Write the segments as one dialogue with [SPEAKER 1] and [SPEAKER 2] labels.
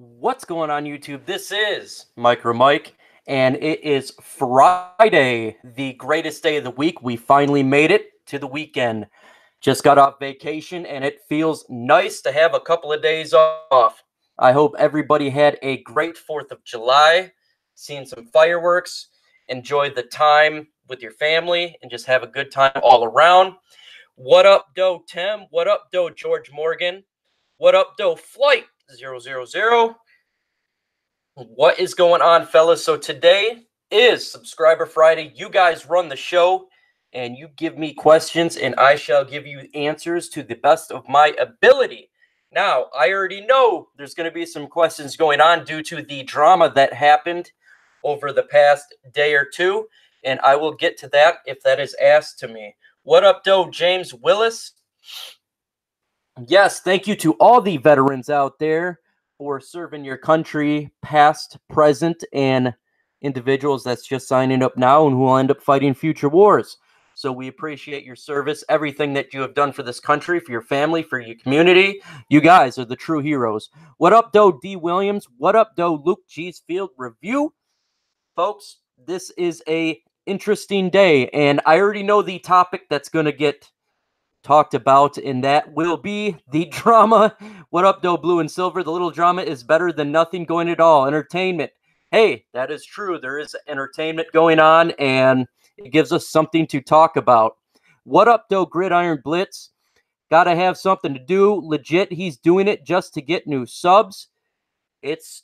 [SPEAKER 1] What's going on, YouTube? This is Micro Mike, and it is Friday, the greatest day of the week. We finally made it to the weekend. Just got off vacation, and it feels nice to have a couple of days off. I hope everybody had a great 4th of July, seen some fireworks, enjoyed the time with your family, and just have a good time all around. What up, Doe Tim? What up, Doe George Morgan? What up, Doe Flight 000? What is going on, fellas? So today is Subscriber Friday. You guys run the show, and you give me questions, and I shall give you answers to the best of my ability. Now, I already know there's going to be some questions going on due to the drama that happened over the past day or two, and I will get to that if that is asked to me. What up, Doe James Willis? Yes, thank you to all the veterans out there for serving your country, past, present, and individuals that's just signing up now and who will end up fighting future wars. So we appreciate your service, everything that you have done for this country, for your family, for your community. You guys are the true heroes. What up, Doe D. Williams? What up, Doe Luke G's Field Review? Folks, this is a interesting day, and I already know the topic that's going to get talked about, and that will be the drama. What up, Doe Blue and Silver? The little drama is better than nothing going at all. Entertainment. Hey, that is true. There is entertainment going on, and it gives us something to talk about. What up, Doe Gridiron Blitz? Gotta have something to do. Legit, he's doing it just to get new subs. It's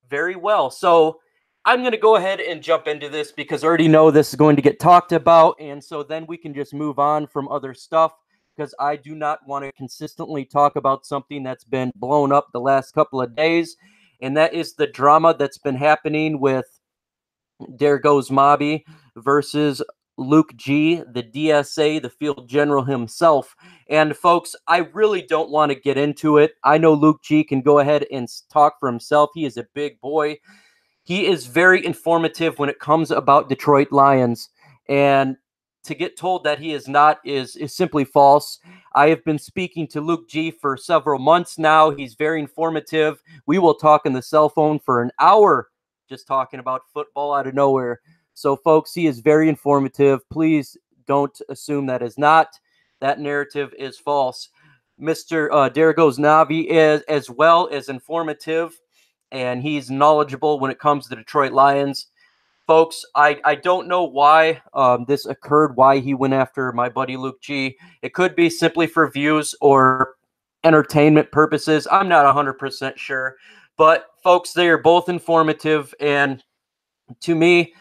[SPEAKER 1] very well. So I'm going to go ahead and jump into this because I already know this is going to get talked about, and so then we can just move on from other stuff, because I do not want to consistently talk about something that's been blown up the last couple of days, and that is the drama that's been happening with There Goes Mobby versus Luke G, the DSA, the field general himself. And folks, I really don't want to get into it. I know Luke G can go ahead and talk for himself. He is a big boy. He is very informative when it comes about Detroit Lions, and to get told that he is not is simply false. I have been speaking to Luke G for several months now. He's very informative. We will talk on the cell phone for an hour just talking about football out of nowhere. So, folks, he is very informative. Please don't assume that is not. That narrative is false. Mr. Daragos Navi is as well as informative, and he's knowledgeable when it comes to the Detroit Lions. Folks, I don't know why this occurred, why he went after my buddy Luke G. It could be simply for views or entertainment purposes. I'm not 100% sure. But, folks, they are both informative, and to me,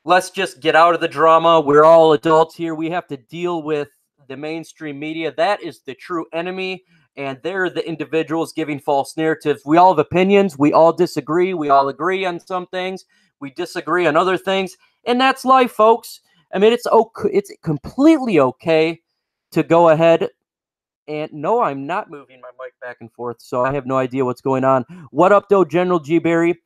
[SPEAKER 1] let's just get out of the drama. We're all adults here. We have to deal with the mainstream media. That is the true enemy, and they're the individuals giving false narratives. We all have opinions. We all disagree. We all agree on some things. We disagree on other things, and that's life, folks. I mean, it's completely okay to go ahead and no, I'm not moving my mic back and forth, so I have no idea what's going on. What up, though, General G. Berry?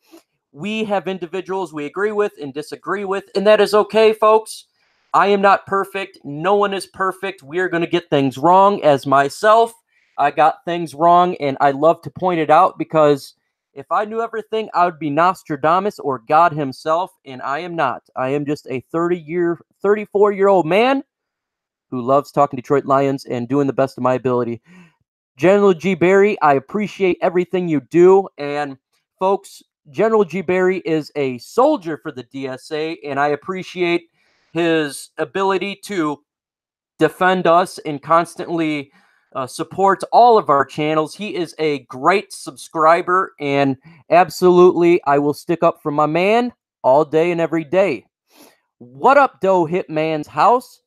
[SPEAKER 1] We have individuals we agree with and disagree with, and that is okay, folks. I am not perfect. No one is perfect. We are going to get things wrong. As myself, I got things wrong, and I love to point it out because if I knew everything, I would be Nostradamus or God himself, and I am not. I am just a 34-year-old man who loves talking Detroit Lions and doing the best of my ability. General G. Berry, I appreciate everything you do, and folks, General G. Berry is a soldier for the DSA, and I appreciate his ability to defend us and constantly support all of our channels. He is a great subscriber, and absolutely, I will stick up for my man all day and every day. What up, Doe Hitman's house?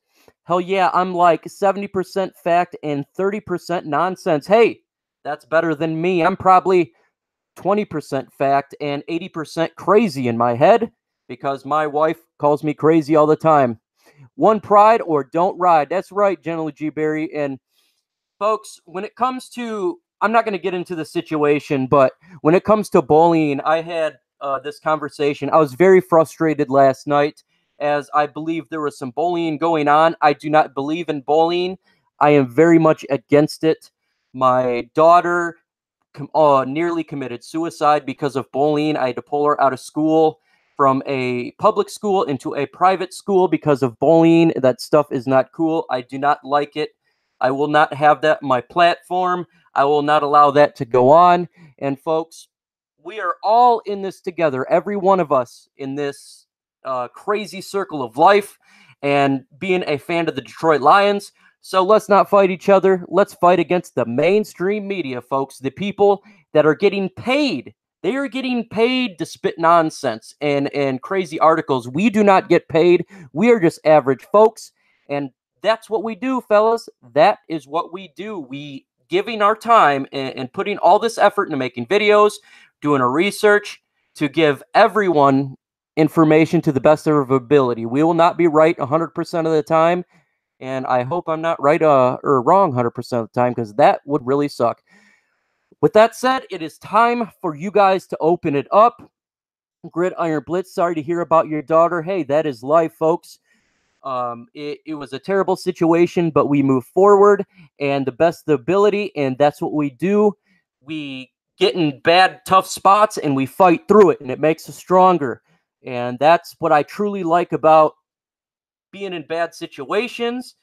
[SPEAKER 1] Hell yeah, I'm like 70% fact and 30% nonsense. Hey, that's better than me. I'm probably 20% fact and 80% crazy in my head because my wife calls me crazy all the time. One pride or don't ride. That's right, General G. Berry. And folks, when it comes to, I'm not going to get into the situation, but when it comes to bullying, I had this conversation. I was very frustrated last night as I believe there was some bullying going on. I do not believe in bullying. I am very much against it. My daughter nearly committed suicide because of bullying. I had to pull her out of school from a public school into a private school because of bullying. That stuff is not cool. I do not like it. I will not have that on my platform. I will not allow that to go on. And folks, we are all in this together, every one of us in this crazy circle of life, and being a fan of the Detroit Lions. So let's not fight each other. Let's fight against the mainstream media, folks, the people that are getting paid. They are getting paid to spit nonsense and crazy articles. We do not get paid. We are just average folks. And that's what we do, fellas. That is what we do. We giving our time and putting all this effort into making videos, doing our research to give everyone information to the best of our ability. We will not be right 100% of the time. And I hope I'm not right or wrong 100% of the time, because that would really suck. With that said, it is time for you guys to open it up. Gridiron Blitz, sorry to hear about your daughter. Hey, that is life, folks. It was a terrible situation, but we move forward and the best of the ability, and that's what we do. We get in bad, tough spots, and we fight through it, and it makes us stronger. And that's what I truly like about being in bad situations,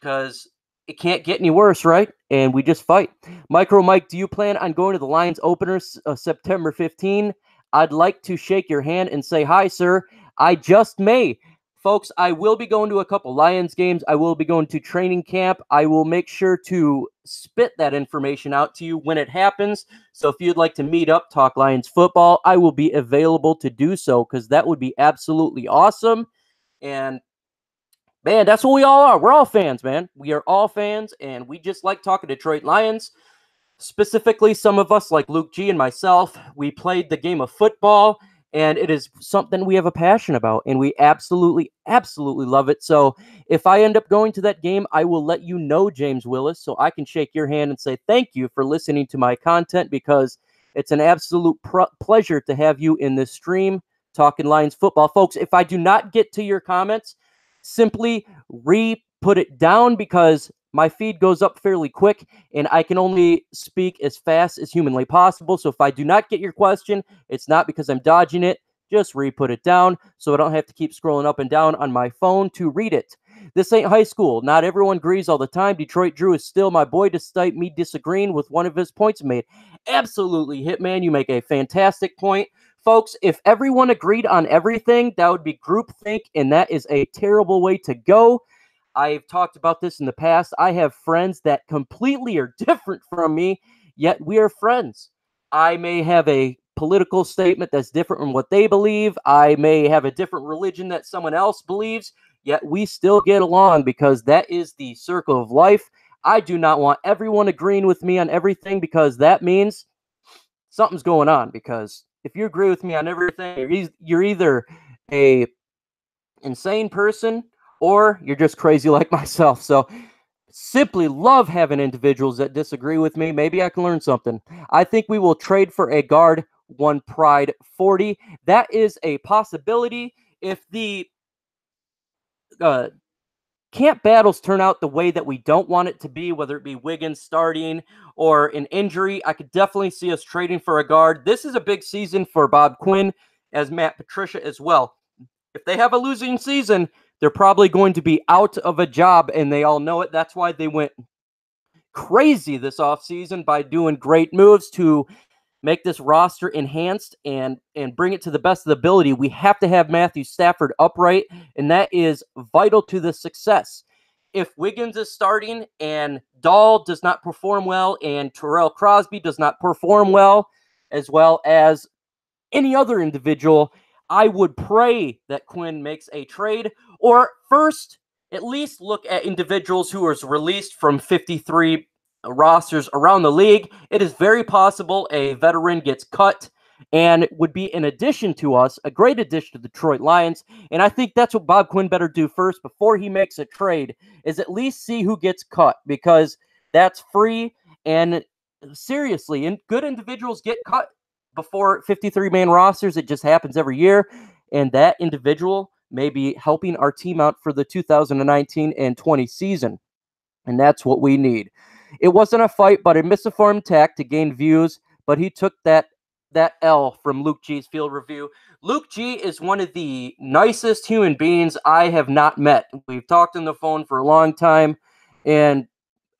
[SPEAKER 1] because it can't get any worse, right? And we just fight. Micro Mike, do you plan on going to the Lions opener September 15? I'd like to shake your hand and say hi, sir. I just may. Folks, I will be going to a couple Lions games. I will be going to training camp. I will make sure to spit that information out to you when it happens. So if you'd like to meet up, talk Lions football, I will be available to do so, because that would be absolutely awesome. And man, that's what we all are. We're all fans, man. We are all fans, and we just like talking Detroit Lions. Specifically, some of us, like Luke G and myself, we played the game of football, and it is something we have a passion about, and we absolutely, absolutely love it. So if I end up going to that game, I will let you know, James Willis, so I can shake your hand and say thank you for listening to my content, because it's an absolute pleasure to have you in this stream talking Lions football. Folks, if I do not get to your comments, simply re-put it down, because my feed goes up fairly quick and I can only speak as fast as humanly possible. So if I do not get your question, it's not because I'm dodging it. Just re-put it down so I don't have to keep scrolling up and down on my phone to read it. This ain't high school. Not everyone agrees all the time. Detroit Drew is still my boy, despite me disagreeing with one of his points made. Absolutely, Hitman. You make a fantastic point. Folks, if everyone agreed on everything, that would be groupthink, and that is a terrible way to go. I've talked about this in the past. I have friends that completely are different from me, yet we are friends. I may have a political statement that's different from what they believe. I may have a different religion that someone else believes, yet we still get along, because that is the circle of life. I do not want everyone agreeing with me on everything, because that means something's going on. Because if you agree with me on everything, you're either a insane person or you're just crazy like myself. So simply love having individuals that disagree with me. Maybe I can learn something. I think we will trade for a guard, one Pride 40. That is a possibility if the camp battles turn out the way that we don't want it to be, whether it be Wiggins starting or an injury. I could definitely see us trading for a guard. This is a big season for Bob Quinn, as Matt Patricia as well. If they have a losing season, they're probably going to be out of a job, and they all know it. That's why they went crazy this offseason by doing great moves to make this roster enhanced and bring it to the best of the ability. We have to have Matthew Stafford upright, and that is vital to the success. If Wiggins is starting and Dahl does not perform well and Terrell Crosby does not perform well as any other individual, I would pray that Quinn makes a trade, or first, at least look at individuals who are released from 53 rosters around the league. It is very possible a veteran gets cut and would be an addition to us, a great addition to the Detroit Lions. And I think that's what Bob Quinn better do first before he makes a trade, is at least see who gets cut, because that's free. And seriously, and good individuals get cut before 53-man rosters. It just happens every year, and that individual may be helping our team out for the 2019 and 20 season, and that's what we need. It wasn't a fight, but a misinformed attack to gain views, but he took that L from Luke G's field review. Luke G is one of the nicest human beings I have not met. We've talked on the phone for a long time, and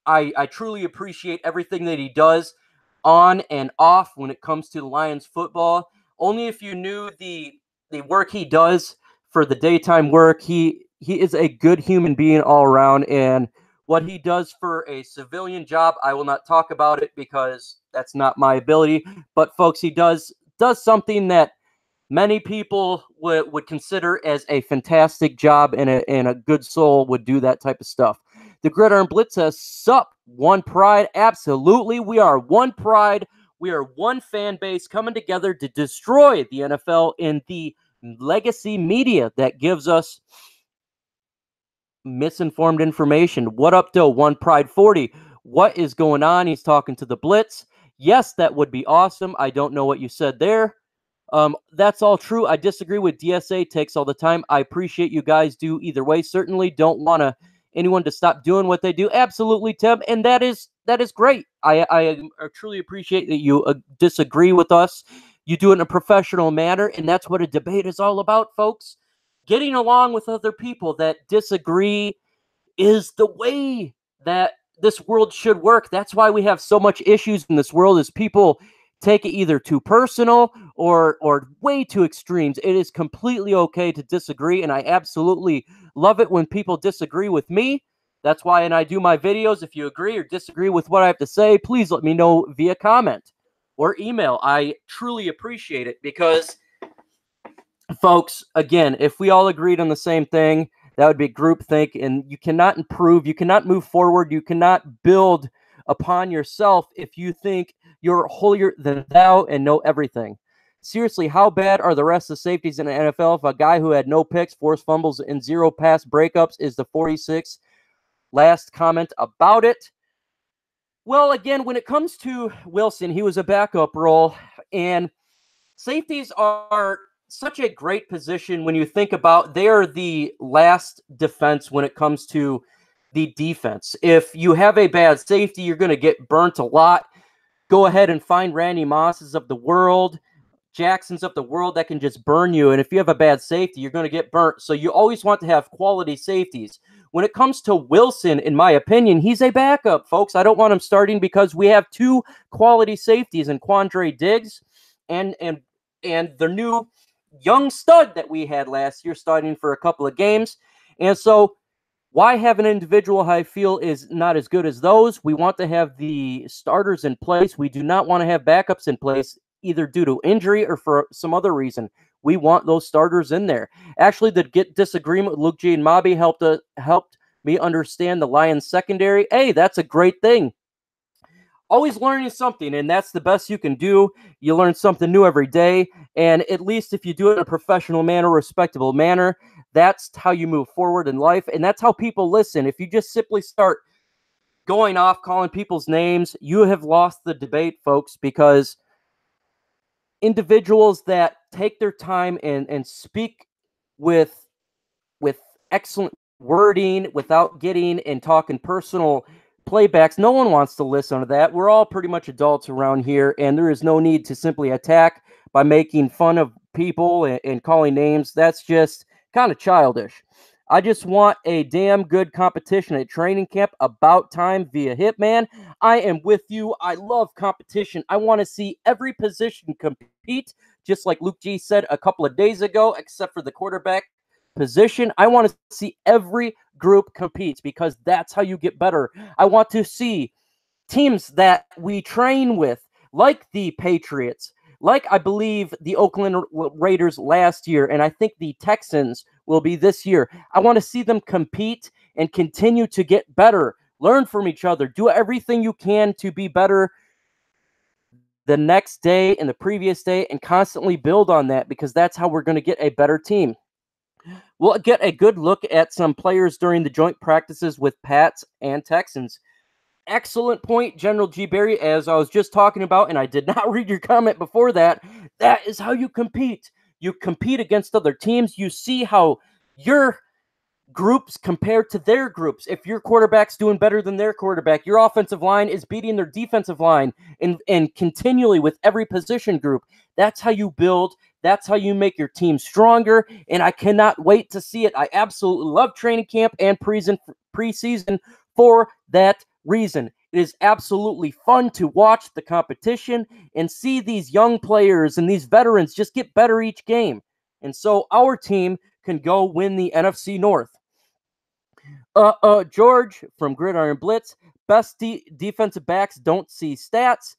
[SPEAKER 1] I truly appreciate everything that he does on and off when it comes to Lions football. Only if you knew the work he does for the daytime work, he is a good human being all around, and what he does for a civilian job, I will not talk about it because that's not my ability. But folks, he does something that many people would consider as a fantastic job, and a good soul would do that type of stuff. The Gridiron Blitz says, sup, one pride. Absolutely. We are one pride. We are one fan base coming together to destroy the NFL and the legacy media that gives us misinformed information. What up, though? One Pride 40. What is going on? He's talking to the Blitz. Yes, that would be awesome. I don't know what you said there. That's all true. I disagree with DSA takes all the time. I appreciate you guys do either way. Certainly don't want anyone to stop doing what they do. Absolutely, Tim. And that is great. I truly appreciate that you disagree with us. You do it in a professional manner, and that's what a debate is all about, folks. Getting along with other people that disagree is the way that this world should work. That's why we have so much issues in this world, is people take it either too personal or way too extremes. It is completely okay to disagree, and I absolutely love it when people disagree with me. That's why I do my videos. If you agree or disagree with what I have to say, please let me know via comment or email. I truly appreciate it because, folks, again, if we all agreed on the same thing, that would be groupthink, and you cannot improve, you cannot move forward, you cannot build upon yourself if you think you're holier than thou and know everything. Seriously, how bad are the rest of the safeties in the NFL if a guy who had no picks, forced fumbles, and 0 pass breakups is the 46? Last comment about it. Well, again, when it comes to Wilson, he was a backup role, and safeties are such a great position when you think about they are the last defense when it comes to the defense. If you have a bad safety, you're going to get burnt a lot. Go ahead and find Randy Mosses of the world, Jacksons of the world that can just burn you. And if you have a bad safety, you're going to get burnt. So you always want to have quality safeties. When it comes to Wilson, in my opinion, he's a backup, folks. I don't want him starting because we have 2 quality safeties in Quandre Diggs and the new young stud that we had last year starting for a couple of games. And so why have an individual I feel is not as good as those? We want to have the starters in place. We do not want to have backups in place either due to injury or for some other reason. We want those starters in there. Actually, the disagreement with Luke G and Mobby helped me understand the Lions secondary. Hey, that's a great thing. Always learning something, and that's the best you can do. You learn something new every day, and at least if you do it in a professional manner, respectable manner, that's how you move forward in life, and that's how people listen. If you just simply start going off, calling people's names, you have lost the debate, folks, because individuals that take their time and speak with excellent wording without getting and talking personal playbacks, no one wants to listen to that. We're all pretty much adults around here, and there is no need to simply attack by making fun of people and calling names. That's just kind of childish. I just want a damn good competition at training camp. About time via Hitman. I am with you. I love competition. I want to see every position compete, just like Luke G said a couple of days ago, except for the quarterback position. I want to see every group compete because that's how you get better. I want to see teams that we train with, like the Patriots, like I believe the Oakland Raiders last year, and I think the Texans will be this year. I want to see them compete and continue to get better, learn from each other, do everything you can to be better the next day and the previous day, and constantly build on that, because that's how we're going to get a better team. We'll get a good look at some players during the joint practices with Pats and Texans. Excellent point, General G. Berry, as I was just talking about, and I did not read your comment before that. That is how you compete. You compete against other teams. You see how your groups compared to their groups. If your quarterback's doing better than their quarterback, your offensive line is beating their defensive line and continually with every position group. That's how you build. That's how you make your team stronger. And I cannot wait to see it. I absolutely love training camp and preseason for that reason. It is absolutely fun to watch the competition and see these young players and these veterans just get better each game. And so our team can go win the NFC North. George from Gridiron Blitz, best defensive backs don't see stats.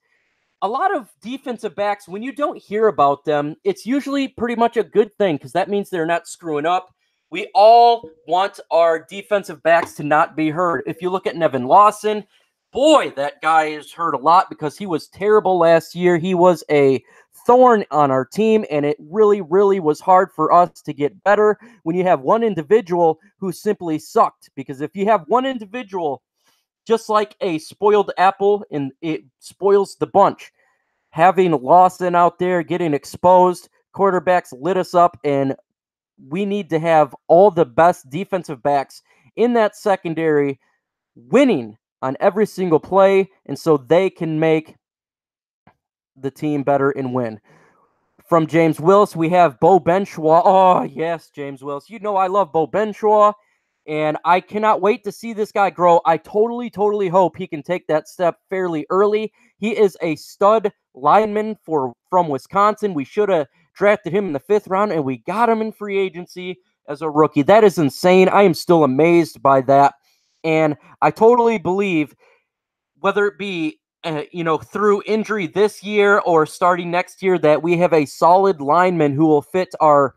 [SPEAKER 1] A lot of defensive backs, when you don't hear about them, it's usually pretty much a good thing because that means they're not screwing up. We all want our defensive backs to not be hurt. If you look at Nevin Lawson, boy, that guy is hurt a lot because he was terrible last year. He was a thorn on our team, and it really, really was hard for us to get better when you have one individual who simply sucked. Because if you have one individual, just like a spoiled apple, and it spoils the bunch. Having Lawson out there getting exposed, quarterbacks lit us up, and we need to have all the best defensive backs in that secondary winning on every single play, and so they can make the team better and win. From James Wills, we have Beau Benzschawel. Oh, yes, James Wills. You know I love Beau Benzschawel, and I cannot wait to see this guy grow. I totally, totally hope he can take that step fairly early. He is a stud lineman from Wisconsin. We should have drafted him in the 5th round, and we got him in free agency as a rookie. That is insane. I am still amazed by that. And I totally believe, whether it be through injury this year or starting next year, that we have a solid lineman who will fit our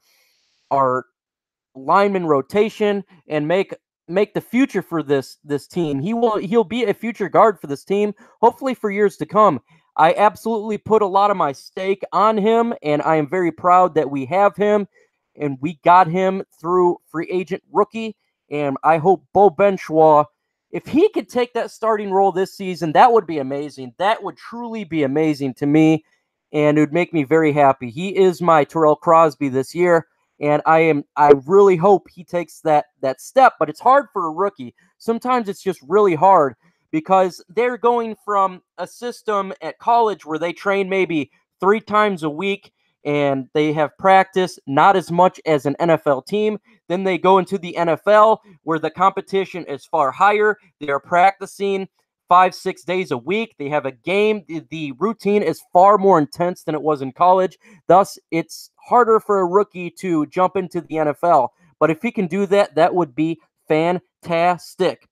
[SPEAKER 1] lineman rotation and make the future for this team. He'll be a future guard for this team, hopefully for years to come. I absolutely put a lot of my stake on him, and I am very proud that we have him, and we got him through free agent rookie. And I hope Beau Benzschawel, if he could take that starting role this season, that would be amazing. That would truly be amazing to me, and it would make me very happy. He is my Terrell Crosby this year, and I really hope he takes that step, but it's hard for a rookie. Sometimes it's just really hard because they're going from a system at college where they train maybe 3 times a week and they have practice not as much as an NFL team. Then they go into the NFL where the competition is far higher. They are practicing 5-6 days a week. They have a game. The routine is far more intense than it was in college. Thus, it's harder for a rookie to jump into the NFL. But if he can do that, that would be fantastic.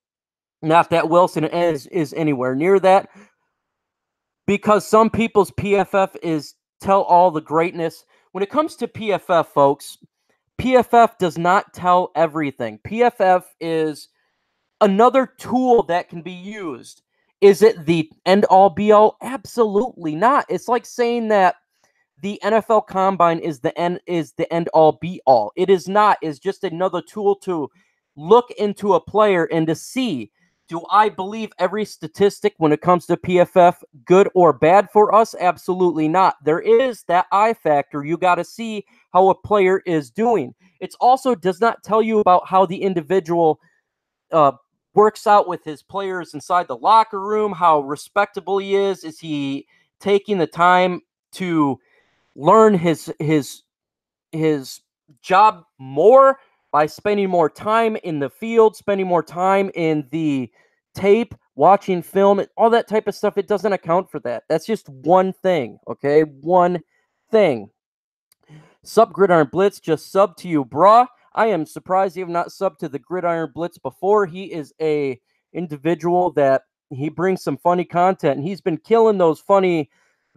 [SPEAKER 1] Not that Wilson is anywhere near that, because some people's PFF is tell all the greatness. When it comes to PFF, folks, PFF does not tell everything. PFF is another tool that can be used. Is it the end-all, be-all? Absolutely not. It's like saying that the NFL Combine is the end-all, be-all. It is not. It's just another tool to look into a player and to see, do I believe every statistic when it comes to PFF, good or bad for us? Absolutely not. There is that I factor. You got to see how a player is doing. It also does not tell you about how the individual works out with his players inside the locker room, how respectable he is. Is he taking the time to learn his job more by spending more time in the field, spending more time in the tape, watching film, and all that type of stuff? It doesn't account for that. That's just one thing, okay? One thing. Sub Gridiron Blitz, just sub to you, brah. I am surprised you have not subbed to the Gridiron Blitz before. He is a individual that he brings some funny content, and he's been killing those funny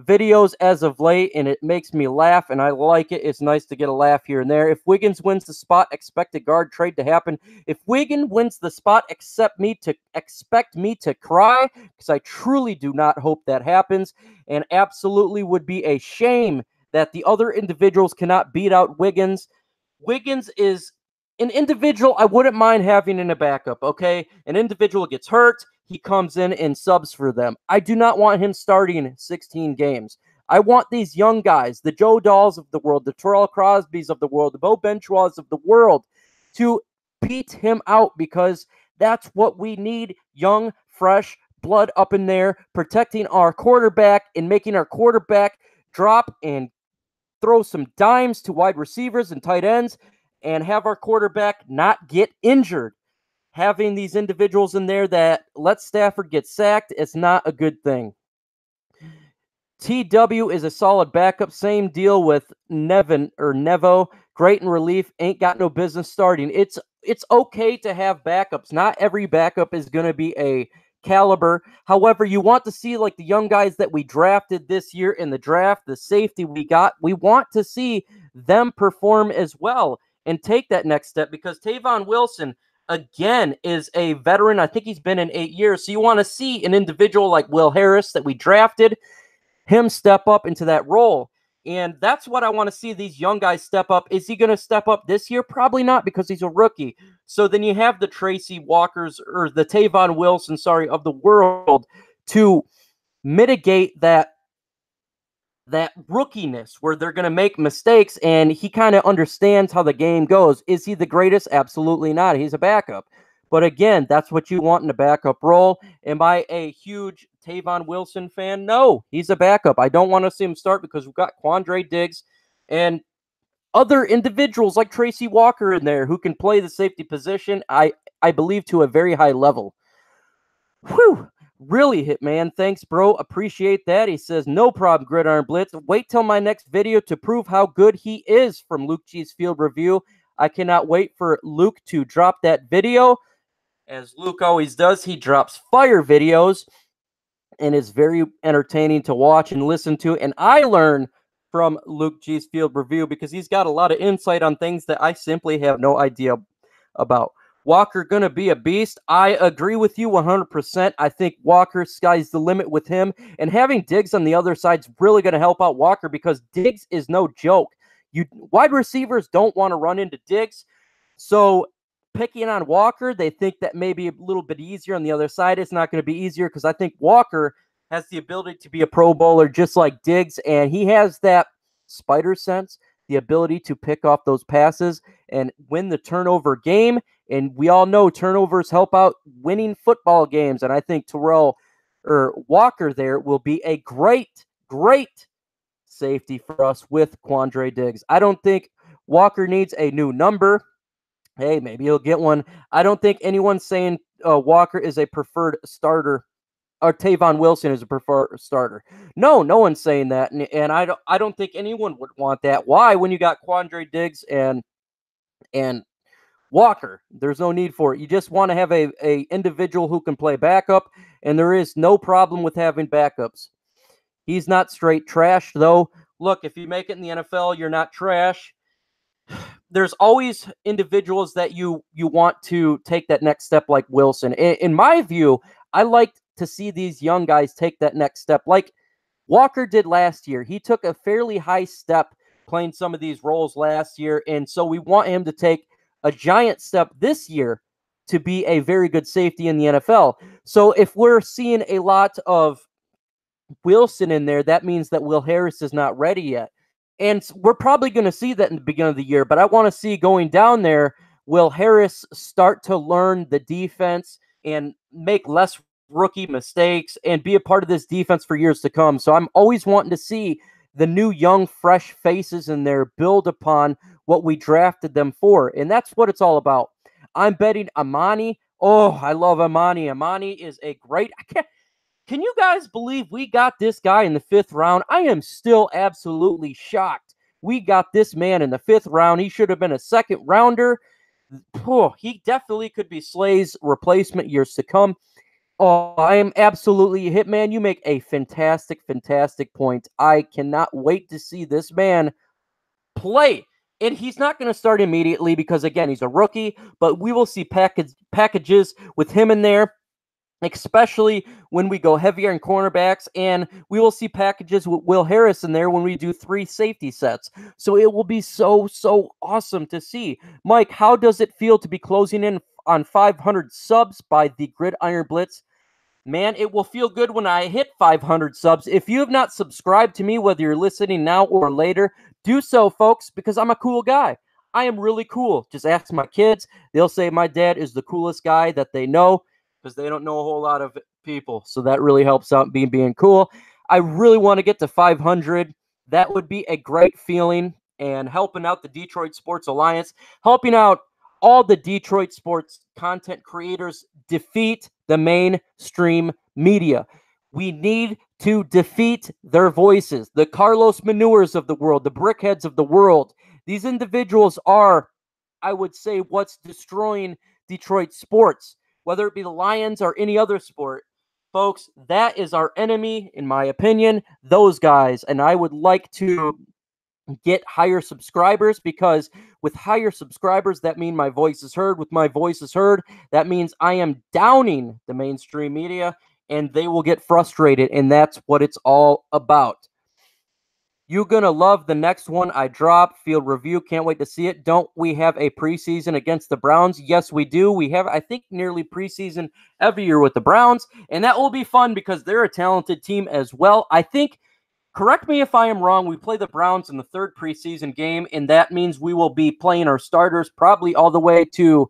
[SPEAKER 1] videos as of late, and it makes me laugh, and I like it. It's nice to get a laugh here and there. If Wiggins wins the spot, expect a guard trade to happen. If Wiggins wins the spot, expect me to cry, because I truly do not hope that happens, and absolutely would be a shame that the other individuals cannot beat out Wiggins. Wiggins is an individual I wouldn't mind having in a backup, okay? An individual gets hurt, he comes in and subs for them. I do not want him starting 16 games. I want these young guys, the Joe Dahls of the world, the Terrell Crosbys of the world, the Beau Benzschawels of the world, to beat him out, because that's what we need. Young, fresh blood up in there, protecting our quarterback and making our quarterback drop and throw some dimes to wide receivers and tight ends and have our quarterback not get injured. Having these individuals in there that let Stafford get sacked is not a good thing. TW is a solid backup. Same deal with Nevo. Great in relief. Ain't got no business starting. It's okay to have backups. Not every backup is going to be a caliber. However, you want to see, like the young guys that we drafted this year in the draft, the safety we got, we want to see them perform as well and take that next step, because Tavon Wilson, again, is a veteran. I think he's been in 8 years. So you want to see an individual like Will Harris that we drafted, him step up into that role. And that's what I want to see these young guys step up. Is he going to step up this year? Probably not, because he's a rookie. So then you have the Tracy Walkers, or the Tavon Wilson, of the world to mitigate that rookiness where they're going to make mistakes, and he kind of understands how the game goes. Is he the greatest? Absolutely not. He's a backup. But again, that's what you want in a backup role. Am I a huge Tavon Wilson fan? No, he's a backup. I don't want to see him start because we've got Quandre Diggs and other individuals like Tracy Walker in there who can play the safety position, I believe, to a very high level. Whew. Really, Hitman. Thanks, bro. Appreciate that. He says, no problem, Gridiron Blitz. Wait till my next video to prove how good he is, from Luke G's Field Review. I cannot wait for Luke to drop that video. As Luke always does, he drops fire videos and is very entertaining to watch and listen to. And I learn from Luke G's Field Review because he's got a lot of insight on things that I simply have no idea about. Walker going to be a beast. I agree with you 100%. I think Walker, sky's the limit with him. And having Diggs on the other side is really going to help out Walker, because Diggs is no joke. Wide receivers don't want to run into Diggs. So picking on Walker, they think that maybe a little bit easier on the other side. It's not going to be easier, because I think Walker has the ability to be a Pro Bowler just like Diggs, and he has that spider sense, the ability to pick off those passes and win the turnover game. And we all know turnovers help out winning football games. And I think Walker there will be a great, great safety for us with Quandre Diggs. I don't think Walker needs a new number. Hey, maybe he'll get one. I don't think anyone's saying Walker is a preferred starter, or Tavon Wilson is a preferred starter. No one's saying that, and I don't think anyone would want that. Why? When you got Quandre Diggs and Walker, there's no need for it. You just want to have a individual who can play backup, and there is no problem with having backups. He's not straight trash, though. Look, if you make it in the NFL, you're not trash. There's always individuals that you want to take that next step, like Wilson. In my view, I like to see these young guys take that next step, like Walker did last year. He took a fairly high step playing some of these roles last year, and so we want him to take a giant step this year to be a very good safety in the NFL. So if we're seeing a lot of Wilson in there, that means that Will Harris is not ready yet. And we're probably going to see that in the beginning of the year, but I want to see going down there, Will Harris start to learn the defense and make less rookie mistakes and be a part of this defense for years to come. So I'm always wanting to see the new young, fresh faces in there build upon what we drafted them for. And that's what it's all about. I'm betting Amani. Oh, I love Amani. Amani is a great... Can you guys believe we got this guy in the 5th round? I am still absolutely shocked. We got this man in the 5th round. He should have been a 2nd rounder. Oh, he definitely could be Slay's replacement years to come. Oh, I am absolutely Hitman. You make a fantastic, fantastic point. I cannot wait to see this man play. And he's not going to start immediately because, again, he's a rookie. But we will see packages with him in there, especially when we go heavier in cornerbacks, and we will see packages with Will Harris in there when we do 3 safety sets. So it will be so awesome to see. Mike, how does it feel to be closing in on 500 subs by the Gridiron Blitz? Man, it will feel good when I hit 500 subs. If you have not subscribed to me, whether you're listening now or later, do so, folks, because I'm a cool guy. I am really cool. Just ask my kids. They'll say my dad is the coolest guy that they know because they don't know a whole lot of people. So that really helps out being cool. I really want to get to 500. That would be a great feeling, and helping out the Detroit Sports Alliance, helping out all the Detroit sports content creators defeat the mainstream media. We need to defeat their voices, the Carlos Manures of the world, the Brickheads of the world. These individuals are, I would say, what's destroying Detroit sports, whether it be the Lions or any other sport. Folks, that is our enemy, in my opinion, those guys. And I would like to get higher subscribers, because with higher subscribers, that means my voice is heard. With my voice is heard, that means I am downing the mainstream media, and they will get frustrated, and that's what it's all about. You're going to love the next one I drop, field review. Can't wait to see it. Don't we have a preseason against the Browns? Yes, we do. We have, I think, nearly preseason every year with the Browns, and that will be fun because they're a talented team as well. I think, correct me if I am wrong, we play the Browns in the third preseason game, and that means we will be playing our starters probably all the way to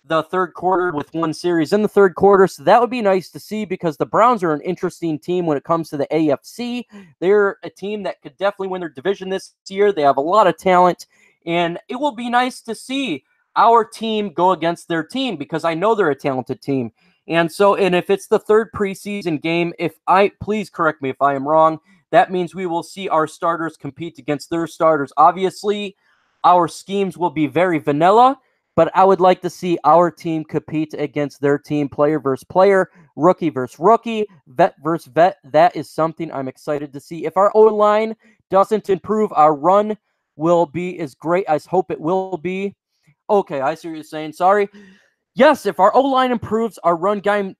[SPEAKER 1] the third quarter with one series in the third quarter. So that would be nice to see, because the Browns are an interesting team when it comes to the AFC. They're a team that could definitely win their division this year. They have a lot of talent, and it will be nice to see our team go against their team, because I know they're a talented team. And so, and if it's the third preseason game, please correct me if I am wrong, that means we will see our starters compete against their starters. Obviously, our schemes will be very vanilla, but I would like to see our team compete against their team, player versus player, rookie versus rookie, vet versus vet. That is something I'm excited to see. If our O-line doesn't improve, our run will be as great as hope it will be. Okay, I see what you're saying. Sorry. Yes, if our O-line improves, our run game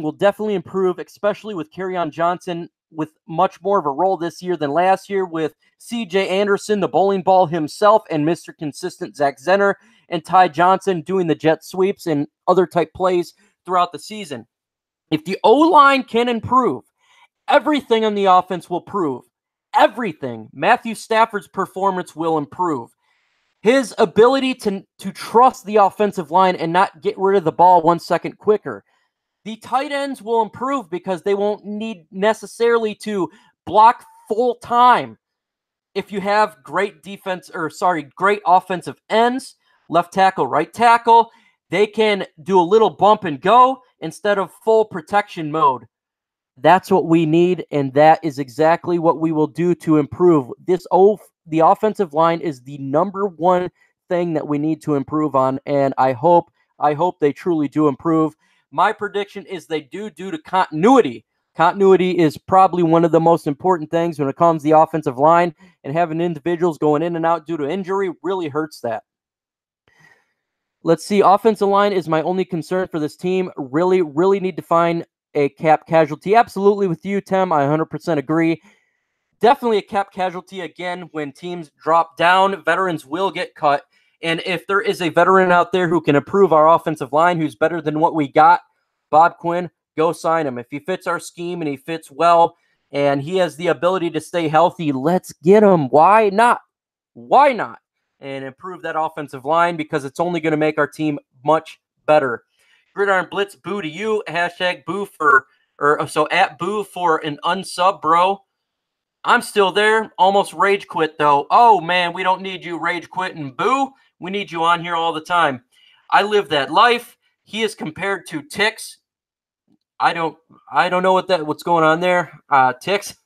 [SPEAKER 1] will definitely improve, especially with Kerryon Johnson with much more of a role this year than last year, with C.J. Anderson, the bowling ball himself, and Mr. Consistent Zach Zenner, and Ty Johnson doing the jet sweeps and other type plays throughout the season. If the O-line can improve, everything on the offense will improve. Everything. Matthew Stafford's performance will improve. His ability to trust the offensive line and not get rid of the ball 1 second quicker. The tight ends will improve because they won't need necessarily to block full time. If you have great great offensive ends, left tackle, right tackle, they can do a little bump and go instead of full protection mode. That's what we need, and that is exactly what we will do to improve. The offensive line is the number one thing that we need to improve on, and I hope they truly do improve. My prediction is they do, due to continuity. Continuity is probably one of the most important things when it comes to the offensive line, and having individuals going in and out due to injury really hurts that. Let's see. Offensive line is my only concern for this team. Really, really need to find a cap casualty. Absolutely with you, Tim. I 100% agree. Definitely a cap casualty again when teams drop down. Veterans will get cut. And if there is a veteran out there who can improve our offensive line, who's better than what we got, Bob Quinn, go sign him. If he fits our scheme and he fits well and he has the ability to stay healthy, let's get him. Why not? Why not? And improve that offensive line, because it's only going to make our team much better. Gridiron Blitz, boo to you. Hashtag boo at boo for an unsub, bro. I'm still there. Almost rage quit, though. Oh, man, we don't need you rage quit and boo. We need you on here all the time. I live that life. He is compared to Ticks. I don't know what's going on there. Ticks.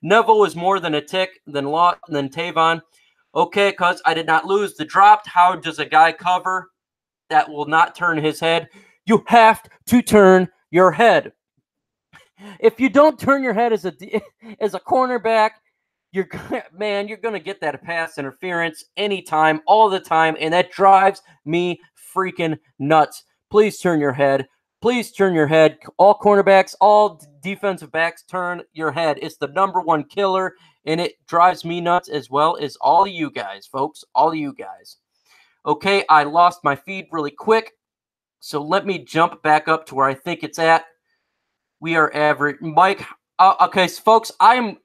[SPEAKER 1] Neville is more than a tick than Tavon. Okay, cuz I did not lose the dropped. How does a guy cover that will not turn his head? You have to turn your head. If you don't turn your head as a cornerback, you're going to get that pass interference anytime, all the time, and that drives me freaking nuts. Please turn your head. Please turn your head. All cornerbacks, all defensive backs, turn your head. It's the number one killer, and it drives me nuts as well as all of you guys, folks. All of you guys. Okay, I lost my feed really quick, so let me jump back up to where I think it's at. We are average. Mike, okay, so folks, I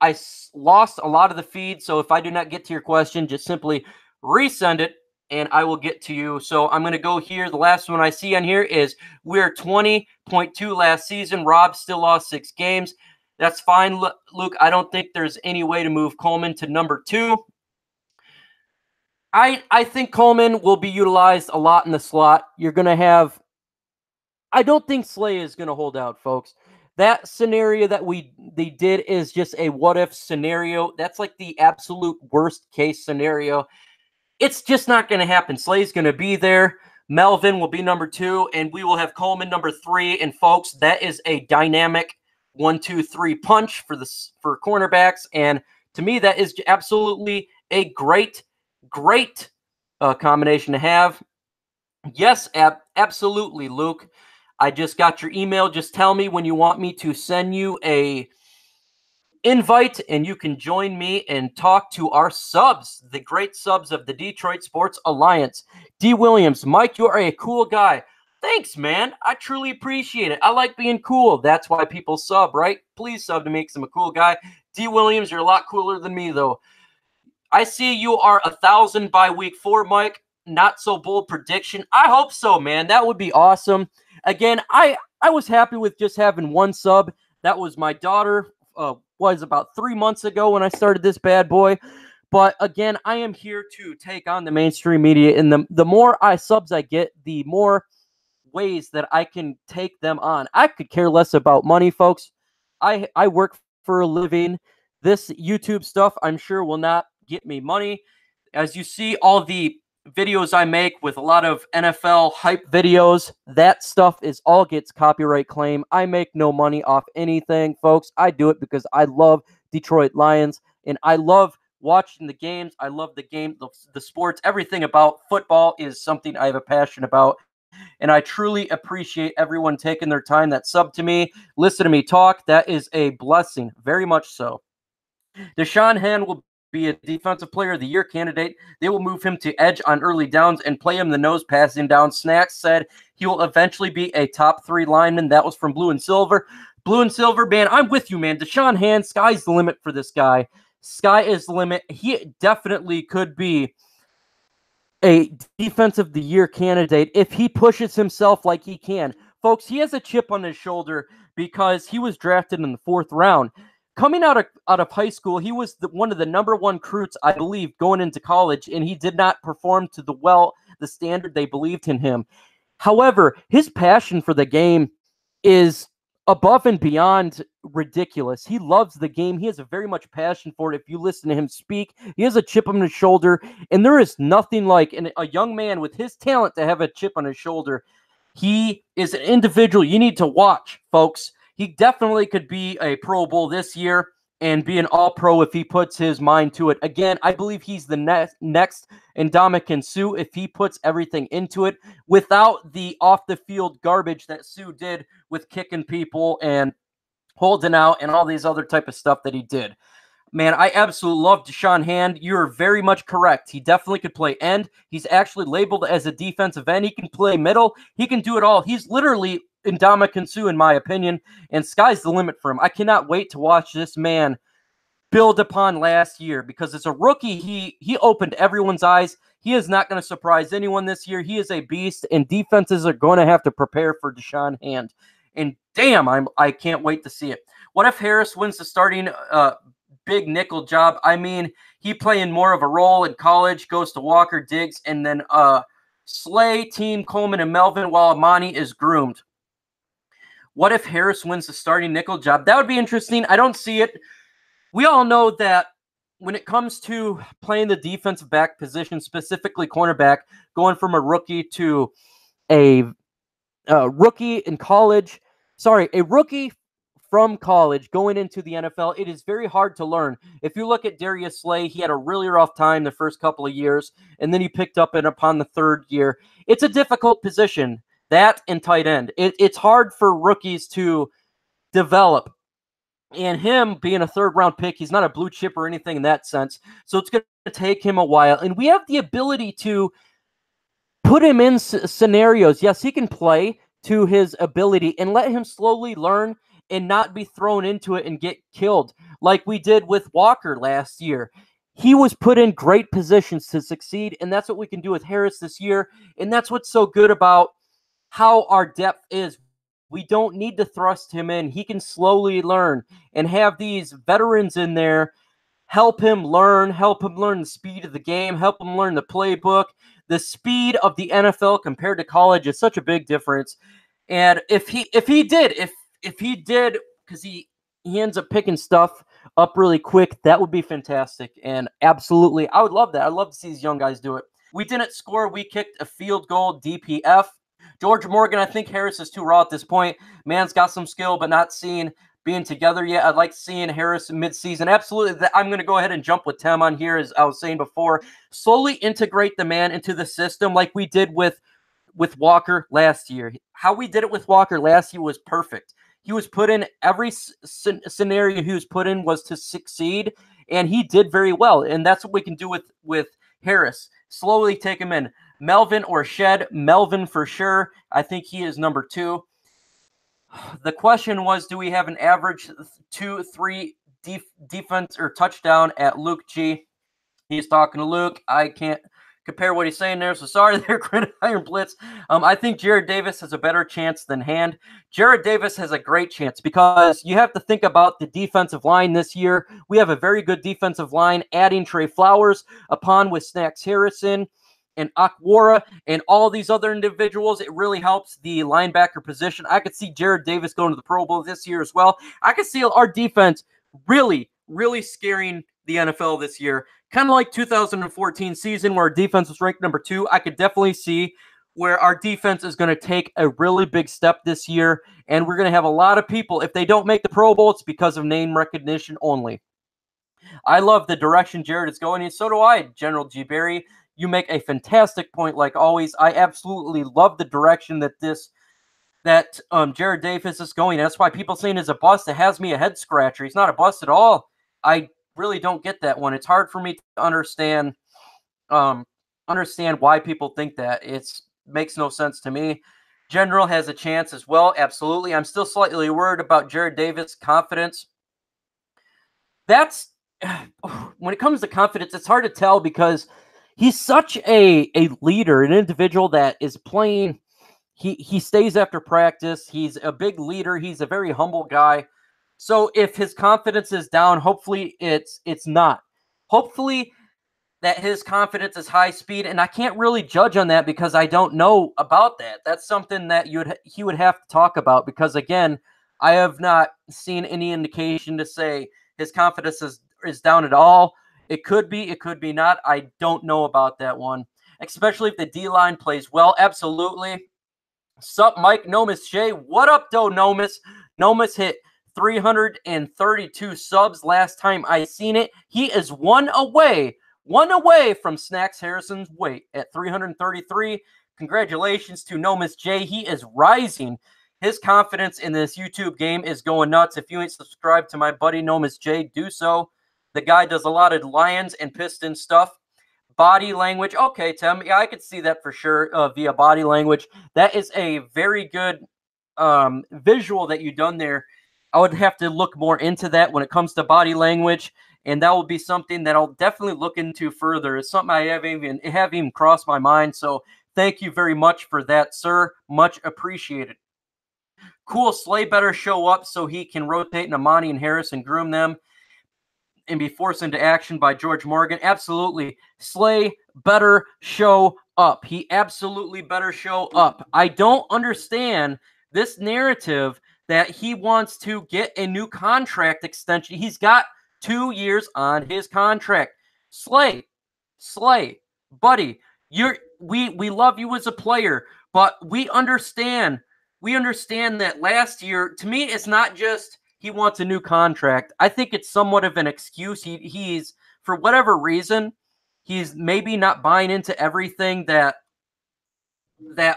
[SPEAKER 1] lost a lot of the feed, so if I do not get to your question, just simply resend it. and I will get to you. So I'm going to go here. The last one I see on here is we're 20.2 last season. Rob still lost 6 games. That's fine, Luke. I don't think there's any way to move Coleman to number 2. I think Coleman will be utilized a lot in the slot. You're going to have – I don't think Slay is going to hold out, folks. That scenario that they did is just a what-if scenario. That's like the absolute worst-case scenario. It's just not going to happen. Slay's going to be there. Melvin will be number 2, and we will have Coleman number 3. And, folks, that is a dynamic 1-2-3 punch for cornerbacks. And to me, that is absolutely a great combination to have. Yes, absolutely, Luke. I just got your email. Just tell me when you want me to send you a invite, and you can join me and talk to our subs, the great subs of the Detroit Sports Alliance. D. Williams, Mike, you are a cool guy. Thanks, man. I truly appreciate it. I like being cool. That's why people sub, right? Please sub to make them a cool guy. D. Williams, you're a lot cooler than me, though. I see you are 1,000 by week 4, Mike. Not so bold prediction. I hope so, man. That would be awesome. Again, I was happy with just having 1 sub. That was my daughter. Was about 3 months ago when I started this bad boy. But again, I am here to take on the mainstream media. And the more subs I get, the more ways that I can take them on. I could care less about money, folks. I work for a living. This YouTube stuff, I'm sure, will not get me money. As you see, all the videos I make with a lot of NFL hype videos, that stuff is all gets copyright claim. I make no money off anything, folks. I do it because I love Detroit Lions, and I love watching the games. I love the game, the sports, everything about football is something I have a passion about. And I truly appreciate everyone taking their time that sub to me, listen to me talk. That is a blessing, very much so. Da'Shawn Hand will be a Defensive Player of the Year candidate. They will move him to edge on early downs and play him the nose passing down. Snacks said he will eventually be a top 3 lineman. That was from Blue and Silver. Blue and Silver, man, I'm with you, man. Da'Shawn Hand, sky's the limit for this guy. Sky is the limit. He definitely could be a Defensive of the Year candidate if he pushes himself like he can. Folks, he has a chip on his shoulder because he was drafted in the 4th round. Coming out of high school, he was one of the number 1 recruits, I believe, going into college, and he did not perform to the standard they believed in him. However, his passion for the game is above and beyond ridiculous. He loves the game. He has a very much passion for it. If you listen to him speak, he has a chip on his shoulder, and there is nothing like a young man with his talent to have a chip on his shoulder. He is an individual you need to watch, folks. He definitely could be a Pro Bowl this year and be an All-Pro if he puts his mind to it. Again, I believe he's the next Ndamukong Suh if he puts everything into it without the off-the-field garbage that Suh did with kicking people and holding out and all these other type of stuff that he did. Man, I absolutely love Da'Shawn Hand. You're very much correct. He definitely could play end. He's actually labeled as a defensive end. He can play middle. He can do it all. He's literally Ndamukong Suh, in my opinion, and sky's the limit for him. I cannot wait to watch this man build upon last year because as a rookie, he opened everyone's eyes. He is not going to surprise anyone this year. He is a beast, and defenses are going to have to prepare for Da'Shawn Hand. And damn, I can't wait to see it. What if Harris wins the starting big nickel job? I mean, he playing more of a role in college, goes to Walker, Diggs, and then Slay, Team, Coleman, and Melvin while Amani is groomed. What if Harris wins the starting nickel job? That would be interesting. I don't see it. We all know that when it comes to playing the defensive back position, specifically cornerback, going from a rookie to a rookie in college, a rookie from college going into the NFL, it is very hard to learn. If you look at Darius Slay, he had a really rough time the first couple of years, and then he picked up it upon the 3rd year. It's a difficult position. That and tight end. It's hard for rookies to develop. And him being a 3rd-round pick, he's not a blue chip or anything in that sense. So it's going to take him a while. And we have the ability to put him in scenarios. Yes, he can play to his ability and let him slowly learn and not be thrown into it and get killed like we did with Walker last year. he was put in great positions to succeed, and that's what we can do with Harris this year. And that's what's so good about how our depth is. We don't need to thrust him in. He can slowly learn and have these veterans in there help him learn the speed of the game, help him learn the playbook. The speed of the NFL compared to college is such a big difference. And if he did, because he ends up picking stuff up really quick, that would be fantastic. And absolutely, I would love that. I'd love to see these young guys do it. We didn't score. We kicked a field goal, DPF. George Morgan, I think Harris is too raw at this point. Man's got some skill, but not seen being together yet. I'd like seeing Harris midseason. Absolutely. I'm going to go ahead and jump with Tim on here, as I was saying before. Slowly integrate the man into the system like we did with Walker last year. How we did it with Walker last year was perfect. He was put in every scenario he was put in was to succeed, and he did very well. And that's what we can do with Harris. Slowly take him in. Melvin or Shed. Melvin for sure. I think he is number 2. The question was, do we have an average 2-3 defense or touchdown at Luke G? He's talking to Luke. I can't compare what he's saying there, so sorry there, Gridiron Blitz. I think Jarrad Davis has a better chance than Hand. Jarrad Davis has a great chance because you have to think about the defensive line this year. We have a very good defensive line, adding Trey Flowers upon with Snacks Harrison and Akwara and all these other individuals. It really helps the linebacker position. I could see Jarrad Davis going to the Pro Bowl this year as well. I could see our defense really, really scaring the NFL this year. Kind of like 2014 season where our defense was ranked number 2. I could definitely see where our defense is going to take a really big step this year, and we're going to have a lot of people. If they don't make the Pro Bowl, it's because of name recognition only. I love the direction Jarrad is going, and so do I, General G. Berry. You make a fantastic point, like always. I absolutely love the direction that Jarrad Davis is going. That's why people saying it's a bust. It has me a head scratcher. He's not a bust at all. I really don't get that one. It's hard for me to understand why people think that. It makes no sense to me. General has a chance as well. Absolutely. I'm still slightly worried about Jarrad Davis' confidence. That's when it comes to confidence, it's hard to tell because he's such a leader, an individual that is playing. He stays after practice. He's a big leader. He's a very humble guy. So if his confidence is down, hopefully it's not. Hopefully that his confidence is high speed, and I can't really judge on that because I don't know about that. That's something that he would have to talk about because, again, I have not seen any indication to say his confidence is down at all. It could be not. I don't know about that one, especially if the D-line plays well. Absolutely. Sup, Mike Nomis Shay. What up, though, Nomis? Nomis hit 332 subs last time I seen it. He is one away from Snacks Harrison's weight at 333. Congratulations to Nomis J. He is rising. His confidence in this YouTube game is going nuts. If you ain't subscribed to my buddy Nomis J, do so. The guy does a lot of Lions and Piston stuff. Body language. Okay, Tim. Yeah, I could see that for sure via body language. That is a very good visual that you've done there. I would have to look more into that when it comes to body language, and that will be something that I'll definitely look into further. It's something I haven't even crossed my mind, so thank you very much for that, sir. Much appreciated. Cool. Slay better show up so he can rotate Namani and Harris and groom them and be forced into action by George Morgan. Absolutely. Slay better show up. He absolutely better show up. I don't understand this narrative that he wants to get a new contract extension. He's got 2 years on his contract. Slay, buddy, we love you as a player, but we understand that last year, to me, it's not just he wants a new contract. I think it's somewhat of an excuse. He's for whatever reason, he's maybe not buying into everything that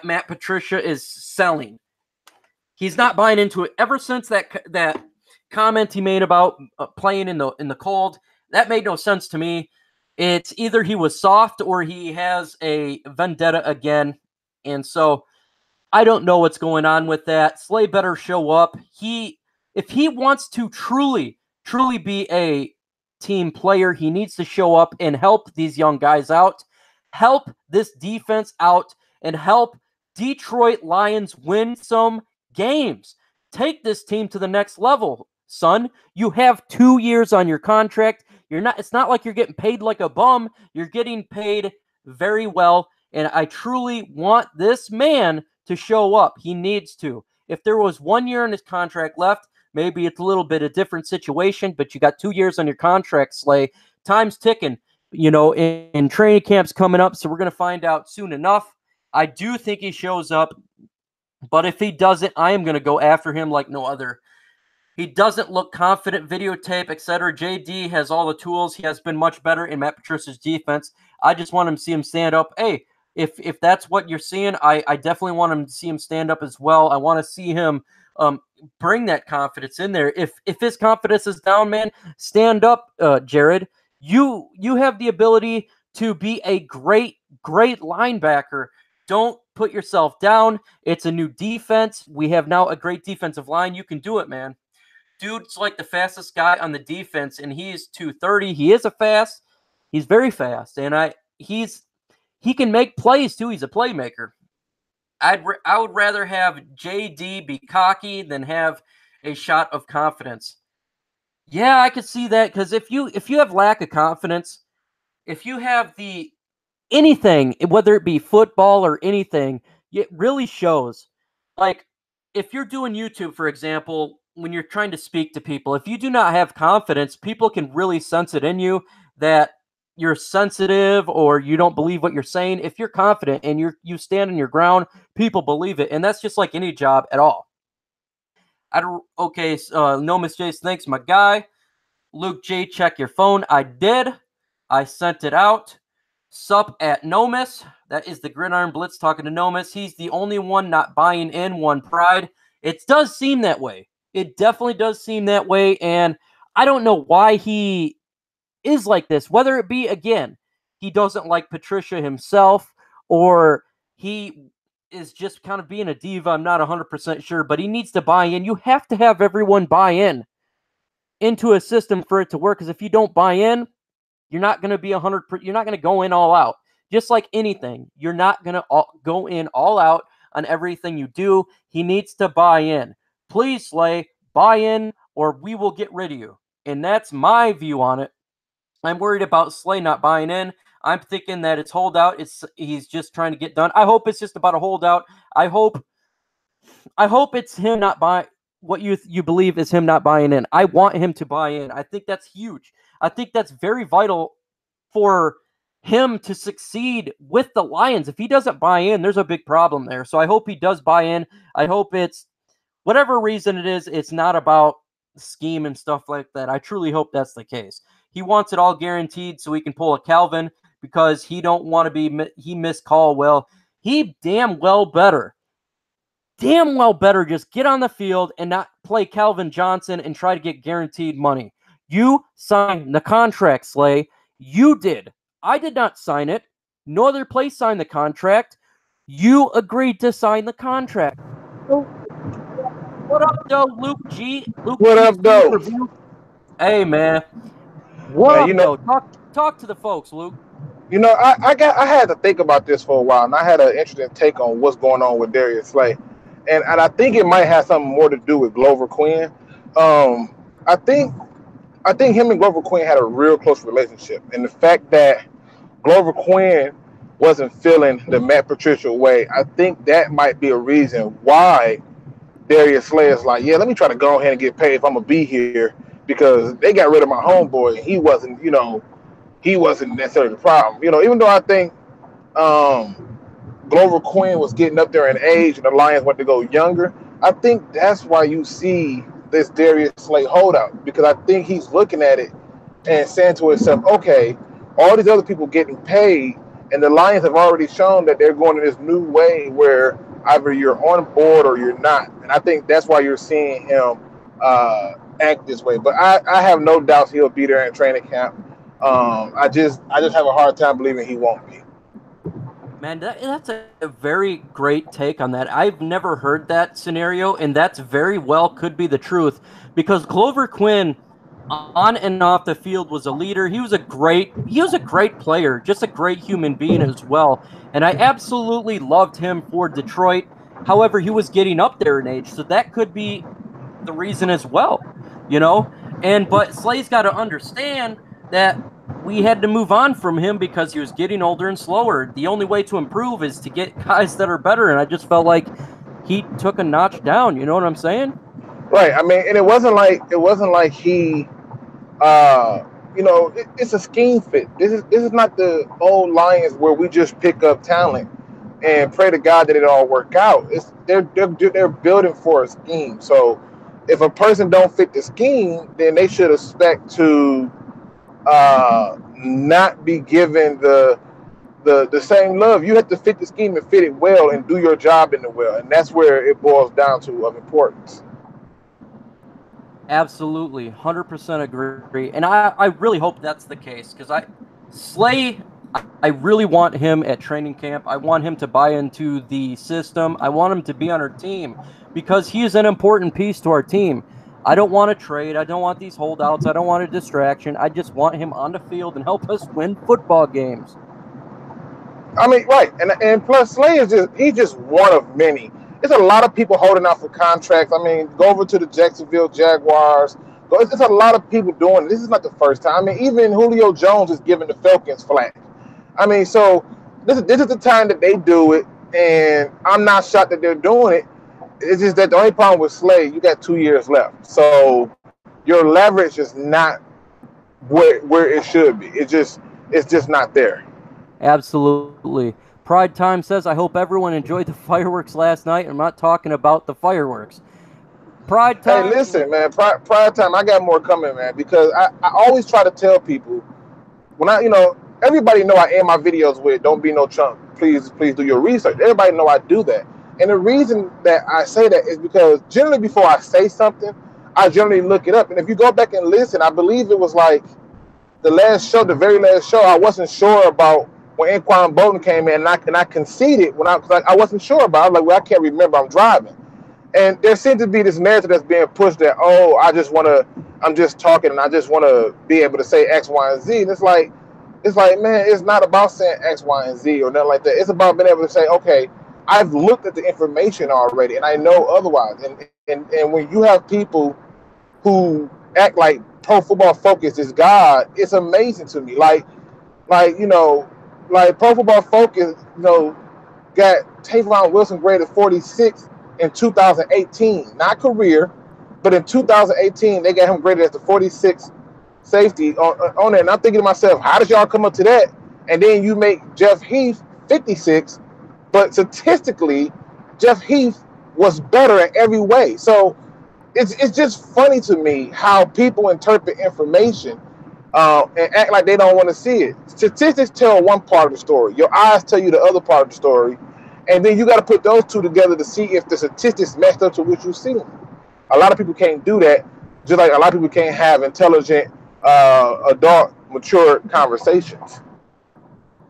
[SPEAKER 1] Matt Patricia is selling. He's not buying into it ever since that comment he made about playing in the cold. That made no sense to me. It's either he was soft or he has a vendetta again. And so I don't know what's going on with that. Slay better show up. If he wants to truly be a team player. He needs to show up and help these young guys out, help this defense out, and help Detroit Lions win some games. Take this team to the next level, son. You have 2 years on your contract. It's not like you're getting paid like a bum. You're getting paid very well. And I truly want this man to show up. He needs to. If there was 1 year in his contract left, maybe it's a little bit of a different situation, but you got 2 years on your contract, Slay. Time's ticking, in training camps coming up, so we're going to find out soon enough. I do think he shows up, but if he doesn't, I am going to go after him like no other. He doesn't look confident, videotape, etc. JD has all the tools. He has been much better in Matt Patricia's defense. I just want him to see him stand up. Hey, if that's what you're seeing, I definitely want him to see him stand up as well. I want to see him bring that confidence in there. If his confidence is down, man, stand up, Jared. You have the ability to be a great linebacker. Don't put yourself down. It's a new defense. We have now a great defensive line. You can do it, man. Dude's like the fastest guy on the defense, and he's 230. He's very fast, and he can make plays too. He's a playmaker. I would rather have JD be cocky than have a shot of confidence. Yeah, I could see that, because if you have lack of confidence, if you have anything, whether it be football or anything, it really shows. Like, if you're doing YouTube, for example, when you're trying to speak to people, if you do not have confidence, people can really sense it in you that you're sensitive or you don't believe what you're saying. If you're confident and you stand on your ground, people believe it, and that's just like any job at all. No Miss Jace, thanks, my guy. Luke J, check your phone. I did. I sent it out. Sup at Nomis. That is the Gridiron Blitz talking to Nomis. He's the only one not buying in One Pride. It does seem that way. It definitely does seem that way, and I don't know why he is like this. Whether it be, again, he doesn't like Patricia himself, or he is just kind of being a diva. I'm not 100% sure, but he needs to buy in. You have to have everyone buy in into a system for it to work, because if you don't buy in, you're not going to be 100%. You're not going to go in all out. Just like anything, you're not going to go in all out on everything you do. He needs to buy in. Please, Slay, buy in, or we will get rid of you. And that's my view on it. I'm worried about Slay not buying in. I'm thinking that it's holdout. He's just trying to get done. I hope it's just about a holdout. I hope it's him not buying. What you believe is him not buying in. I want him to buy in. I think that's huge. I think that's very vital for him to succeed with the Lions. If he doesn't buy in, there's a big problem there. So I hope he does buy in. I hope it's, whatever reason it is, it's not about scheme and stuff like that. I truly hope that's the case. He wants it all guaranteed so he can pull a Calvin, because he don't want to be, he missed Caldwell. He damn well better just get on the field and not play Calvin Johnson and try to get guaranteed money. You signed the contract, Slay. You did. I did not sign it. No other place signed the contract. You agreed to sign the contract. What up, though, Luke G?
[SPEAKER 2] What up, though?
[SPEAKER 1] Hey, man. What up, though? Talk to the folks, Luke.
[SPEAKER 2] I had to think about this for a while, and I had an interesting take on what's going on with Darius Slay. And I think it might have something more to do with Glover Quinn. I think him and Glover Quinn had a real close relationship. And the fact that Glover Quinn wasn't feeling the Matt Patricia way, I think that might be a reason why Darius Slay is like, yeah, let me try to go ahead and get paid if I'm going to be here, because they got rid of my homeboy. And he wasn't necessarily the problem. Even though I think Glover Quinn was getting up there in age and the Lions wanted to go younger, I think that's why you see this Darius Slay holdout, because I think he's looking at it and saying to himself, okay, all these other people getting paid, and the Lions have already shown that they're going in this new way where either you're on board or you're not. And I think that's why you're seeing him act this way. But I have no doubts he'll be there in training camp. I just have a hard time believing he won't be.
[SPEAKER 1] Man, that's a very great take on that. I've never heard that scenario, and that's very well could be the truth, because Glover Quinn on and off the field was a leader. He was a great player, just a great human being as well. And I absolutely loved him for Detroit. However, he was getting up there in age, so that could be the reason as well, you know? But Slay's got to understand that we had to move on from him because he was getting older and slower. The only way to improve is to get guys that are better, and I just felt like he took a notch down, you know what I'm saying?
[SPEAKER 2] Right. I mean, and it wasn't like he it's a scheme fit. This is not the old Lions where we just pick up talent and pray to God that it all work out. They're building for a scheme. So if a person don't fit the scheme, then they should expect to not be given the same love. You have to fit the scheme and fit it well and do your job in the well, and that's where it boils down to of importance.
[SPEAKER 1] Absolutely, 100% agree. And I really hope that's the case because Slay, I really want him at training camp. I want him to buy into the system. I want him to be on our team because he is an important piece to our team. I don't want to trade. I don't want these holdouts. I don't want a distraction. I just want him on the field and help us win football games.
[SPEAKER 2] I mean, right. And plus, Slay he's just one of many. There's a lot of people holding out for contracts. I mean, go over to the Jacksonville Jaguars. It's a lot of people doing it. This is not the first time. I mean, even Julio Jones is giving the Falcons flack. I mean, so this is the time that they do it, and I'm not shocked that they're doing it. It's just that the only problem with Slay, you got 2 years left. So your leverage is not where it should be. It's just not there.
[SPEAKER 1] Absolutely. Pride Time says, I hope everyone enjoyed the fireworks last night. I'm not talking about the fireworks. Pride Time.
[SPEAKER 2] Hey, listen, man. Pride Time, I got more coming, man, because I always try to tell people when everybody know I end my videos with, don't be no chump. Please do your research. Everybody know I do that. And the reason that I say that is because generally before I say something, I generally look it up. And if you go back and listen, I believe it was like the very last show, I wasn't sure about when Anquan Bolden came in, and I conceded because I wasn't sure about it. I was like, well, I can't remember. I'm driving. And there seems to be this narrative that's being pushed that, I'm just talking and I just want to be able to say X, Y, and Z. And it's like, man, it's not about saying X, Y, and Z or nothing like that. It's about being able to say, okay, I've looked at the information already and I know otherwise. And when you have people who act like Pro Football Focus is God, it's amazing to me. Like Pro Football Focus, got Tavon Wilson graded 46 in 2018, not career, but in 2018 they got him graded as the 46th safety on there. And I'm thinking to myself, how did y'all come up to that? And then you make Jeff Heath 56, but statistically, Jeff Heath was better in every way. So it's just funny to me how people interpret information and act like they don't want to see it. Statistics tell one part of the story. Your eyes tell you the other part of the story. And then you got to put those two together to see if the statistics match up to what you see. A lot of people can't do that, just like a lot of people can't have intelligent, adult, mature conversations.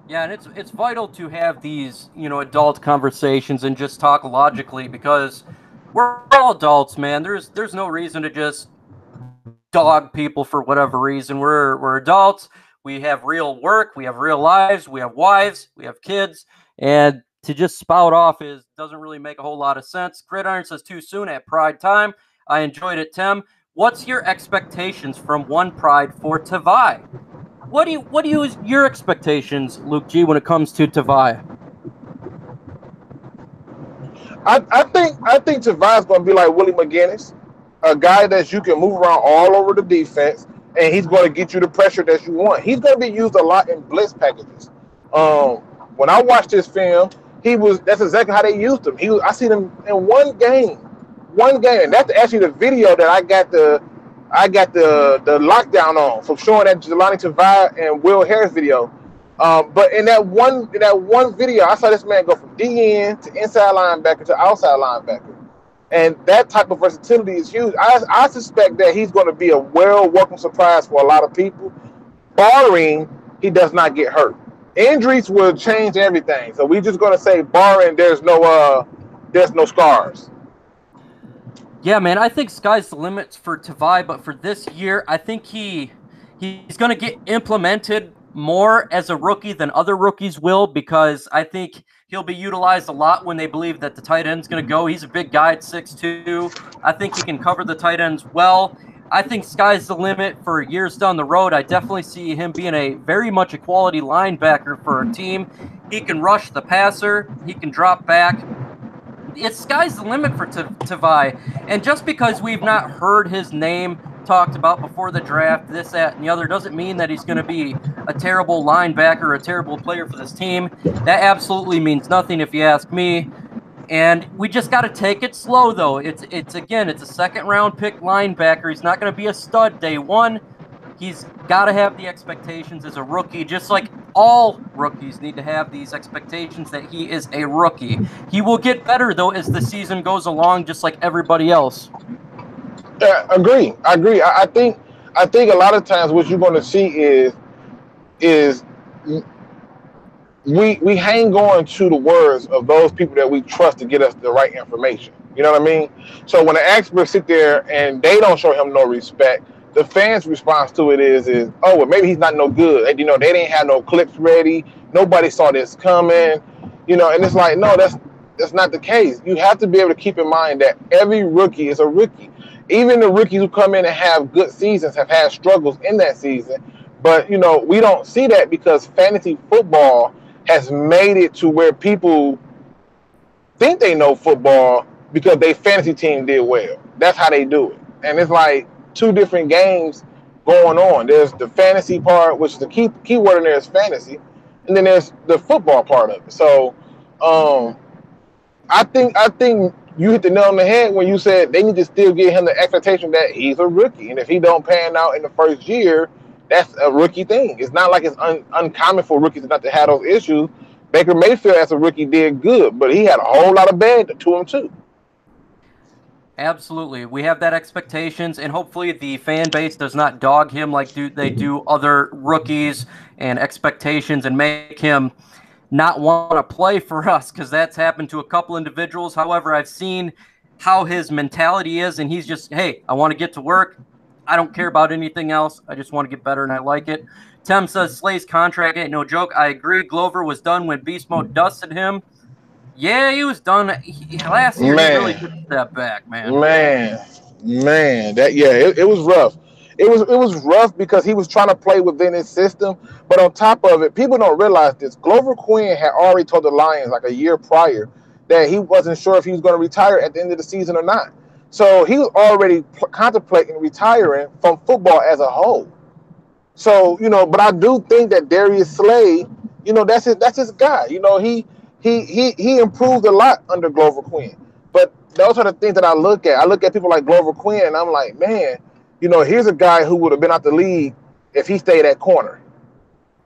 [SPEAKER 1] Yeah, and it's vital to have these, adult conversations and just talk logically because we're all adults, man. There's no reason to just dog people for whatever reason. We're adults. We have real work. We have real lives. We have wives. We have kids. And to just spout off doesn't really make a whole lot of sense. Gridiron says too soon at Pride Time. I enjoyed it, Tim. What's your expectations from One Pride for Tavai? What is your expectations, Luke G, when it comes to Tavai?
[SPEAKER 2] I think Tavai's going to be like Willie McGinnis, a guy that you can move around all over the defense, and he's going to get you the pressure that you want. He's going to be used a lot in blitz packages. When I watched this film, that's exactly how they used him. I seen him in one game, and that's actually the video that I got the lockdown on from showing that Jahlani Tavai and Will Harris video. But in that one video, I saw this man go from DN to inside linebacker to outside linebacker, and that type of versatility is huge. I suspect that he's going to be a welcome surprise for a lot of people, barring he does not get hurt. Injuries will change everything. So we're just going to say barring there's no scars.
[SPEAKER 1] Yeah, man, I think sky's the limit for Tavai, but for this year, I think he's going to get implemented more as a rookie than other rookies will, because I think he'll be utilized a lot when they believe that the tight end's going to go. He's a big guy at 6'2". I think he can cover the tight ends well. I think sky's the limit for years down the road. I definitely see him being a very much a quality linebacker for a team. He can rush the passer. He can drop back. It's sky's the limit for Tavai. And just because we've not heard his name talked about before the draft, this, that, and the other, doesn't mean that he's going to be a terrible linebacker or a terrible player for this team. That absolutely means nothing if you ask me. And we just got to take it slow, though. It's a second-round pick linebacker. He's not going to be a stud day one. He's got to have the expectations as a rookie, just like all rookies need to have these expectations that he is a rookie. He will get better, though, as the season goes along, just like everybody else.
[SPEAKER 2] Yeah, agree. I think a lot of times what you're going to see is we hang on to the words of those people that we trust to get us the right information. You know what I mean? So when the experts sit there and they don't show him no respect, the fans' response to it is, oh, well, maybe he's not no good. And, they didn't have no clips ready. Nobody saw this coming. And it's like, no, that's not the case. You have to be able to keep in mind that every rookie is a rookie. Even the rookies who come in and have good seasons have had struggles in that season. But, we don't see that because fantasy football has made it to where people think they know football because their fantasy team did well. That's how they do it. And it's like two different games going on. There's the fantasy part, which is the key word in there is fantasy, and then there's the football part of it. So I think you hit the nail on the head when you said they need to still give him the expectation that he's a rookie. And if he don't pan out in the first year, that's a rookie thing. It's not like it's uncommon for rookies not to have those issues. Baker Mayfield as a rookie did good, but he had a whole lot of bad to him too.
[SPEAKER 1] Absolutely. We have that expectations, and hopefully the fan base does not dog him like they do other rookies and expectations and make him not want to play for us, because that's happened to a couple individuals. However, I've seen how his mentality is, and he's just, hey, I want to get to work. I don't care about anything else. I just want to get better, and I like it. Tim says Slay's contract ain't no joke. I agree. Glover was done when Beast Mode dusted him. Yeah, he was done last year. He really took that back, man.
[SPEAKER 2] It was rough. It was rough because he was trying to play within his system. But on top of it, people don't realize this. Glover Quinn had already told the Lions like a year prior that he wasn't sure if he was going to retire at the end of the season or not. So he was already contemplating retiring from football as a whole. So, but I do think that Darius Slay, that's his guy. He improved a lot under Glover Quinn. But those are the things that I look at. I look at people like Glover Quinn, and I'm like, man, here's a guy who would have been out the league if he stayed at corner.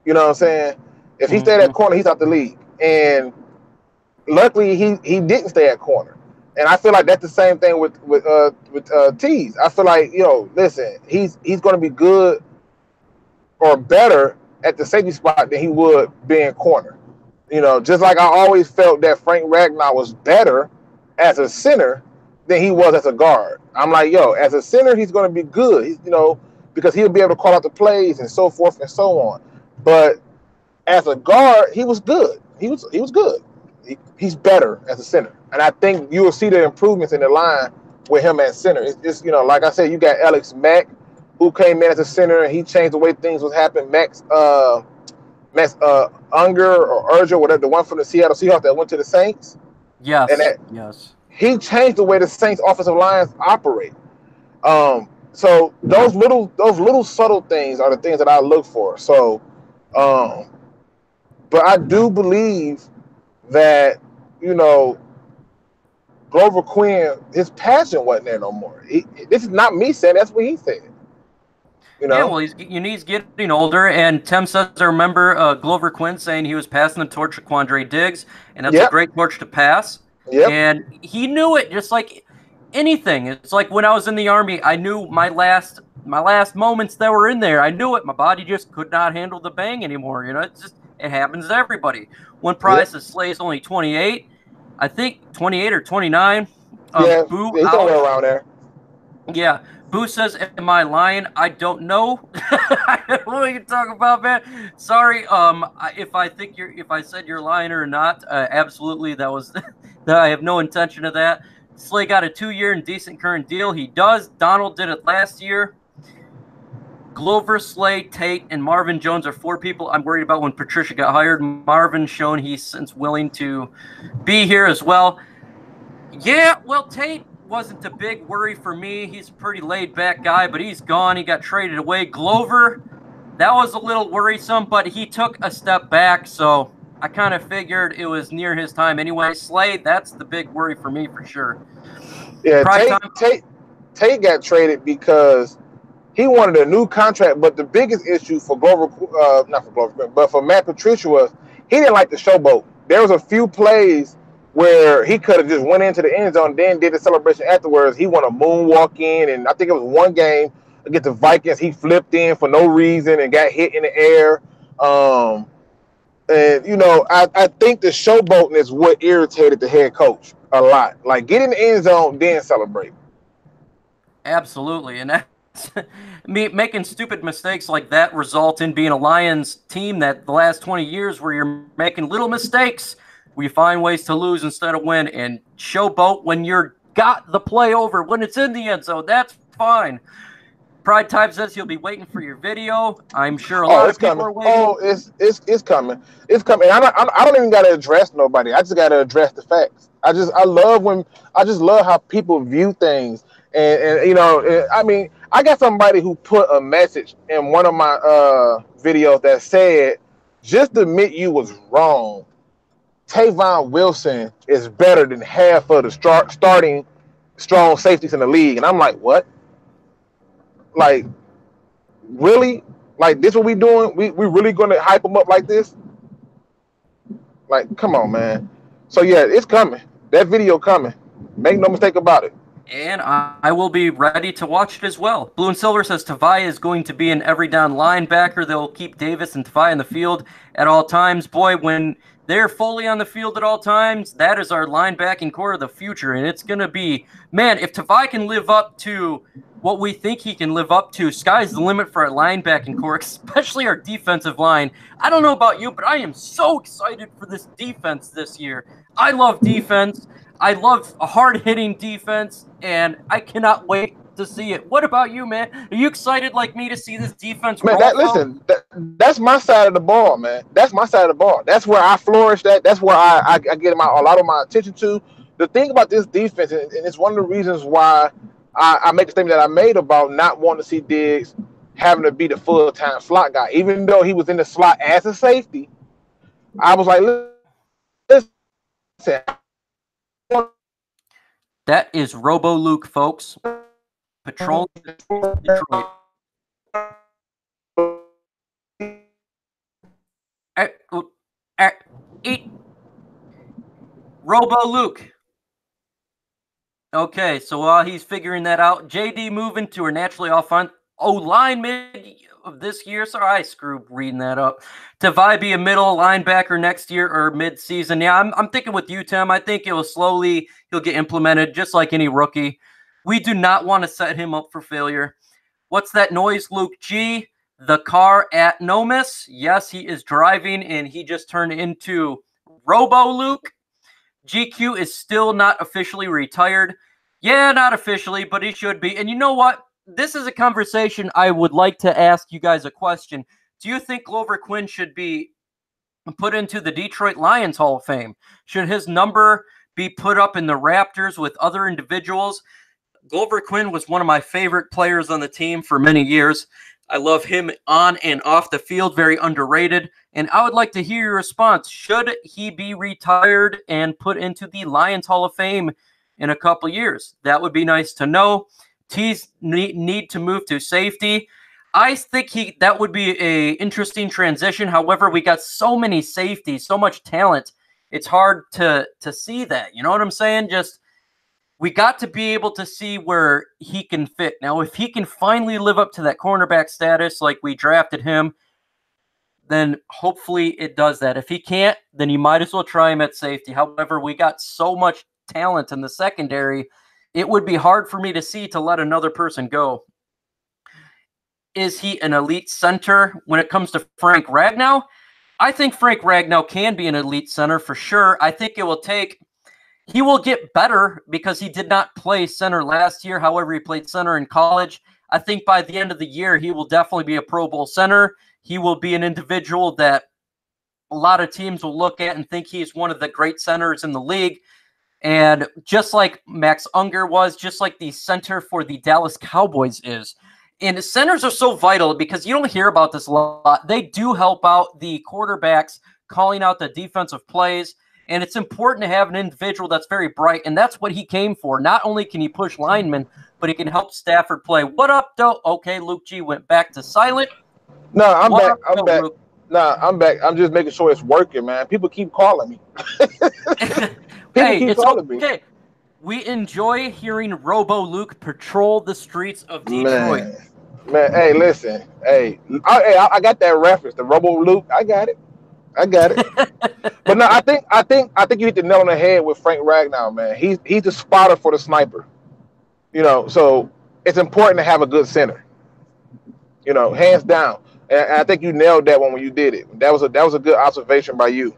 [SPEAKER 2] You know what I'm saying? If he stayed at corner, he's out the league. And luckily, he didn't stay at corner. And I feel like that's the same thing with Tease. I feel like, listen, he's going to be good or better at the safety spot than he would being corner. Just like I always felt that Frank Ragnar was better as a center than he was as a guard. I'm like, as a center, he's going to be good. He's, because he'll be able to call out the plays and so forth and so on. But as a guard, he was good. He was good. He's better as a center. And I think you will see the improvements in the line with him at center. It's like I said, you got Alex Mack, who came in as a center, and he changed the way things was happening. Max Unger or Urger, whatever, the one from the Seattle Seahawks that went to the Saints.
[SPEAKER 1] Yes.
[SPEAKER 2] And
[SPEAKER 1] yes.
[SPEAKER 2] He changed the way the Saints offensive lines operate. So those little subtle things are the things that I look for. So, but I do believe that, Glover Quinn, his passion wasn't there no more. This is not me saying, that's what he said.
[SPEAKER 1] Yeah, well, he's getting older, and Tim says I remember Glover Quinn saying he was passing the torch to Quandre Diggs, and that's a great torch to pass.
[SPEAKER 2] Yep.
[SPEAKER 1] And he knew it, just like anything. It's like when I was in the Army, I knew my last moments that were in there. I knew it. My body just could not handle the bang anymore. It happens to everybody. When Price is Slay's only 28, I think 28 or 29.
[SPEAKER 2] He's somewhere around there.
[SPEAKER 1] Yeah, Boo says, "Am I lying? I don't know." What are you talking about, man? Sorry. If I think if I said you're lying or not, absolutely, that was. I have no intention of that. Slay got a 2-year and decent current deal. He does. Donald did it last year. Glover, Slay, Tate, and Marvin Jones are 4 people I'm worried about when Patricia got hired. Marvin shown he's since willing to be here as well. Yeah, well, Tate wasn't a big worry for me. He's a pretty laid back guy, but he's gone. He got traded away. Glover, that was a little worrisome, but he took a step back, so I kind of figured it was near his time anyway. Slade, that's the big worry for me for sure.
[SPEAKER 2] Yeah,
[SPEAKER 1] Pride time.
[SPEAKER 2] Tate got traded because he wanted a new contract. But the biggest issue for Glover, not for Glover, but for Matt Patricia was he didn't like the showboat. There was a few plays where he could have just went into the end zone, then did the celebration afterwards. He wanted a moonwalk in, and I think it was one game against the Vikings. He flipped in for no reason and got hit in the air. And you know, I think the showboating is what irritated the head coach a lot. Like, get in the end zone, then celebrate.
[SPEAKER 1] Absolutely, and that's making stupid mistakes like that result in being a Lions team that the last 20 years where you're making little mistakes, we find ways to lose instead of win, and showboat when you're got the play over, when it's in the end zone, that's fine. Pride Type says he'll be waiting for your video. I'm sure a lot of people
[SPEAKER 2] Coming.
[SPEAKER 1] are waiting.
[SPEAKER 2] Oh, it's coming. It's coming. I don't even got to address nobody. I just got to address the facts. I just love how people view things. And you know, I mean, I got somebody who put a message in one of my videos that said, just admit you was wrong. Tavon Wilson is better than half of the starting strong safeties in the league. And I'm like, what? Like, really? Like, this what we doing? We really gonna hype him up like this? Like, come on, man. So yeah, it's coming. That video coming. Make no mistake about it.
[SPEAKER 1] And I will be ready to watch it as well. Blue and Silver says Tavai is going to be an every down linebacker. They'll keep Davis and Tavai in the field at all times. Boy, when they're fully on the field at all times, that is our linebacking core of the future. And it's going to be, man, if Tavai can live up to what we think he can live up to, sky's the limit for our linebacking core, especially our defensive line. I don't know about you, but I am so excited for this defense this year. I love defense. I love a hard-hitting defense, and I cannot wait to see it. What about you, man? Are you excited like me to see this defense
[SPEAKER 2] Man,
[SPEAKER 1] roll?
[SPEAKER 2] that's my side of the ball, man. That's my side of the ball. That's where I flourish. That's where I get a lot of my attention to. The thing about this defense, and it's one of the reasons why I make the statement that I made about not wanting to see Diggs having to be the full-time slot guy. Even though he was in the slot as a safety, I was like, listen,
[SPEAKER 1] That is Robo Luke, folks. Patrol Detroit. Eat. Robo Luke. Okay, so while he's figuring that out, JD moving to her naturally offensive O-line mid of this year. Sorry, I screwed reading that up. Tavai be a middle linebacker next year or mid-season. Yeah, I'm thinking with you, Tim. I think he'll get implemented just like any rookie. We do not want to set him up for failure. What's that noise, Luke G? The car at Nomis. Yes, he is driving, and he just turned into Robo Luke. GQ is still not officially retired. Yeah, not officially, but he should be. And you know what? This is a conversation I would like to ask you guys a question. Do you think Glover Quinn should be put into the Detroit Lions Hall of Fame? Should his number be put up in the Raptors with other individuals? Glover Quinn was one of my favorite players on the team for many years. I love him on and off the field, very underrated. And I would like to hear your response. Should he be retired and put into the Lions Hall of Fame in a couple years? That would be nice to know. T's need to move to safety. I think that would be an interesting transition. However, we got so many safeties, so much talent. It's hard to see that. You know what I'm saying? Just we got to be able to see where he can fit. Now, if he can finally live up to that cornerback status like we drafted him, then hopefully it does that. If he can't, then you might as well try him at safety. However, we got so much talent in the secondary. it would be hard for me to see to let another person go. Is he an elite center when it comes to Frank Ragnow? I think Frank Ragnow can be an elite center for sure. I think he will get better because he did not play center last year. However, he played center in college. I think by the end of the year, he will definitely be a Pro Bowl center. He will be an individual that a lot of teams will look at and think he's one of the great centers in the league. And just like Max Unger was, just like the center for the Dallas Cowboys is. And centers are so vital because you don't hear about this a lot. They do help out the quarterbacks calling out the defensive plays. And it's important to have an individual that's very bright. And that's what he came for. Not only can he push linemen, but he can help Stafford play. What up, though? Okay, Luke G went back to silent.
[SPEAKER 2] No, I'm back. I'm back.
[SPEAKER 1] Luke?
[SPEAKER 2] No, I'm back. I'm just making sure it's working, man. People keep calling me.
[SPEAKER 1] It's okay. We enjoy hearing Robo Luke patrol the streets of Detroit.
[SPEAKER 2] Man, hey, listen. Hey, I got that reference. The Robo Luke. I got it. But no, I think you hit the nail on the head with Frank Ragnow, man. He's the spotter for the sniper. So it's important to have a good center. Hands down. And I think you nailed that one when you did it. That was a good observation by you.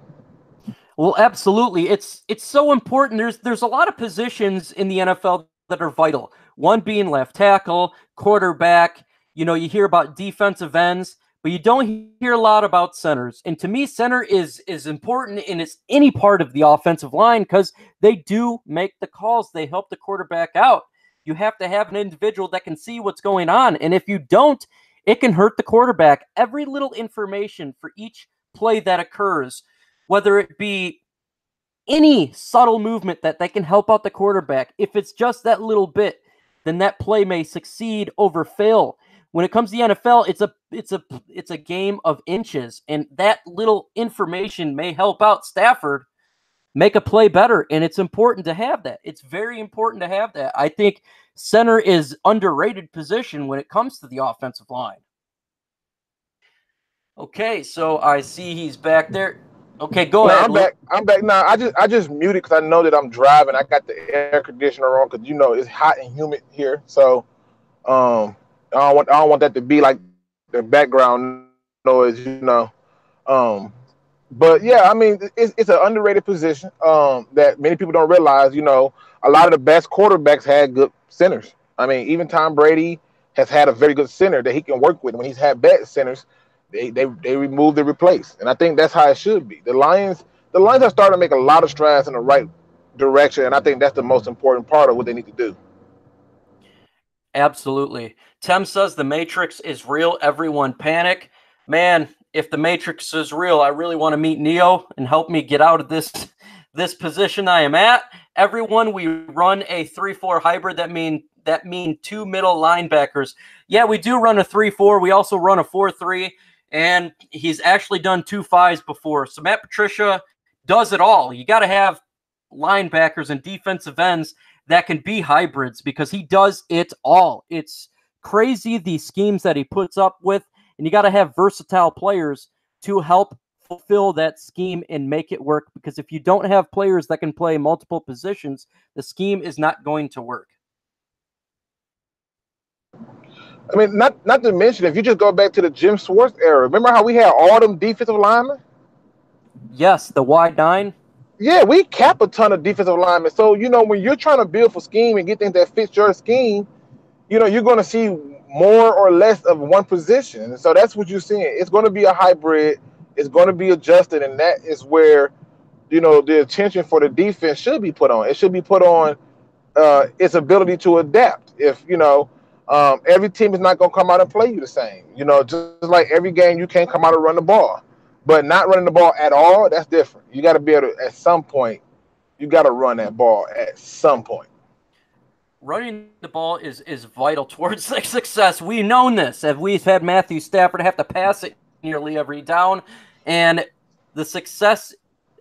[SPEAKER 1] Well, absolutely. It's so important. There's a lot of positions in the NFL that are vital. One being left tackle, quarterback. You hear about defensive ends, but you don't hear a lot about centers. And to me, center is important in any part of the offensive line because they do make the calls. They help the quarterback out. You have to have an individual that can see what's going on. And if you don't, it can hurt the quarterback. Every little information for each play that occurs, whether it be any subtle movement that can help out the quarterback, if it's just that little bit, then that play may succeed or fail. When it comes to the NFL, it's a game of inches, and that little information may help out Stafford make a play better, and it's important to have that. It's very important to have that. I think center is underrated position when it comes to the offensive line. Okay, so I see he's back there. Okay, go ahead.
[SPEAKER 2] I'm back. No, I just muted because I know that I'm driving. I got the air conditioner on because it's hot and humid here. So I don't want that to be like the background noise, But yeah, I mean, it's an underrated position that many people don't realize. A lot of the best quarterbacks had good centers. I mean, even Tom Brady has had a very good center that he can work with. When he's had bad centers, they remove the replace, and I think that's how it should be. The Lions are starting to make a lot of strides in the right direction, and I think that's the most important part of what they need to do.
[SPEAKER 1] Absolutely. Tem says the Matrix is real. Everyone panic. Man, if the Matrix is real, I really want to meet Neo and help me get out of this position I am at. Everyone, we run a 3-4 hybrid. That mean two middle linebackers. Yeah, we do run a 3-4. We also run a 4-3, and he's actually done 2-5s before. So Matt Patricia does it all. You got to have linebackers and defensive ends that can be hybrids because he does it all. It's crazy the schemes that he puts up with, and you got to have versatile players to help fulfill that scheme and make it work, because if you don't have players that can play multiple positions, the scheme is not going to work.
[SPEAKER 2] I mean, not to mention, if you just go back to the Jim Schwartz era, remember how we had all them defensive linemen?
[SPEAKER 1] Yes, the wide nine.
[SPEAKER 2] Yeah, we cap a ton of defensive linemen. So, when you're trying to build for scheme and get things that fit your scheme, you're going to see more or less of one position. And so that's what you're seeing. It's going to be a hybrid. It's going to be adjusted, and that is where, the attention for the defense should be put on. It should be put on its ability to adapt. If, every team is not going to come out and play you the same. Just like every game, you can't come out and run the ball. But not running the ball at all, that's different. You got to be able to, at some point, you got to run that ball at some point.
[SPEAKER 1] Running the ball is vital towards success. We've known this. We've had Matthew Stafford have to pass it nearly every down, and the success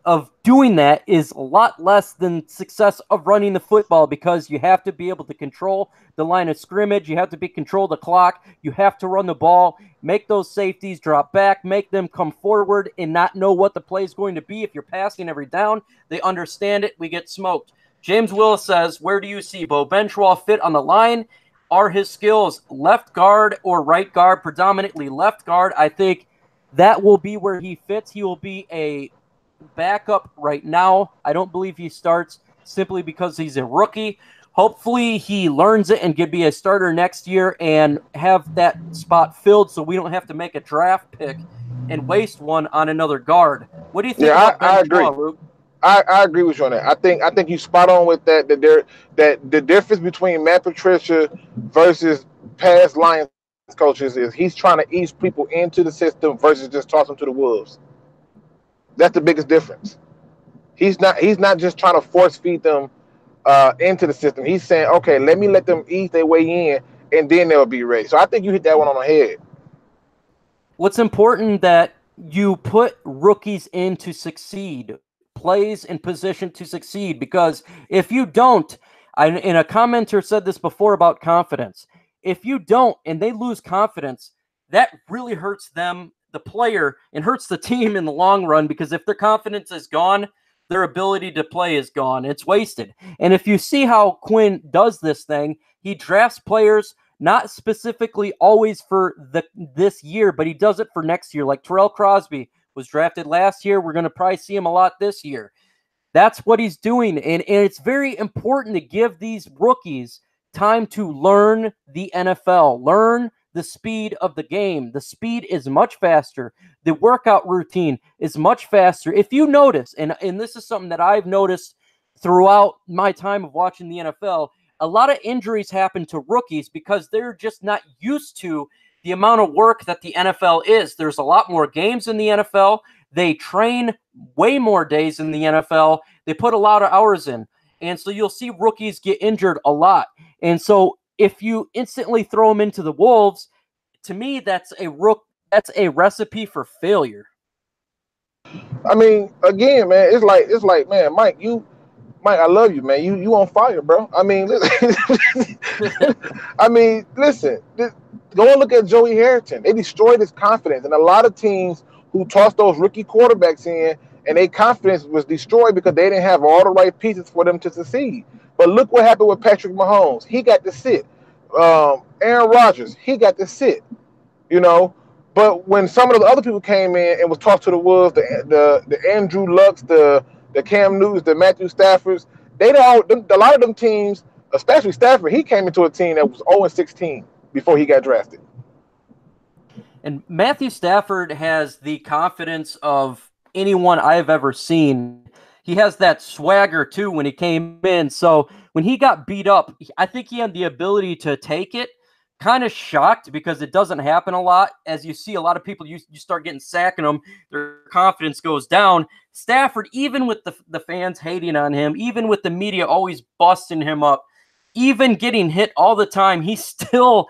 [SPEAKER 1] of doing that is a lot less than success of running the football, because you have to be able to control the line of scrimmage. You have to control the clock. You have to run the ball, make those safeties drop back, make them come forward and not know what the play is going to be. If you're passing every down, they understand it. We get smoked. James Willis says, where do you see Bo Benchwall fit on the line? Are his skills left guard or right guard? Predominantly left guard. I think that will be where he fits. He will be a backup right now. I don't believe he starts simply because he's a rookie. Hopefully he learns it and can be a starter next year and have that spot filled so we don't have to make a draft pick and waste one on another guard. What do you think about Ben
[SPEAKER 2] I agree.
[SPEAKER 1] Luke?
[SPEAKER 2] I agree with you on that. I think you spot on with that. That the difference between Matt Patricia versus past Lions coaches is he's trying to ease people into the system versus just toss them to the wolves. That's the biggest difference. He's not just trying to force feed them into the system. He's saying, okay, let me let them ease their way in, and then they'll be ready. So I think you hit that one on the head.
[SPEAKER 1] What's important that you put rookies in to succeed, plays in position to succeed, because if you don't, and a commenter said this before about confidence, if you don't and they lose confidence, that really hurts them, the player, and hurts the team in the long run, because if their confidence is gone, their ability to play is gone. It's wasted. And if you see how Quinn does this thing, he drafts players not specifically always for this year, but he does it for next year. Like Terrell Crosby was drafted last year. We're going to probably see him a lot this year. That's what he's doing. And it's very important to give these rookies time to learn the NFL, learn the speed of the game. The speed is much faster. The workout routine is much faster. If you notice, and this is something that I've noticed throughout my time of watching the NFL, a lot of injuries happen to rookies because they're just not used to the amount of work that the NFL is. There's a lot more games in the NFL. They train way more days in the NFL. They put a lot of hours in. And so you'll see rookies get injured a lot. And so if you instantly throw them into the wolves, to me, that's a recipe for failure.
[SPEAKER 2] I mean, again, man, it's like, man, Mike, I love you, man. You on fire, bro. I mean, listen, listen. Go and look at Joey Harrington. They destroyed his confidence, and a lot of teams who tossed those rookie quarterbacks in, and their confidence was destroyed because they didn't have all the right pieces for them to succeed. But look what happened with Patrick Mahomes. He got to sit. Aaron Rodgers, he got to sit. You know, but when some of the other people came in and was tossed to the wolves, the Andrew Lucks, the Cam Newtons, the Matthew Staffords, a lot of them teams, especially Stafford, he came into a team that was 0-16 before he got drafted.
[SPEAKER 1] And Matthew Stafford has the confidence of anyone I've ever seen. He has that swagger, too, when he came in. So when he got beat up, I think he had the ability to take it. Kind of shocked because it doesn't happen a lot. As you see a lot of people, you start getting sacking them, their confidence goes down. Stafford, even with the fans hating on him, even with the media always busting him up, even getting hit all the time, he still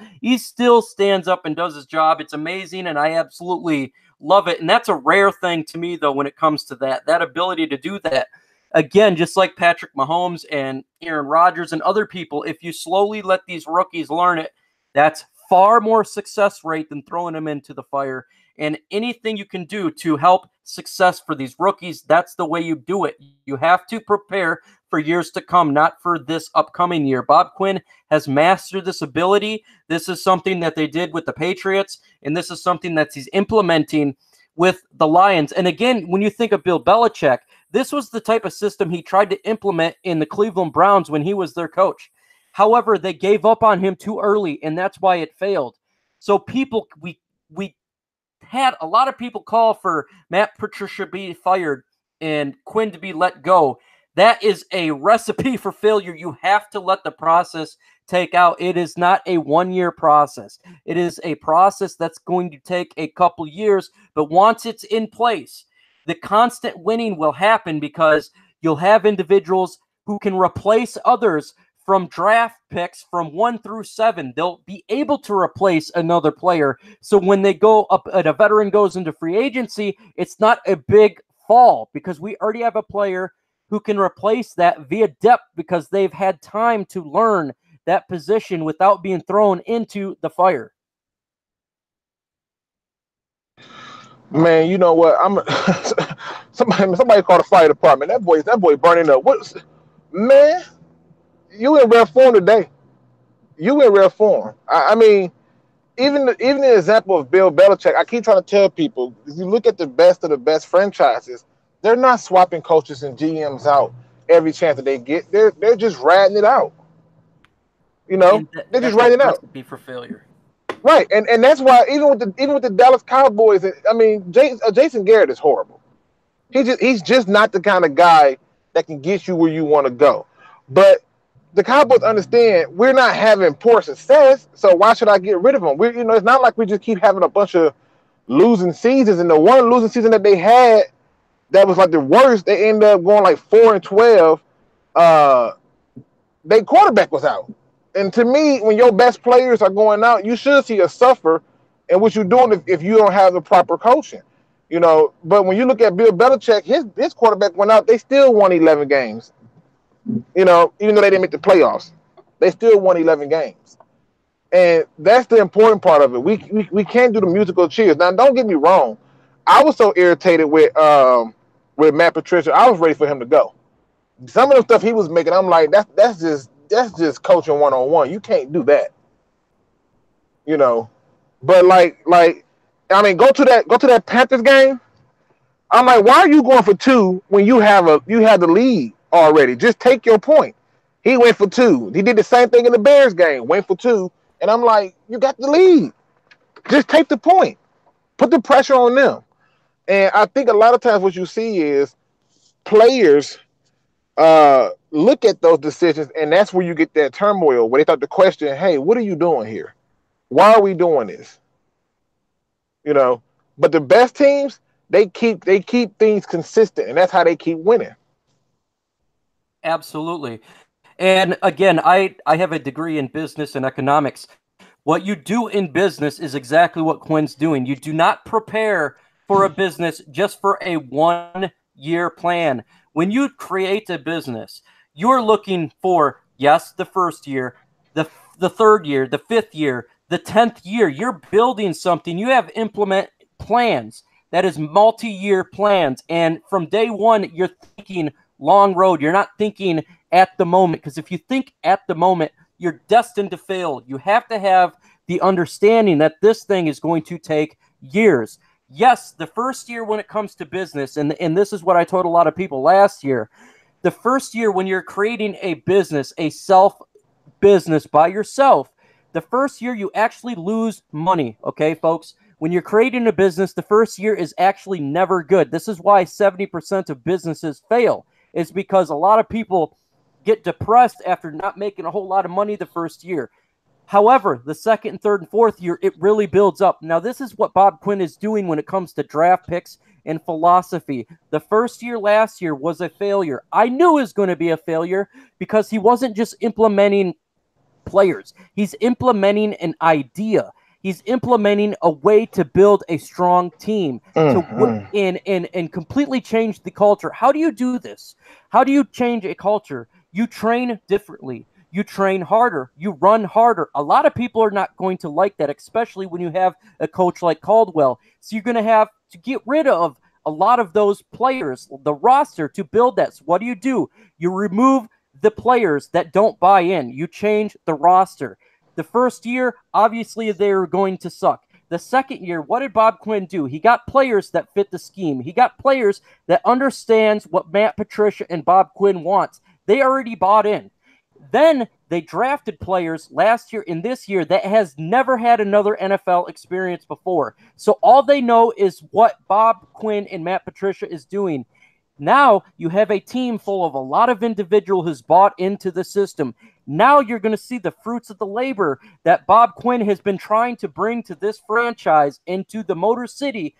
[SPEAKER 1] stands up and does his job. It's amazing, and I absolutely love it. And that's a rare thing to me, though, when it comes to that ability to do that. Again, just like Patrick Mahomes and Aaron Rodgers and other people, if you slowly let these rookies learn it, that's far more success rate than throwing them into the fire. And anything you can do to help success for these rookies, that's the way you do it. You have to prepare for years to come, not for this upcoming year. Bob Quinn has mastered this ability. This is something that they did with the Patriots, and this is something that he's implementing with the Lions. And again, when you think of Bill Belichick, this was the type of system he tried to implement in the Cleveland Browns when he was their coach. However, they gave up on him too early, and that's why it failed. So we had a lot of people call for Matt Patricia to be fired and Quinn to be let go. That is a recipe for failure. You have to let the process take out. It is not a one-year process. It is a process that's going to take a couple years, but once it's in place, the constant winning will happen because you'll have individuals who can replace others from draft picks from 1 through 7. They'll be able to replace another player. So when they go up, a veteran goes into free agency, it's not a big fall because we already have a player who can replace that via depth because they've had time to learn that position without being thrown into the fire.
[SPEAKER 2] Man, you know what? Somebody called the fire department. That boy burning up. Man, you in rare form today. You in rare form. I mean, even the example of Bill Belichick, I keep trying to tell people, if you look at the best of the best franchises, they're not swapping coaches and GMs out every chance that they get. They're just riding it out. You know,
[SPEAKER 1] And
[SPEAKER 2] they're just
[SPEAKER 1] that's a
[SPEAKER 2] riding it out.
[SPEAKER 1] recipe for failure.
[SPEAKER 2] Right, and that's why even with the Dallas Cowboys, I mean, Jason Garrett is horrible. He's just not the kind of guy that can get you where you want to go. But the Cowboys understand we're not having poor success, so why should I get rid of him? It's not like we just keep having a bunch of losing seasons. And the one losing season that they had that was like the worst, they ended up going like 4-12. Their quarterback was out. And to me, when your best players are going out, you should see a suffer in what you're doing if you don't have the proper coaching. But when you look at Bill Belichick, his quarterback went out, they still won 11 games. Even though they didn't make the playoffs, they still won 11 games. And that's the important part of it. We can't do the musical chairs. Now, don't get me wrong. I was so irritated with Matt Patricia. I was ready for him to go. Some of the stuff he was making, I'm like, that's just coaching one-on-one. You can't do that. But I mean, go to that Panthers game. I'm like, why are you going for 2 when you have the lead already? Just take your point. He went for 2. He did the same thing in the Bears game, went for 2. And I'm like, you got the lead. Just take the point. Put the pressure on them. And I think a lot of times what you see is players look at those decisions, and that's where you get that turmoil, where they start to question, hey, what are you doing here? Why are we doing this? But the best teams, they keep things consistent, and that's how they keep winning.
[SPEAKER 1] Absolutely. And again, I have a degree in business and economics. What you do in business is exactly what Quinn's doing. You do not prepare for a business just for a 1-year plan. When you create a business, you're looking for, yes, the first year, the third year, the 5th year, the 10th year. You're building something. You have implement plans. That is multi-year plans. And from day one, you're thinking long road. You're not thinking at the moment, because if you think at the moment, you're destined to fail. You have to have the understanding that this thing is going to take years. Yes, the first year when it comes to business, and this is what I told a lot of people last year, the first year when you're creating a business, a self-business by yourself, the first year you actually lose money, okay, folks? When you're creating a business, the first year is actually never good. This is why 70% of businesses fail. It's because a lot of people get depressed after not making a whole lot of money the first year. However, the second and third and fourth year, it really builds up. Now, this is what Bob Quinn is doing when it comes to draft picks and philosophy. The first year last year was a failure. I knew it was going to be a failure because he wasn't just implementing players. He's implementing an idea. He's implementing a way to build a strong team and completely change the culture. How do you do this? How do you change a culture? You train differently. You train harder. You run harder. A lot of people are not going to like that, especially when you have a coach like Caldwell. So you're going to have to get rid of a lot of those players, the roster, to build that. So what do? You remove the players that don't buy in. You change the roster. The first year, obviously, they were going to suck. The second year, what did Bob Quinn do? He got players that fit the scheme. He got players that understands what Matt Patricia and Bob Quinn wants. They already bought in. Then they drafted players last year and this year that has never had another NFL experience before. So all they know is what Bob Quinn and Matt Patricia is doing. Now you have a team full of a lot of individuals who's bought into the system. Now you're going to see the fruits of the labor that Bob Quinn has been trying to bring to this franchise into the Motor City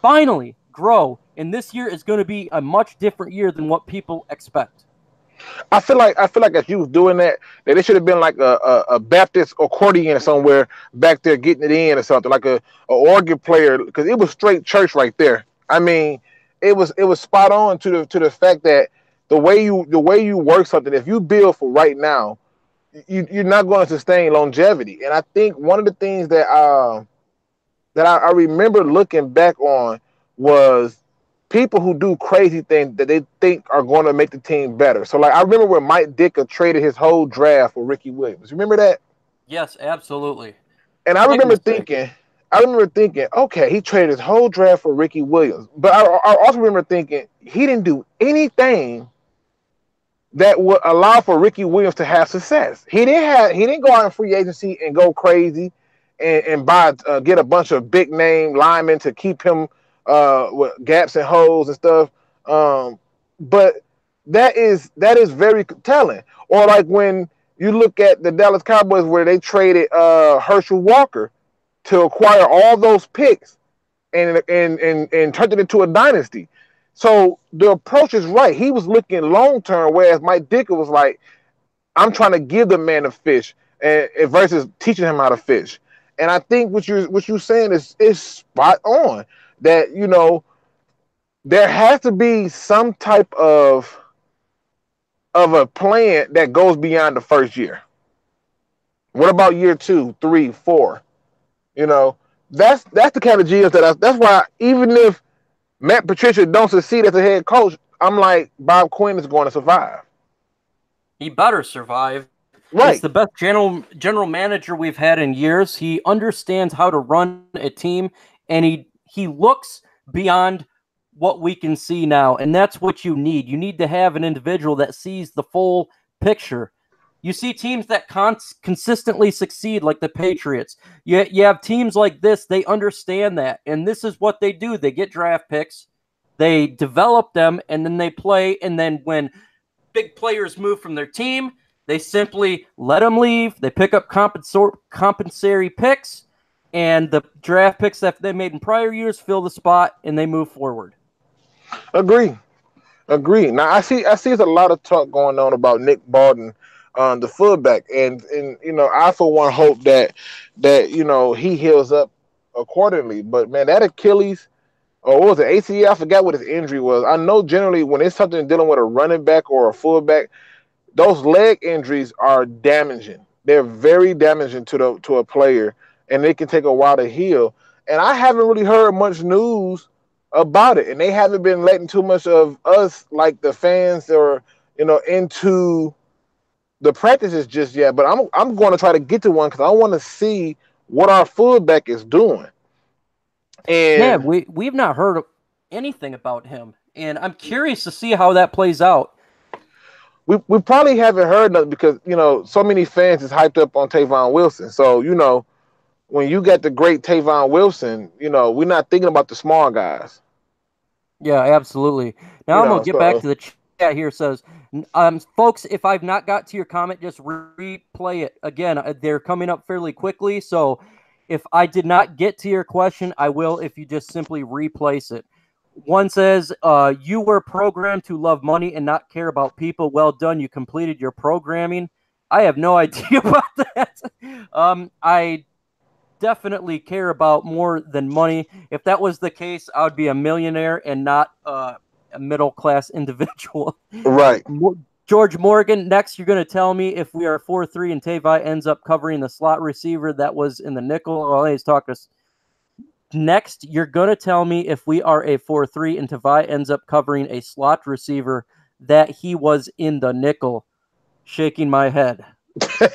[SPEAKER 1] finally grow. And this year is going to be a much different year than what people expect.
[SPEAKER 2] I feel like if he was doing that it should have been like a Baptist accordion somewhere back there getting it in or something, like a organ player, because it was straight church right there. I mean, it was spot on to the fact that the way you work something, if you build for right now, you're not going to sustain longevity. And I think one of the things that I remember looking back on was people who do crazy things that they think are going to make the team better. So, like, I remember when Mike Ditka traded his whole draft for Ricky Williams. Remember that?
[SPEAKER 1] Yes, absolutely.
[SPEAKER 2] And I
[SPEAKER 1] Big
[SPEAKER 2] remember
[SPEAKER 1] mistake.
[SPEAKER 2] thinking, okay, he traded his whole draft for Ricky Williams. But I also remember thinking he didn't do anything that would allow for Ricky Williams to have success. He didn't go out in free agency and go crazy and buy get a bunch of big name linemen to keep him with gaps and holes and stuff. But that is very telling. Or like when you look at the Dallas Cowboys where they traded Herschel Walker to acquire all those picks and turned it into a dynasty. So the approach is right. He was looking long term, whereas Mike Ditka was like, I'm trying to give the man a fish and versus teaching him how to fish. And I think what you're saying is spot on. That, you know, there has to be some type of a plan that goes beyond the first year. What about year 2, 3, 4? You know, that's the kind of GMs that's why even if Matt Patricia don't succeed as a head coach, I'm like, Bob Quinn is going to survive.
[SPEAKER 1] He better survive.
[SPEAKER 2] Right.
[SPEAKER 1] He's the best general manager we've had in years. He understands how to run a team, and he looks beyond what we can see now, and that's what you need. You need to have an individual that sees the full picture. You see teams that consistently succeed, like the Patriots. You have teams like this, they understand that, and this is what they do. They get draft picks, they develop them, and then they play, and then when big players move from their team, they simply let them leave. They pick up compensatory picks, and the draft picks that they made in prior years fill the spot, and they move forward.
[SPEAKER 2] Agree. Now I see there's a lot of talk going on about Nick Bolton, the fullback, and you know, I for one hope that you know, he heals up accordingly. But man, that Achilles, or what was it, ACL? I forgot what his injury was. I know generally when it's something dealing with a running back or a fullback, those leg injuries are damaging. They're very damaging to a player, and it can take a while to heal. And I haven't really heard much news about it, and they haven't been letting too much of us, like the fans, or you know, into the practices just yet. But I'm going to try to get to one because I want to see what our fullback is doing. And
[SPEAKER 1] yeah, we've not heard anything about him, and I'm curious to see how that plays out.
[SPEAKER 2] We probably haven't heard nothing because, you know, so many fans is hyped up on Tavon Wilson. So, you know, when you get the great Tavon Wilson, you know, we're not thinking about the small guys.
[SPEAKER 1] Yeah, absolutely. Now I'm going to get back to the chat here. It says, folks, if I've not got to your comment, just replay it. Again, they're coming up fairly quickly. So if I did not get to your question, I will if you just simply replace it. One says, you were programmed to love money and not care about people. Well done. You completed your programming. I have no idea about that. I definitely care about more than money. If that was the case, I would be a millionaire and not a middle-class individual.
[SPEAKER 2] Right.
[SPEAKER 1] George Morgan, next you're going to tell me if we are 4-3 and Tavai ends up covering the slot receiver that was in the nickel. Well, he's talking to us. Next, you're going to tell me if we are a 4-3 and Tavai ends up covering a slot receiver that he was in the nickel. Shaking my head.
[SPEAKER 2] Hey,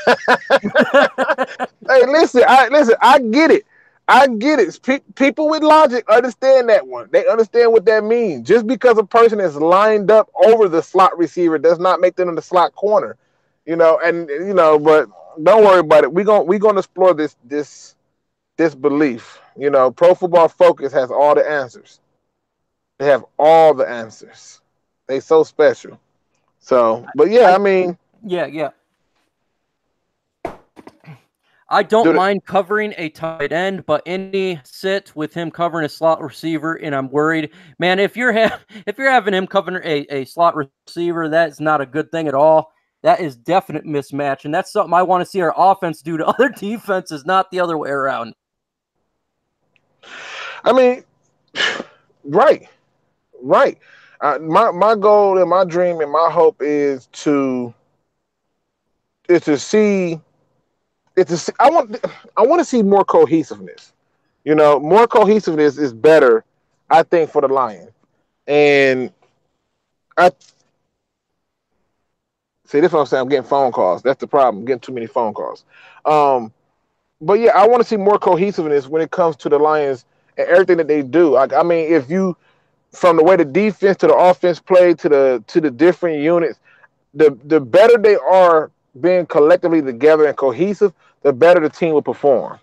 [SPEAKER 2] listen, I get it. I get it. People with logic understand that one. They understand what that means. Just because a person is lined up over the slot receiver does not make them in the slot corner. You know, and you know, but don't worry about it. We're gonna explore this belief. You know, Pro Football Focus has all the answers. They have all the answers. They so special. So, but yeah, I mean,
[SPEAKER 1] yeah. I don't mind covering a tight end, but any sit with him covering a slot receiver, and I'm worried, man. If you're having him covering a slot receiver, that's not a good thing at all. That is definite mismatch, and that's something I want to see our offense do to other defenses, not the other way around.
[SPEAKER 2] I mean, right. My goal and my dream and my hope is to see. I want to see more cohesiveness. You know, more cohesiveness is better, I think, for the Lions. And I see this is what I'm saying. I'm getting phone calls. That's the problem. I'm getting too many phone calls. Um, but yeah, I want to see more cohesiveness when it comes to the Lions and everything that they do. Like, I mean, if you from the way the defense to the offense play to the different units, the better they are being collectively together and cohesive, the better the team will perform.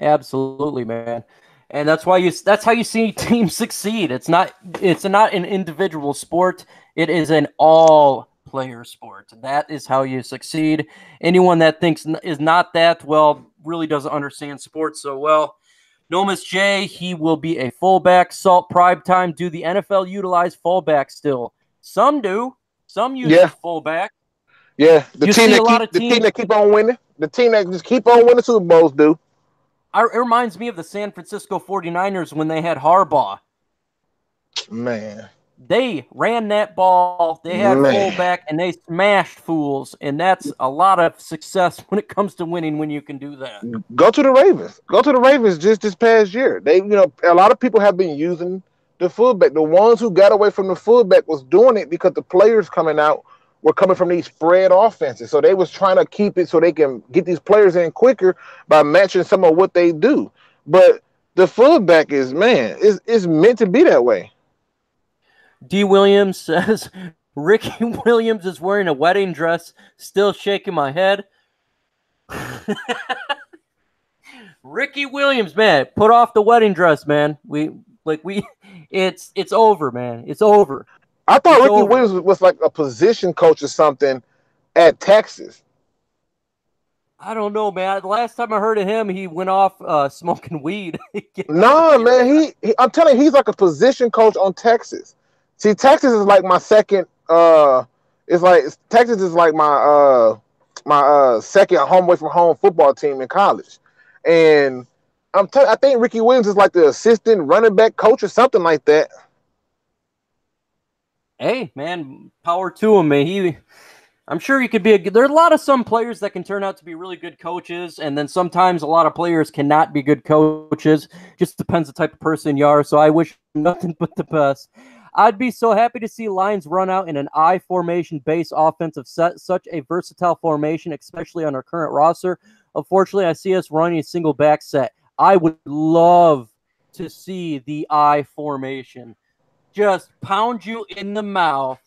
[SPEAKER 1] Absolutely, man. And that's how you see teams succeed. It's not an individual sport. It is an all player sport. That is how you succeed. Anyone that thinks is not that, well, really doesn't understand sports so well. Nomis J, he will be a fullback. Salt Prime Time. Do the NFL utilize fullback still? Some do. Some use
[SPEAKER 2] Yeah,
[SPEAKER 1] fullback.
[SPEAKER 2] yeah. The
[SPEAKER 1] You
[SPEAKER 2] team
[SPEAKER 1] see a
[SPEAKER 2] that
[SPEAKER 1] lot
[SPEAKER 2] keep
[SPEAKER 1] of
[SPEAKER 2] the team
[SPEAKER 1] teams.
[SPEAKER 2] that keep on winning, the team that just keep on winning Super Bowls do.
[SPEAKER 1] It reminds me of the San Francisco 49ers when they had Harbaugh.
[SPEAKER 2] Man,
[SPEAKER 1] They ran that ball. They had
[SPEAKER 2] man.
[SPEAKER 1] fullback, and they smashed fools. And that's a lot of success when it comes to winning when you can do that.
[SPEAKER 2] Go to the Ravens. Go to the Ravens just this past year. A lot of people have been using the fullback. The ones who got away from the fullback was doing it because the players coming out were coming from these spread offenses. So they was trying to keep it so they can get these players in quicker by matching some of what they do. But the fullback is meant to be that way.
[SPEAKER 1] D. Williams says Ricky Williams is wearing a wedding dress. Still shaking my head. Ricky Williams, man, put off the wedding dress, man. It's over, man. It's over.
[SPEAKER 2] I thought
[SPEAKER 1] It's
[SPEAKER 2] Ricky
[SPEAKER 1] over.
[SPEAKER 2] Williams was like a position coach or something at Texas.
[SPEAKER 1] I don't know, man. The last time I heard of him, he went off smoking weed.
[SPEAKER 2] No, man, I'm telling you, he's like a position coach on Texas. See, Texas is like my second. It's like Texas is like my second home away from home football team in college, and I think Ricky Williams is like the assistant running back coach or something like that.
[SPEAKER 1] Hey, man, power to him, man. I'm sure he could be there's a lot of some players that can turn out to be really good coaches, and then sometimes a lot of players cannot be good coaches. Just depends the type of person you are. So I wish him nothing but the best. I'd be so happy to see Lions run out in an I formation based offensive set, such a versatile formation, especially on our current roster. Unfortunately, I see us running a single back set. I would love to see the I formation. Just pound you in the mouth.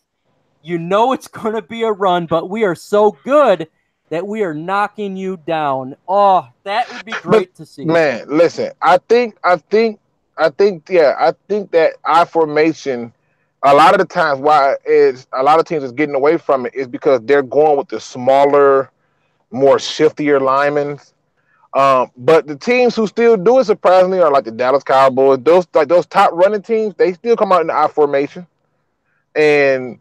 [SPEAKER 1] You know it's going to be a run, but we are so good that we are knocking you down. Oh, that would be great to see.
[SPEAKER 2] Man, listen, I think that I formation. A lot of the times, why is a lot of teams is getting away from it is because they're going with the smaller, more shiftier linemen. But the teams who still do it surprisingly are like the Dallas Cowboys. Those top running teams, they still come out in the I formation. And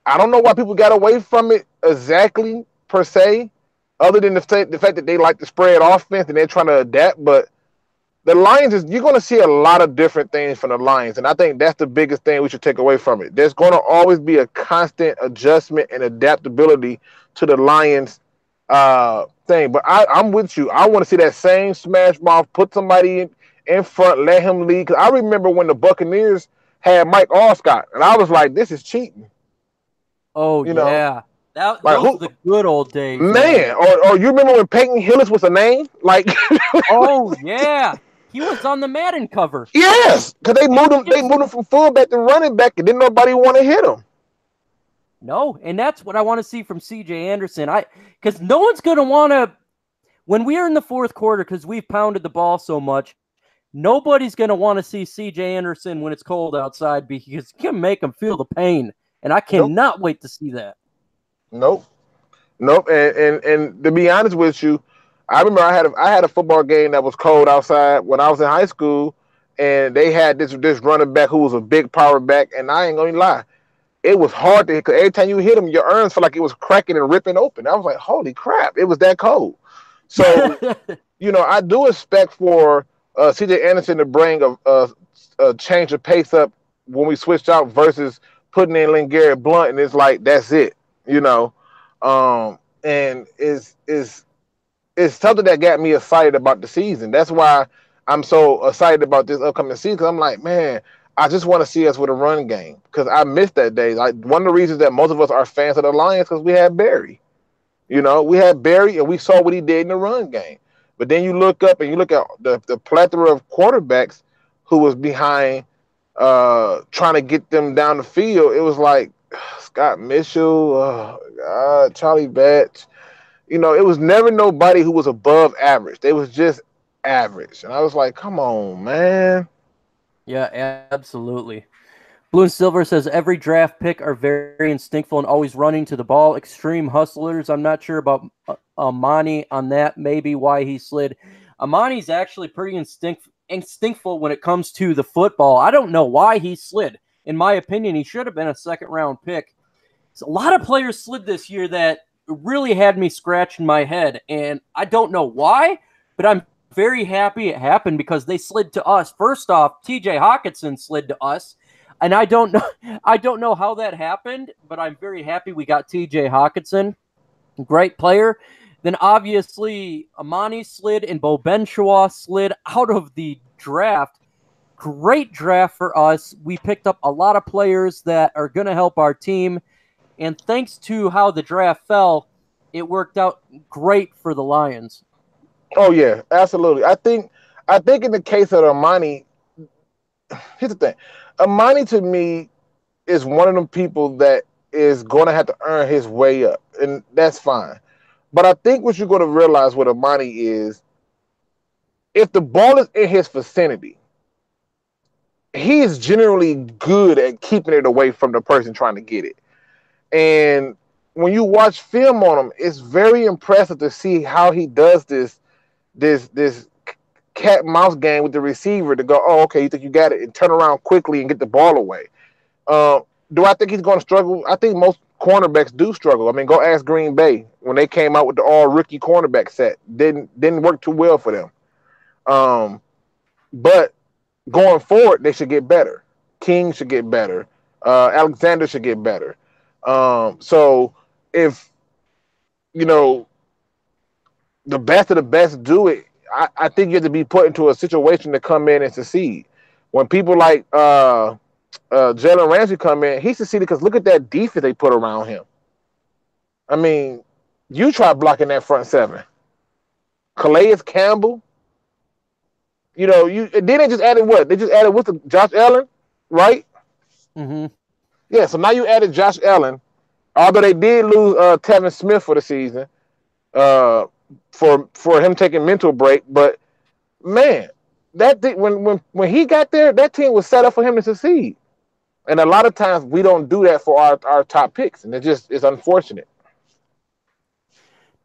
[SPEAKER 2] I don't know why people got away from it exactly per se, other than the fact that they like to spread offense and they're trying to adapt. But the Lions you're going to see a lot of different things from the Lions, and I think that's the biggest thing we should take away from it. There's going to always be a constant adjustment and adaptability to the Lions thing. But I'm with you. I want to see that same smash mouth, put somebody in front, let him lead. Because I remember when the Buccaneers had Mike Allstott, and I was like, this is cheating.
[SPEAKER 1] Oh,
[SPEAKER 2] You know,
[SPEAKER 1] yeah.
[SPEAKER 2] like
[SPEAKER 1] Those are the good old days.
[SPEAKER 2] man, or you remember when Peyton Hillis was a name? Like,
[SPEAKER 1] Oh, yeah. He was on the Madden cover.
[SPEAKER 2] yes, because they moved him from fullback to running back, and didn't nobody want to hit him.
[SPEAKER 1] No, and that's what I want to see from C.J. Anderson. Because no one's going to want to, when we are in the fourth quarter, because we've pounded the ball so much, nobody's going to want to see C.J. Anderson when it's cold outside because you can make him feel the pain. And I cannot wait to see that.
[SPEAKER 2] Nope. And to be honest with you, I remember I had a football game that was cold outside when I was in high school, and they had this running back who was a big power back, and I ain't gonna lie, it was hard to hit because every time you hit him, your arms felt like it was cracking and ripping open. I was like, holy crap, it was that cold. So I do expect for C.J. Anderson to bring a change of pace up when we switched out versus putting in LeGarrette Blount, and it's like that's it. And it's something that got me excited about the season. That's why I'm so excited about this upcoming season. I'm like, man, I just want to see us with a run game because I missed that day. Like one of the reasons that most of us are fans of the Lions because we had Barry. We had Barry and we saw what he did in the run game. But then you look up and you look at the plethora of quarterbacks who was behind trying to get them down the field. It was like Scott Mitchell, Charlie Batch. It was never nobody who was above average. They was just average. And I was like, come on, man.
[SPEAKER 1] Yeah, absolutely. Blue and Silver says every draft pick are very instinctful and always running to the ball. Extreme hustlers. I'm not sure about Amani on that. Maybe why he slid. Amani's actually pretty instinctful when it comes to the football. I don't know why he slid. In my opinion, he should have been a second-round pick. So a lot of players slid this year that really had me scratching my head, and I don't know why, but I'm very happy it happened because they slid to us. First off, TJ Hockenson slid to us. And I don't know how that happened, but I'm very happy we got TJ Hockenson. Great player. Then obviously Amani slid and Bo Benshaw slid out of the draft. Great draft for us. We picked up a lot of players that are going to help our team. And thanks to how the draft fell, it worked out great for the Lions.
[SPEAKER 2] Oh yeah, absolutely. I think in the case of Amani, here's the thing. Amani to me is one of them people that is going to have to earn his way up, and that's fine. But I think what you're going to realize with Amani is if the ball is in his vicinity, he is generally good at keeping it away from the person trying to get it. And when you watch film on him, it's very impressive to see how he does this cat and mouse game with the receiver to go, oh, okay, you think you got it, and turn around quickly and get the ball away. Do I think he's going to struggle? I think most cornerbacks do struggle. I mean, go ask Green Bay when they came out with the all rookie cornerback set. Didn't work too well for them. But going forward, they should get better. King should get better. Alexander should get better. So if the best of the best do it, I think you have to be put into a situation to come in and succeed. When people like Jalen Ramsey come in, he succeeded because look at that defense they put around him. I mean, you try blocking that front seven. Calais Campbell. Then they just added what? They just added Josh Allen, right?
[SPEAKER 1] Mm-hmm.
[SPEAKER 2] Yeah, so now you added Josh Allen, although they did lose Tevin Smith for the season. For him taking mental break, but man, that thing, when he got there, that team was set up for him to succeed. And a lot of times we don't do that for our top picks, and it's unfortunate.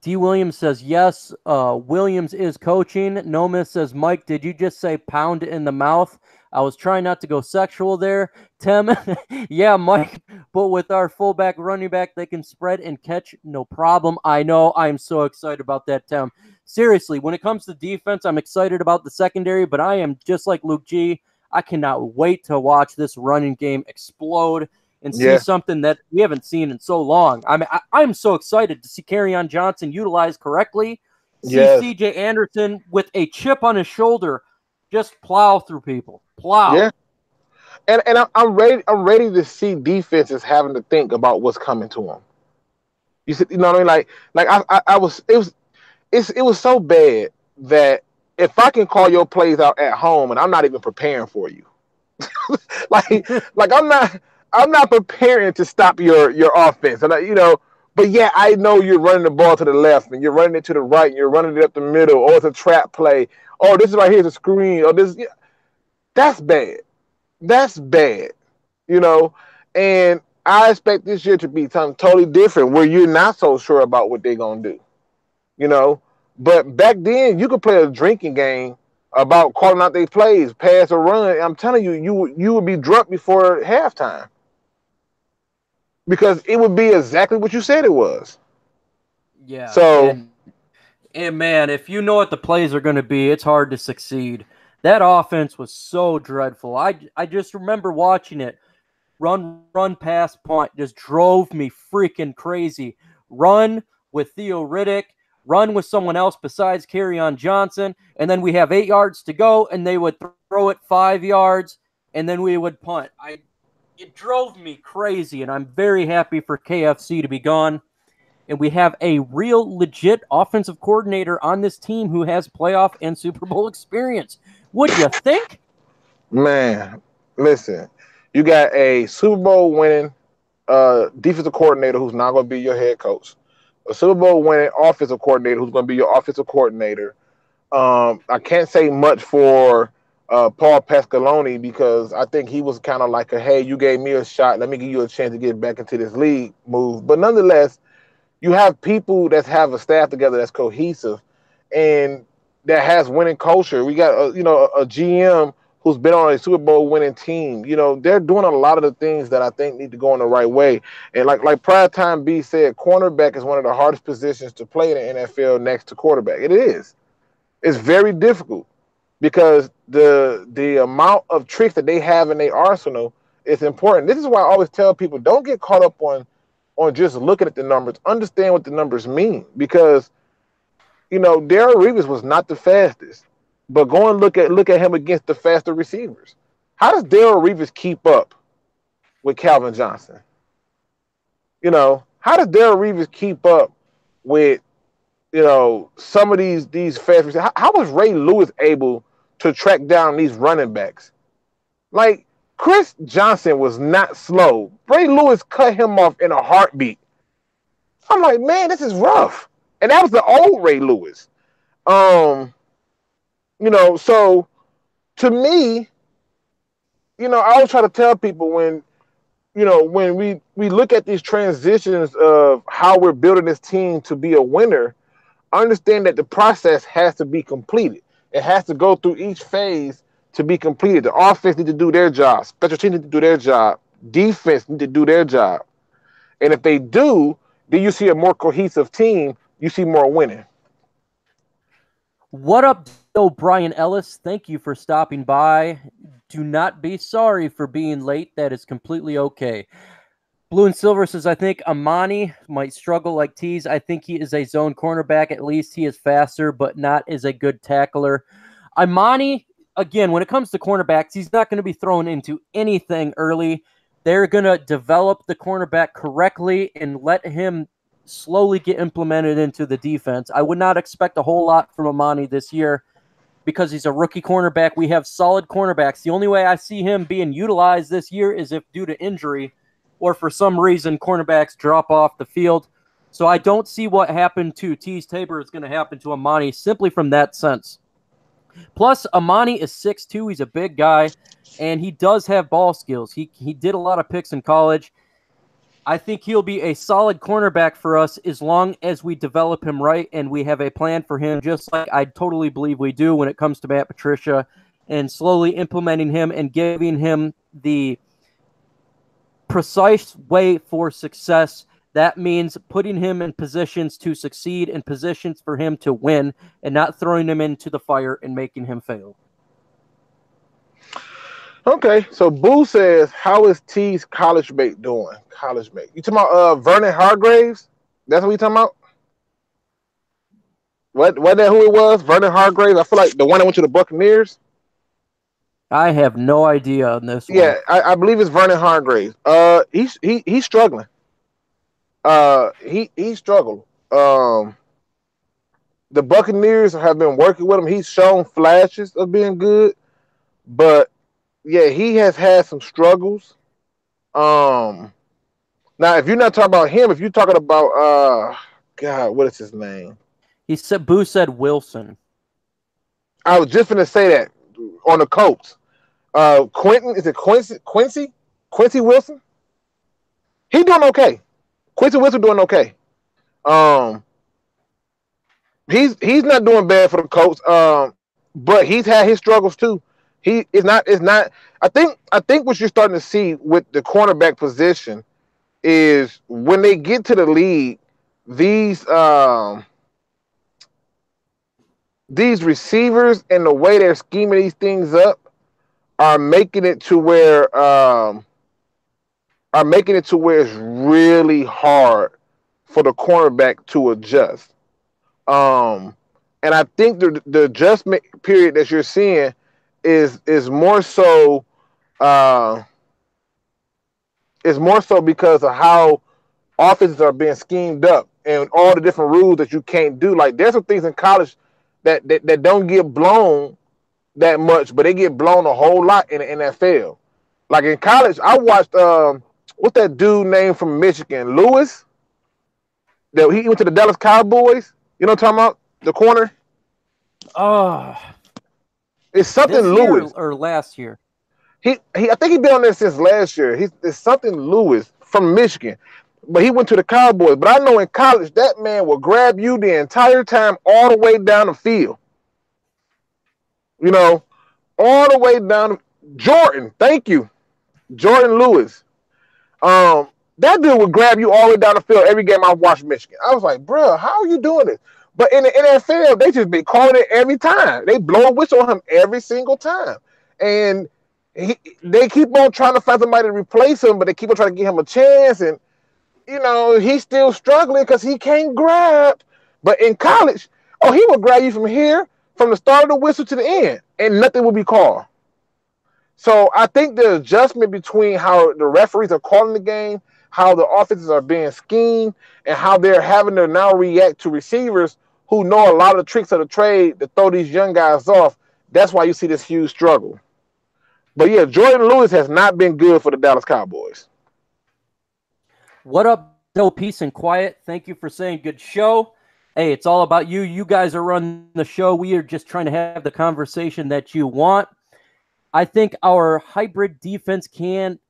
[SPEAKER 1] D. Williams says yes. Williams is coaching. Nomis says, Mike, did you just say pound in the mouth? I was trying not to go sexual there. Tim, yeah, Mike, but with our fullback, running back, they can spread and catch no problem. I know. I'm so excited about that, Tim. Seriously, when it comes to defense, I'm excited about the secondary, but I am just like Luke G. I cannot wait to watch this running game explode and see something that we haven't seen in so long. I mean, I'm so excited to see Kerryon Johnson utilized correctly, see C.J. Anderson with a chip on his shoulder just plow through people. Plow.
[SPEAKER 2] Yeah. And I'm ready to see defenses having to think about what's coming to them. You know what I mean? It was so bad that if I can call your plays out at home and I'm not even preparing for you, like I'm not preparing to stop your offense, and but yeah, I know you're running the ball to the left and you're running it to the right and you're running it up the middle, or it's a trap play, or this is right here is a screen, or this. That's bad. That's bad, and I expect this year to be something totally different where you're not so sure about what they're going to do, but back then you could play a drinking game about calling out their plays, pass or run. I'm telling you, you would be drunk before halftime because it would be exactly what you said it was.
[SPEAKER 1] Yeah.
[SPEAKER 2] So,
[SPEAKER 1] and man, if you know what the plays are going to be, it's hard to succeed. That offense was so dreadful. I just remember watching it. Run, pass, punt just drove me freaking crazy. Run with Theo Riddick. Run with someone else besides Kerryon Johnson. And then we have 8 yards to go, and they would throw it 5 yards. and then we would punt. It drove me crazy, and I'm very happy for KFC to be gone. And we have a real legit offensive coordinator on this team who has playoff and Super Bowl experience. Would you think?
[SPEAKER 2] Man, listen, you got a Super Bowl winning defensive coordinator who's not going to be your head coach, a Super Bowl winning offensive coordinator who's going to be your offensive coordinator. I can't say much for Paul Pasqualoni because I think he was kind of like a, hey, you gave me a shot, let me give you a chance to get back into this league move. But nonetheless, you have people that have a staff together that's cohesive and that has winning culture. We got a GM who's been on a Super Bowl winning team. They're doing a lot of the things that I think need to go in the right way. And like Prime Time B said, cornerback is one of the hardest positions to play in the NFL next to quarterback. It is. It's very difficult because the amount of tricks that they have in their arsenal is important. This is why I always tell people, don't get caught up on just looking at the numbers. Understand what the numbers mean, because Darrelle Revis was not the fastest, but go and look at him against the faster receivers. How does Darrelle Revis keep up with Calvin Johnson? How does Darrelle Revis keep up with some of these fast receivers? How was Ray Lewis able to track down these running backs? Like, Chris Johnson was not slow. Ray Lewis cut him off in a heartbeat. I'm like, man, this is rough. And that was the old Ray Lewis. So to me, I always try to tell people when we look at these transitions of how we're building this team to be a winner, understand that the process has to be completed. It has to go through each phase to be completed. The offense need to do their job. Special teams need to do their job. Defense need to do their job. And if they do, then you see a more cohesive team. You see more winning.
[SPEAKER 1] What up, Brian Ellis? Thank you for stopping by. Do not be sorry for being late. That is completely okay. Blue and Silver says, I think Amani might struggle like Tease. I think he is a zone cornerback. At least he is faster, but not as a good tackler. Amani, again, when it comes to cornerbacks, he's not going to be thrown into anything early. They're going to develop the cornerback correctly and let him slowly get implemented into the defense. I would not expect a whole lot from Amani this year because he's a rookie cornerback. We have solid cornerbacks. The only way I see him being utilized this year is if due to injury or for some reason cornerbacks drop off the field. So I don't see what happened to Tease Tabor is going to happen to Amani simply from that sense. Plus, Amani is 6'2". He's a big guy, and he does have ball skills. He did a lot of picks in college. I think he'll be a solid cornerback for us as long as we develop him right and we have a plan for him, just like I totally believe we do when it comes to Matt Patricia, and slowly implementing him and giving him the precise way for success. That means putting him in positions to succeed and positions for him to win and not throwing him into the fire and making him fail.
[SPEAKER 2] Okay, so Boo says, how is T's college mate doing? College mate. You talking about Vernon Hargraves? That's what we talking about? What that who it was? Vernon Hargraves? I feel like the one that went to the Buccaneers.
[SPEAKER 1] I have no idea on this
[SPEAKER 2] one. Yeah, I believe it's Vernon Hargraves. He's struggling. He struggled. The Buccaneers have been working with him. He's shown flashes of being good, but yeah, he has had some struggles. Now, if you're not talking about him, if you're talking about God, what is his name?
[SPEAKER 1] Boo said Wilson.
[SPEAKER 2] I was just gonna say that on the Colts. Quentin, is it Quincy Wilson? He doing okay. Quincy Wilson doing okay. He's not doing bad for the Colts. But he's had his struggles too. It's not. I think what you're starting to see with the cornerback position is when they get to the league, these receivers and the way they're scheming these things up are making it to where it's really hard for the cornerback to adjust. And I think the adjustment period that you're seeing is more so Uh, it's more so because of how offenses are being schemed up and all the different rules that you can't do. Like there's some things in college that don't get blown that much, but they get blown a whole lot in the NFL. Like in college, I watched what's that dude name from Michigan, Lewis? That he went to the Dallas Cowboys. You know what I'm talking about? The corner. It's something
[SPEAKER 1] this
[SPEAKER 2] Lewis
[SPEAKER 1] year or last year.
[SPEAKER 2] He I think he's been on there since last year. It's something Lewis from Michigan, but he went to the Cowboys. But I know in college that man will grab you the entire time, all the way down the field. You know, all the way down. Jordan, thank you, Jordan Lewis. That dude would grab you all the way down the field every game I watched Michigan. I was like, bro, how are you doing this? But in the NFL, they just be calling it every time. They blow a whistle on him every single time, and they keep on trying to find somebody to replace him, but they keep on trying to give him a chance, and you know he's still struggling because he can't grab. But in college, oh, he will grab you from here, from the start of the whistle to the end, and nothing will be called. So I think the adjustment between how the referees are calling the game, how the offenses are being schemed, and how they're having to now react to receivers who know a lot of the tricks of the trade to throw these young guys off. That's why you see this huge struggle. But yeah, Jordan Lewis has not been good for the Dallas Cowboys.
[SPEAKER 1] What up, no peace and quiet? Thank you for saying good show. Hey, it's all about you. You guys are running the show. We are just trying to have the conversation that you want. I think our hybrid defense can't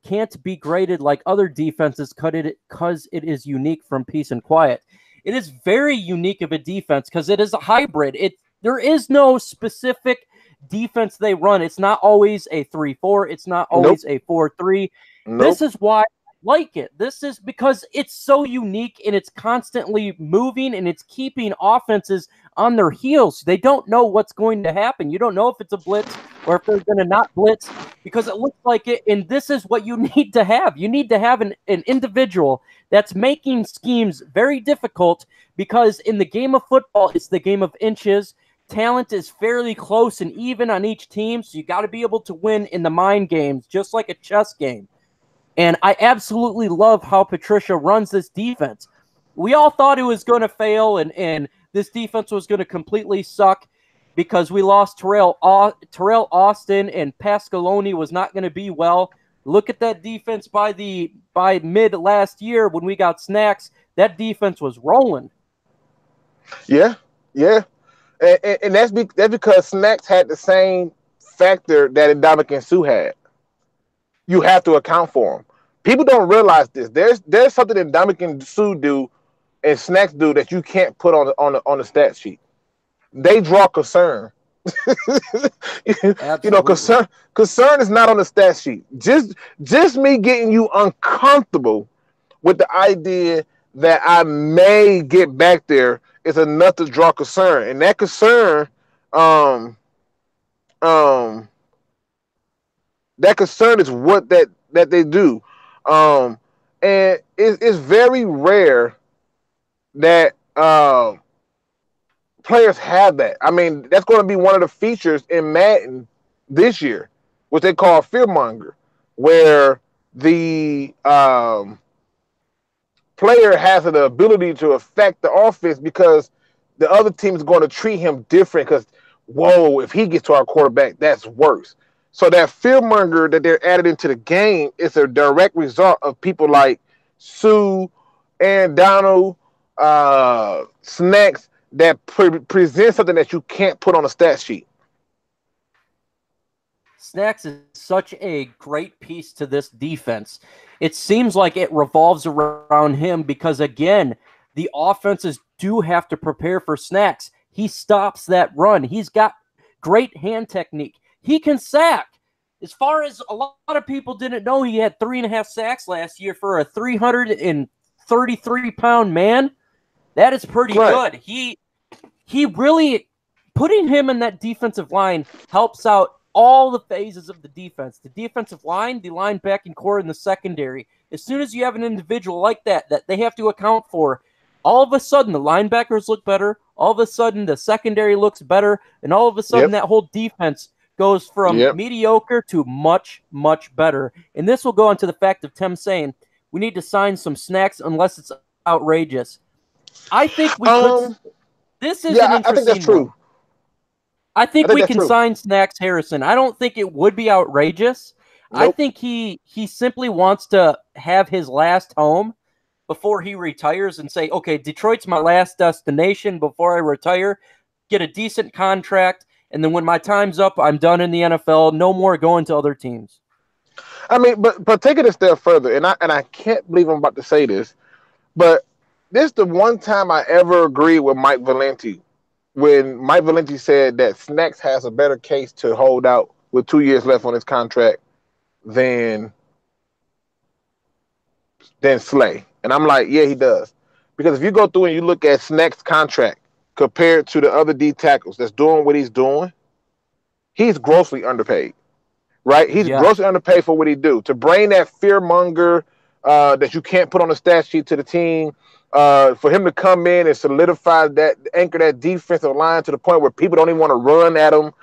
[SPEAKER 1] be graded like other defenses because it is unique from peace and quiet. It is very unique of a defense because it is a hybrid. There is no specific defense they run. It's not always a 3-4. It's not always a 4-3. This is why I like it. This is because it's so unique and it's constantly moving and it's keeping offenses on their heels. They don't know what's going to happen. You don't know if it's a blitz or if they're going to not blitz because it looks like it. And this is what you need to have. You need to have an individual that's making schemes very difficult because in the game of football, it's the game of inches. Talent is fairly close and even on each team, so you got to be able to win in the mind games, just like a chess game. And I absolutely love how Patricia runs this defense. We all thought it was going to fail and this defense was going to completely suck because we lost Terrell Austin and Pasqualoni was not going to be well. Look at that defense by mid last year when we got Snacks. That defense was rolling.
[SPEAKER 2] Yeah. And that's because Snacks had the same factor that Ndamukong Suh had. You have to account for them. People don't realize this. There's something that Ndamukong Suh do and Snacks do that you can't put on the stat sheet. They draw concern. You know, concern is not on the stat sheet. Just me getting you uncomfortable with the idea that I may get back there is enough to draw concern, and that concern, that concern is what that they do, and it's very rare that players have that. I mean, that's going to be one of the features in Madden this year, what they call fearmonger, where the player has the ability to affect the offense because the other team is going to treat him different because, whoa, if he gets to our quarterback, that's worse. So that fearmonger that they're added into the game is a direct result of people like Suh, Aaron Donald, Snacks that present something that you can't put on a stat sheet.
[SPEAKER 1] Snacks is such a great piece to this defense. It seems like it revolves around him because, again, the offenses do have to prepare for Snacks. He stops that run. He's got great hand technique. He can sack. As far as a lot of people didn't know, he had 3.5 sacks last year for a 333-pound man. That is pretty good. He really, putting him in that defensive line helps out all the phases of the defense. The defensive line, the linebacking core, and the secondary. As soon as you have an individual like that they have to account for, all of a sudden the linebackers look better, all of a sudden the secondary looks better, and all of a sudden that whole defense goes from
[SPEAKER 2] Yep.
[SPEAKER 1] mediocre to much, much better. And this will go on to the fact of Tim saying we need to sign some Snacks unless it's outrageous. I think we could. This is an interesting
[SPEAKER 2] I think that's true.
[SPEAKER 1] one. I think we can sign Snacks Harrison. I don't think it would be outrageous. Nope. I think he simply wants to have his last home before he retires and say, okay, Detroit's my last destination before I retire, get a decent contract, and then when my time's up, I'm done in the NFL. No more going to other teams.
[SPEAKER 2] I mean, but take it a step further, and I can't believe I'm about to say this, but this is the one time I ever agreed with Mike Valenti when Mike Valenti said that Snacks has a better case to hold out with 2 years left on his contract than Slay. And I'm like, yeah, he does. Because if you go through and you look at Snacks' contract compared to the other D tackles that's doing what he's doing, he's grossly underpaid, right? He's grossly underpaid for what he do. To bring that fearmonger that you can't put on the stat sheet to the team, for him to come in and solidify that, anchor that defensive line to the point where people don't even want to run at him,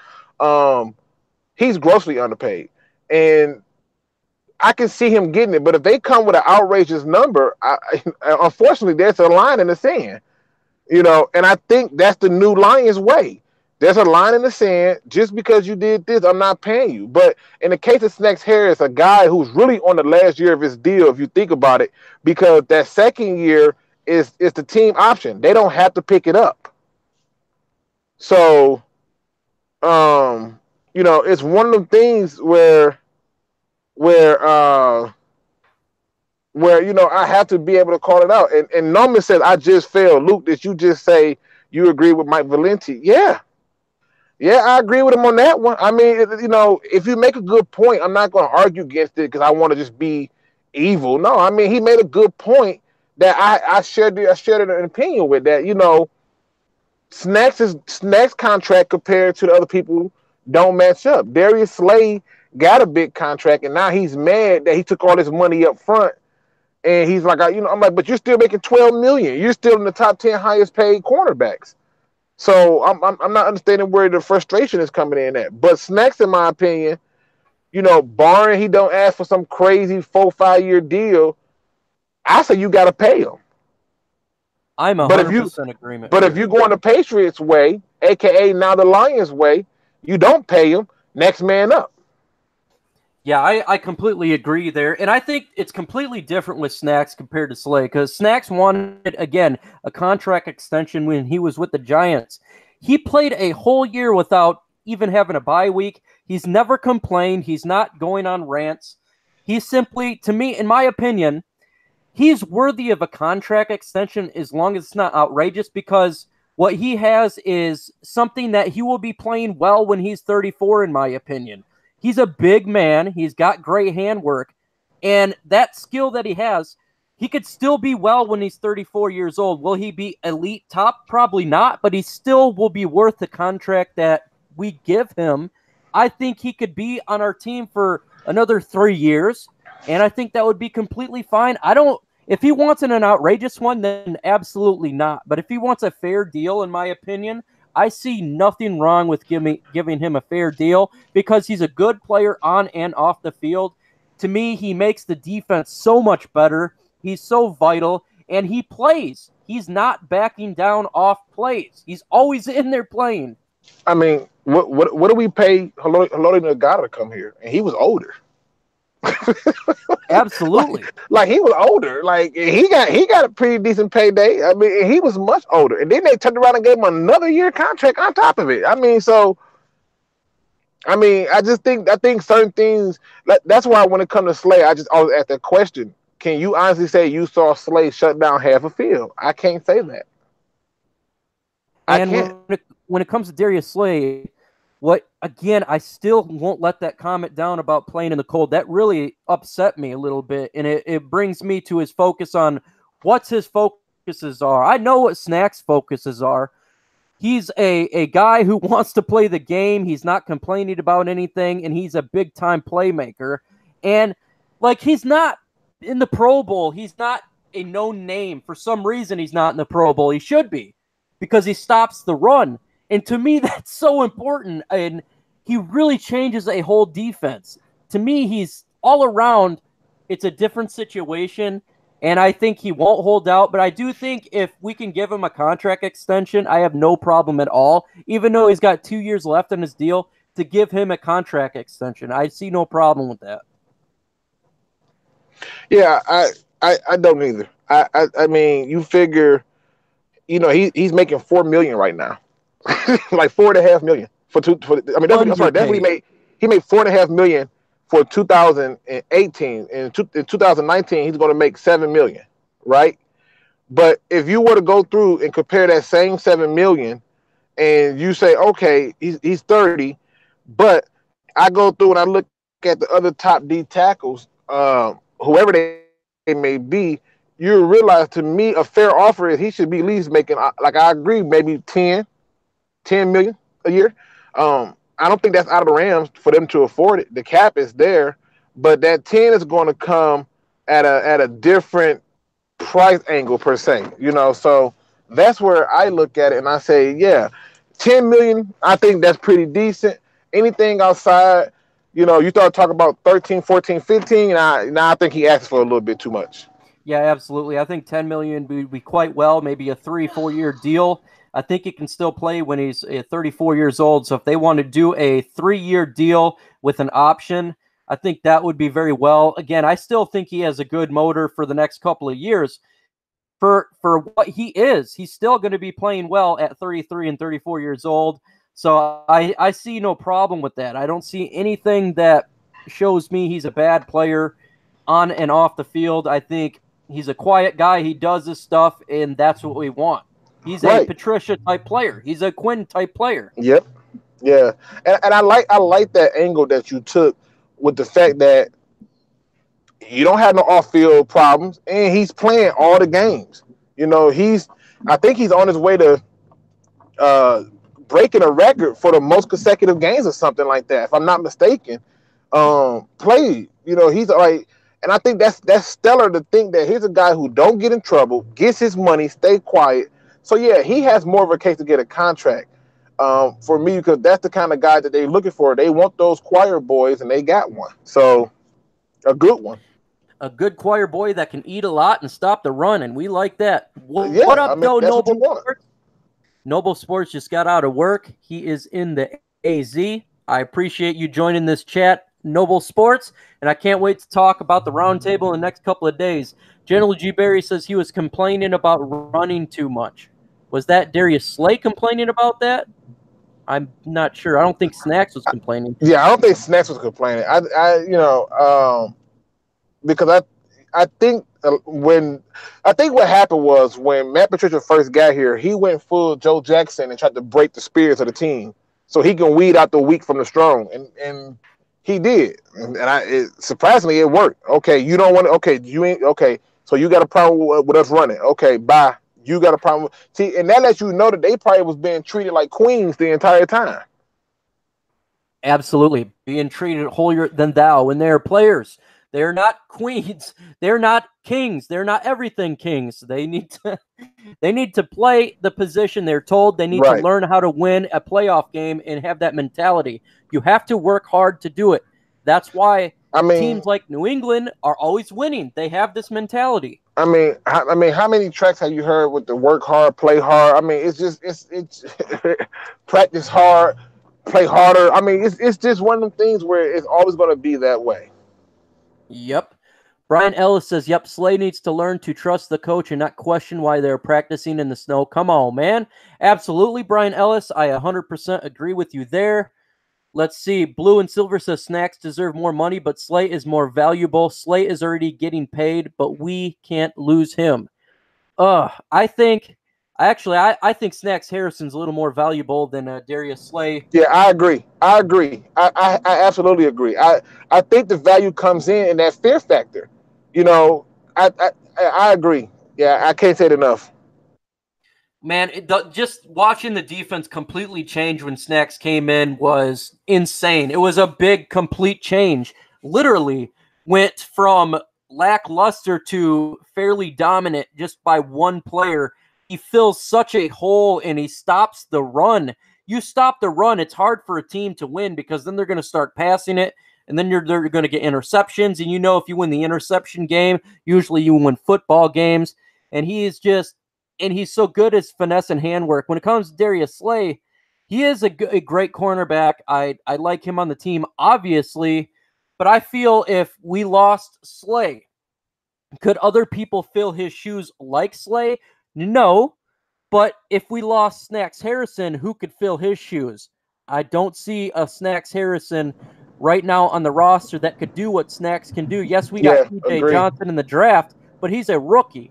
[SPEAKER 2] he's grossly underpaid. And I can see him getting it, but if they come with an outrageous number, unfortunately, there's a line in the sand, and I think that's the new Lions way. There's a line in the sand. Just because you did this, I'm not paying you. But in the case of Snacks Harris, a guy who's really on the last year of his deal, if you think about it, because that second year is the team option. They don't have to pick it up. So, it's one of them things where I have to be able to call it out. And Norman said, I just failed. Luke, did you just say you agree with Mike Valenti? Yeah, I agree with him on that one. I mean, if you make a good point, I'm not going to argue against it because I want to just be evil. No, I mean, he made a good point that I shared an opinion with that, Snacks contract compared to the other people don't match up. Darius Slay got a big contract, and now he's mad that he took all this money up front, and he's like, I'm like, but you're still making $12 million. You're still in the top 10 highest paid cornerbacks. So I'm not understanding where the frustration is coming in at. But Snacks, in my opinion, barring he don't ask for some crazy 4-5 year deal, I say you got to pay him.
[SPEAKER 1] I'm 100% agreement.
[SPEAKER 2] But if you go on the Patriots way, aka now the Lions way, you don't pay him. Next man up.
[SPEAKER 1] Yeah, I completely agree there. And I think it's completely different with Snacks compared to Slay, because Snacks wanted, again, a contract extension when he was with the Giants. He played a whole year without even having a bye week. He's never complained. He's not going on rants. He's simply, to me, in my opinion, he's worthy of a contract extension as long as it's not outrageous, because what he has is something that he will be playing well when he's 34, in my opinion. He's a big man. He's got great handwork. And that skill that he has, he could still be well when he's 34 years old. Will he be elite top? Probably not, but he still will be worth the contract that we give him. I think he could be on our team for another 3 years, and I think that would be completely fine. If he wants an outrageous one, then absolutely not. But if he wants a fair deal, in my opinion, I see nothing wrong with giving him a fair deal, because he's a good player on and off the field. To me, he makes the defense so much better. He's so vital, and he plays. He's not backing down off plays. He's always in there playing.
[SPEAKER 2] I mean, what do we pay Haloti Ngata to come here? And he was older.
[SPEAKER 1] Absolutely.
[SPEAKER 2] like he was older. Like he got a pretty decent payday. I mean, he was much older. And then they turned around and gave him another year contract on top of it. I mean, I think certain things, that's why when it comes to Slay, I just always ask that question. Can you honestly say you saw Slay shut down half a field? I can't say that.
[SPEAKER 1] And when it comes to Darius Slay, I still won't let that comment down about playing in the cold. That really upset me a little bit, and it brings me to his focus on what his focuses are. I know what Snacks' focuses are. He's a guy who wants to play the game. He's not complaining about anything, and he's a big-time playmaker. And, he's not in the Pro Bowl. He's not a known name. For some reason, he's not in the Pro Bowl. He should be, because he stops the run. And to me, that's so important. And he really changes a whole defense. To me, he's all around. It's a different situation, and I think he won't hold out. But I do think if we can give him a contract extension, I have no problem at all, even though he's got 2 years left on his deal, to give him a contract extension. I see no problem with that.
[SPEAKER 2] Yeah, I don't either. I mean, you figure, he's making $4 million right now, like $4.5 million definitely he made $4.5 million for 2018. In 2019, he's going to make $7 million, right? But if you were to go through and compare that same $7 million, and you say, okay, he's 30, but I go through and I look at the other top D tackles, whoever they may be, you realize, to me, a fair offer is he should be at least making, like, I agree, maybe 10 million a year. I don't think that's out of the Rams for them to afford it. The cap is there, but that 10 is going to come at a different price angle per se, so that's where I look at it and I say, yeah, 10 million, I think that's pretty decent. Anything outside, you start talking about 13, 14, 15, and I think he asks for a little bit too much.
[SPEAKER 1] Yeah, absolutely. I think 10 million would be quite well, maybe a 3-4 year deal. I think he can still play when he's 34 years old. So if they want to do a 3-year deal with an option, I think that would be very well. Again, I still think he has a good motor for the next couple of years. For what he is, he's still going to be playing well at 33 and 34 years old. So I see no problem with that. I don't see anything that shows me he's a bad player on and off the field. I think he's a quiet guy. He does this stuff, and that's what we want. He's a Patricia-type player. He's a Quinn-type player.
[SPEAKER 2] Yep. Yeah. And I like that angle that you took with the fact that you don't have no off-field problems, and he's playing all the games. I think he's on his way to breaking a record for the most consecutive games or something like that, if I'm not mistaken. Played. He's like, and I think that's stellar to think that here's a guy who don't get in trouble, gets his money, stay quiet. So yeah, he has more of a case to get a contract. For me, because that's the kind of guy that they're looking for. They want those choir boys, and they got one. So a good one.
[SPEAKER 1] A good choir boy that can eat a lot and stop the run, and we like that. What up, though, Noble Sports? Noble Sports just got out of work. He is in the AZ. I appreciate you joining this chat, Noble Sports, and I can't wait to talk about the roundtable in the next couple of days. General G. Berry says he was complaining about running too much. Was that Darius Slay complaining about that? I'm not sure. I don't think Snacks was complaining.
[SPEAKER 2] Yeah, I don't think Snacks was complaining. Because I think what happened was when Matt Patricia first got here, he went full Joe Jackson and tried to break the spirits of the team so he can weed out the weak from the strong, and he did. And surprisingly, it worked. Okay, you don't want to. Okay, you ain't okay. So you got a problem with us running? Okay, bye. You got a problem. See, and that lets you know that they probably was being treated like queens the entire time.
[SPEAKER 1] Absolutely, being treated holier than thou when they're players. They're not queens. They're not kings. They're not everything kings. They need to play the position they're told. They need to learn how to win a playoff game and have that mentality. You have to work hard to do it. That's why teams like New England are always winning. They have this mentality.
[SPEAKER 2] I mean, how many tracks have you heard with the work hard, play hard? I mean, it's practice hard, play harder. I mean, it's just one of them things where it's always going to be that way.
[SPEAKER 1] Yep. Brian Ellis says, yep, Slay needs to learn to trust the coach and not question why they're practicing in the snow. Come on, man. Absolutely, Brian Ellis. I 100% agree with you there. Let's see. Blue and Silver says Snacks deserve more money, but Slay is more valuable. Slay is already getting paid, but we can't lose him. I think Snacks Harrison's a little more valuable than Darius Slay.
[SPEAKER 2] Yeah, I agree. I absolutely agree. I think the value comes in that fear factor. I agree. Yeah, I can't say it enough.
[SPEAKER 1] Man, just watching the defense completely change when Snacks came in was insane. It was a big, complete change. Literally went from lackluster to fairly dominant just by one player. He fills such a hole, and he stops the run. you stop the run, it's hard for a team to win because then they're going to start passing it, and then they're going to get interceptions. And if you win the interception game, usually you win football games. And he's so good at finesse and handwork. When it comes to Darius Slay, he is a great cornerback. I like him on the team, obviously, but I feel if we lost Slay, could other people fill his shoes like Slay? No. But if we lost Snacks Harrison, who could fill his shoes? I don't see a Snacks Harrison right now on the roster that could do what Snacks can do. Yes, we got PJ Johnson in the draft, but he's a rookie.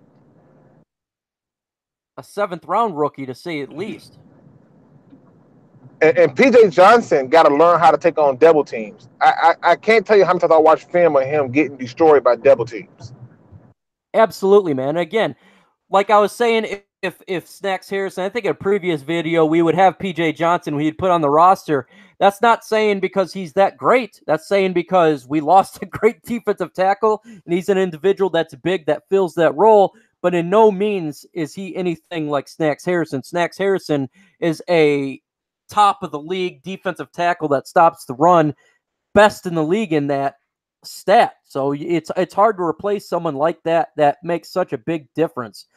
[SPEAKER 1] A 7th-round rookie, to say at least.
[SPEAKER 2] And PJ Johnson got to learn how to take on double teams. I can't tell you how many times I watched film of him getting destroyed by double teams.
[SPEAKER 1] Absolutely, man. Again, like I was saying, if Snacks Harrison, I think in a previous video, we would have PJ Johnson we'd put on the roster. That's not saying because he's that great. That's saying because we lost a great defensive tackle, and he's an individual that's big that fills that role. But in no means is he anything like Snacks Harrison. Snacks Harrison is a top of the league defensive tackle that stops the run, best in the league in that stat. So it's hard to replace someone like that makes such a big difference.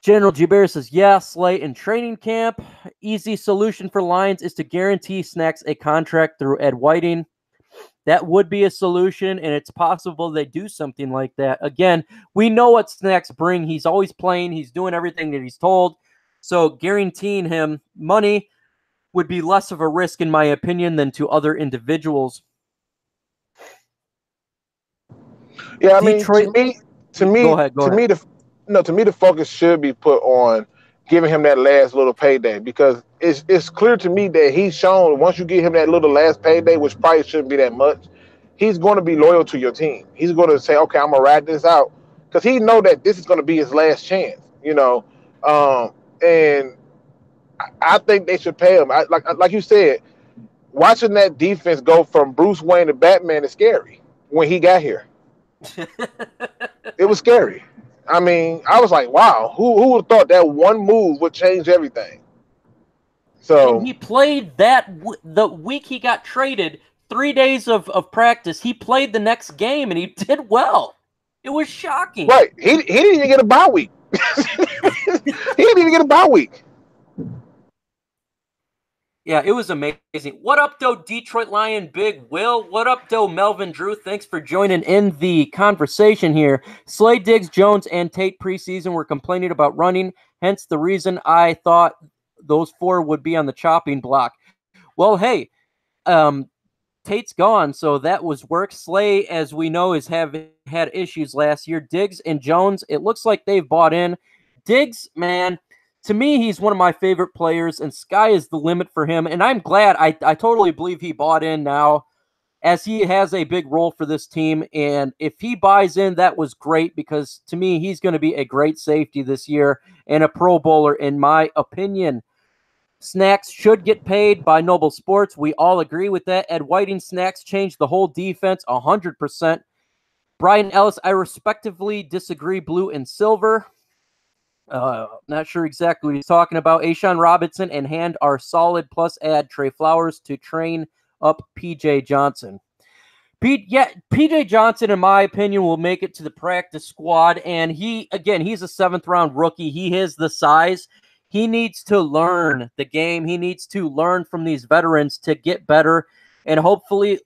[SPEAKER 1] General Gibert says, yeah, Slay in training camp. Easy solution for Lions is to guarantee Snacks a contract through Ed Whiting. That would be a solution, and it's possible they do something like that. Again, we know what Snacks bring. He's always playing. He's doing everything that he's told. So guaranteeing him money would be less of a risk, in my opinion, than to other individuals.
[SPEAKER 2] Yeah, I mean, to me, the focus should be put on giving him that last little payday, because it's clear to me that he's shown once you give him that little last payday, which probably shouldn't be that much, he's going to be loyal to your team. He's going to say, okay, I'm going to ride this out, because he know that this is going to be his last chance, and I think they should pay him. Like you said, watching that defense go from Bruce Wayne to Batman is scary when he got here. It was scary. I mean, I was like, wow, who would have thought that one move would change everything? So
[SPEAKER 1] and he played the week he got traded, 3 days of practice. He played the next game, and he did well. It was shocking.
[SPEAKER 2] Right. He didn't even get a bye week. He didn't even get a bye week.
[SPEAKER 1] Yeah, it was amazing. What up, though, Detroit Lion Big Will? What up, though, Melvin Drew? Thanks for joining in the conversation here. Slay, Diggs, Jones, and Tate preseason were complaining about running, hence the reason I thought those 4 would be on the chopping block. Well, hey, Tate's gone, so that was work. Slay, as we know, had issues last year. Diggs and Jones, it looks like they've bought in. Diggs, man, to me, he's one of my favorite players, and sky is the limit for him. And I'm glad. I totally believe he bought in now, as he has a big role for this team. And if he buys in, that was great, because to me, he's going to be a great safety this year and a Pro Bowler, in my opinion. Snacks should get paid by Noble Sports. We all agree with that. Ed Whiting, Snacks changed the whole defense 100%. Brian Ellis, I respectively disagree, blue and silver. Not sure exactly what he's talking about. Ashawn Robinson and Hand are solid, plus add Trey Flowers to train up PJ Johnson. PJ Johnson, in my opinion, will make it to the practice squad, and he's a 7th-round rookie. He has the size. He needs to learn the game. He needs to learn from these veterans to get better and hopefully,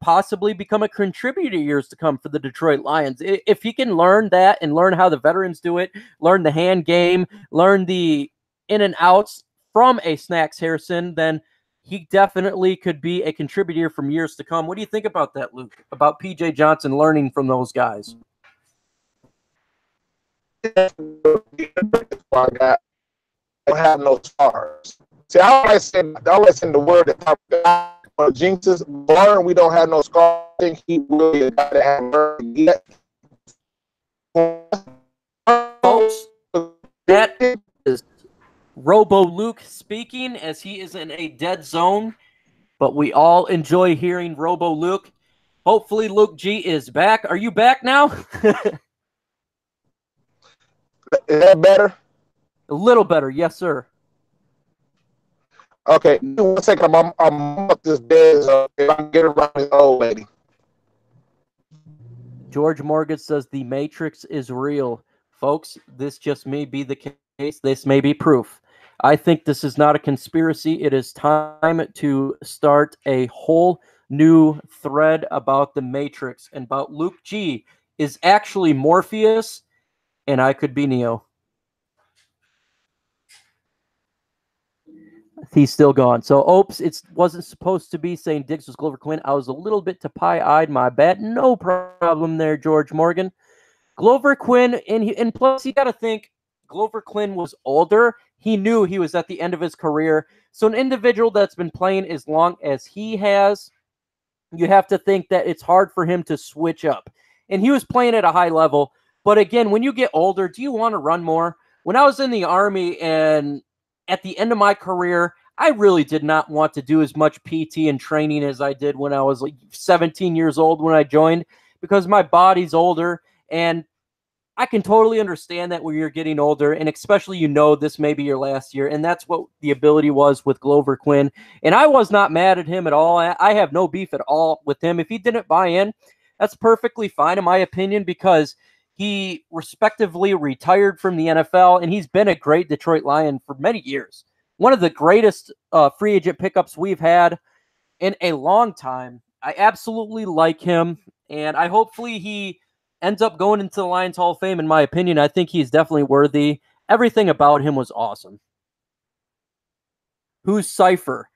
[SPEAKER 1] possibly become a contributor years to come for the Detroit Lions. If he can learn that and learn how the veterans do it, learn the hand game, learn the in and outs from a Snacks Harrison, then he definitely could be a contributor from years to come. What do you think about that, Luke? About PJ Johnson learning from those guys?
[SPEAKER 2] I don't have no stars. See, I always say the word that jinxes, barring we don't have no scars. I think he really got to have learned yet.
[SPEAKER 1] Folks, that is Robo Luke speaking, as he is in a dead zone, but we all enjoy hearing Robo Luke. Hopefully Luke G is back. Are you back now?
[SPEAKER 2] Is that better?
[SPEAKER 1] A little better, yes, sir.
[SPEAKER 2] Okay, give me 1 second. I'm up this dead zone. If I can get around this old lady.
[SPEAKER 1] George Morgan says the Matrix is real. Folks, this just may be the case. This may be proof. I think this is not a conspiracy. It is time to start a whole new thread about the Matrix and about Luke G is actually Morpheus, and I could be Neo. He's still gone. So, oops, it wasn't supposed to be saying Diggs was Glover Quinn. I was a little bit pie-eyed, my bad. No problem there, George Morgan. Glover Quinn, and plus you got to think, Glover Quinn was older. He knew he was at the end of his career. So an individual that's been playing as long as he has, you have to think that it's hard for him to switch up. And he was playing at a high level. But again, when you get older, do you want to run more? When I was in the Army and at the end of my career, I really did not want to do as much PT and training as I did when I was like 17 years old when I joined, because my body's older. And I can totally understand that when you're getting older, and especially, this may be your last year, and that's what the ability was with Glover Quinn. And I was not mad at him at all. I have no beef at all with him. If he didn't buy in, that's perfectly fine, in my opinion, because he respectively retired from the NFL, and he's been a great Detroit Lion for many years. One of the greatest free agent pickups we've had in a long time. I absolutely like him, and hopefully he ends up going into the Lions Hall of Fame. In my opinion, I think he's definitely worthy. Everything about him was awesome. Who's Cypher?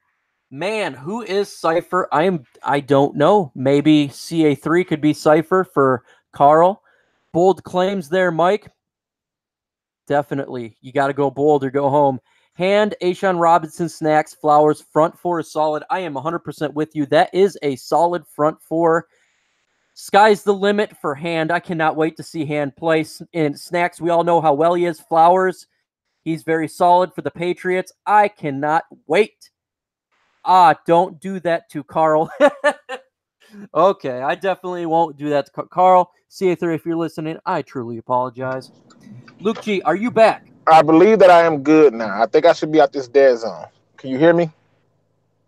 [SPEAKER 1] Man, who is Cypher? I don't know. Maybe CA3 could be Cypher for Carl. Bold claims there, Mike. Definitely. You got to go bold or go home. Hand, Ashawn Robinson, Snacks, Flowers, front four is solid. I am 100% with you. That is a solid front four. Sky's the limit for Hand. I cannot wait to see Hand play. In Snacks, we all know how well he is. Flowers, he's very solid for the Patriots. I cannot wait. Don't do that to Carl. Okay, I definitely won't do that to Carl. CA3, if you're listening, I truly apologize. Luke G, are you back?
[SPEAKER 2] I believe that I am good now. I think I should be out this dead zone. Can you hear me?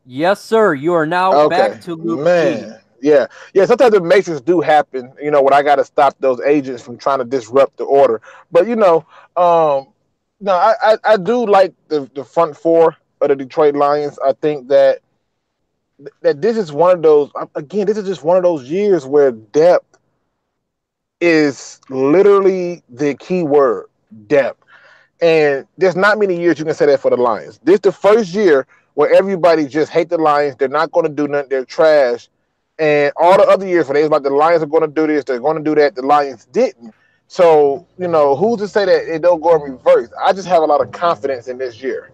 [SPEAKER 1] Yes, sir. You are now back to Luke G.
[SPEAKER 2] Yeah. Sometimes the matrix do happen. When I got to stop those agents from trying to disrupt the order. But no, I do like the front four of the Detroit Lions. I think that this is one of those. Again, this is just one of those years where depth is literally the key word. Depth. And there's not many years you can say that for the Lions. This is the first year where everybody just hate the Lions. They're not going to do nothing. They're trash. And all the other years, for it's like the Lions are going to do this, they're going to do that. The Lions didn't. So, who's to say that it don't go in reverse? I just have a lot of confidence in this year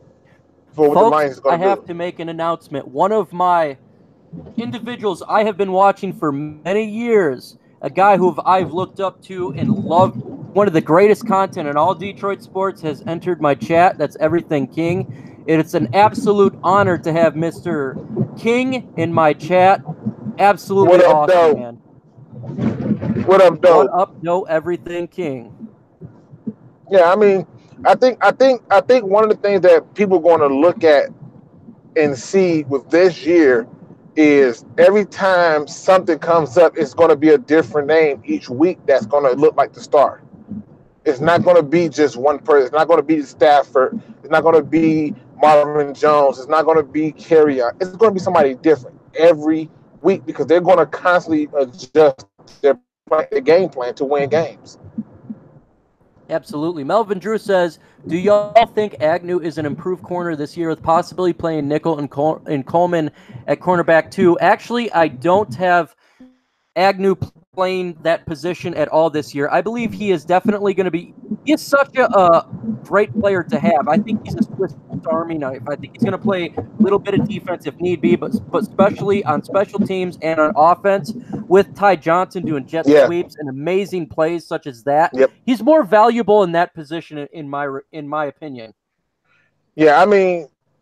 [SPEAKER 2] for what the Lions is going to do.
[SPEAKER 1] I have to make an announcement. One of my individuals I have been watching for many years, a guy who I've looked up to and loved, one of the greatest content in all Detroit sports, has entered my chat. That's Everything King. It's an absolute honor to have Mr. King in my chat. Absolutely awesome, man.
[SPEAKER 2] What up, though?
[SPEAKER 1] What up, though, Everything King?
[SPEAKER 2] Yeah, I think one of the things that people are going to look at and see with this year is every time something comes up, it's going to be a different name each week that's going to look like the star. It's not going to be just one person. It's not going to be Stafford. It's not going to be Marvin Jones. It's not going to be Kerryon. It's going to be somebody different every week because they're going to constantly adjust their game plan to win games.
[SPEAKER 1] Absolutely. Melvin Drew says, do y'all think Agnew is an improved corner this year with possibly playing nickel and Coleman at cornerback too? Actually, I don't have Agnew playing that position at all this year. I believe he is definitely going to be – he's such a great player to have. I think he's a Swiss Army knife. I think he's going to play a little bit of defense if need be, but especially on special teams and on offense with Ty Johnson doing jet sweeps and amazing plays such as that.
[SPEAKER 2] Yep.
[SPEAKER 1] He's more valuable in that position in my opinion.
[SPEAKER 2] Yeah,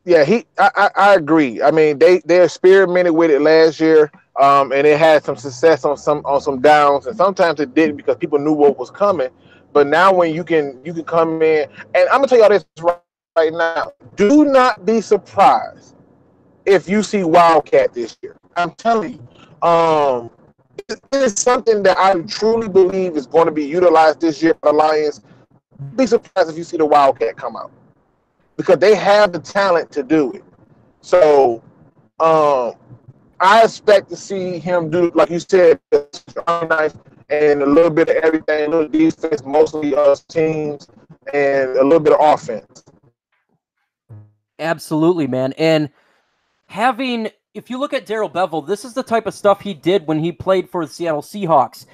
[SPEAKER 2] I agree. They experimented with it last year. And it had some success on some downs, and sometimes it didn't because people knew what was coming. But now when you can come in, and I'm gonna tell y'all this right right now, do not be surprised if you see Wildcat this year. I'm telling you. It is something that I truly believe is going to be utilized this year by the Lions. Be surprised if you see the Wildcat come out because they have the talent to do it. So I expect to see him do, like you said, knife and a little bit of everything, a little defense, mostly teams, and a little bit of offense.
[SPEAKER 1] Absolutely, man. And if you look at Darrell Bevell, this is the type of stuff he did when he played for the Seattle Seahawks.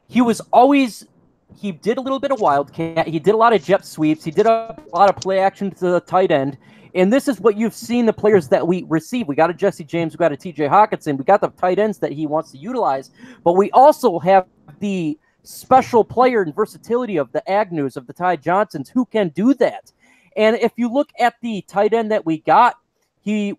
[SPEAKER 1] He did a little bit of wildcat. He did a lot of jet sweeps. He did a lot of play action to the tight end. And this is what you've seen the players that we receive. We got a Jesse James. We got a TJ Hockenson. We got the tight ends that he wants to utilize. But we also have the special player and versatility of the Agnews, of the Ty Johnsons, who can do that. And if you look at the tight end that we got,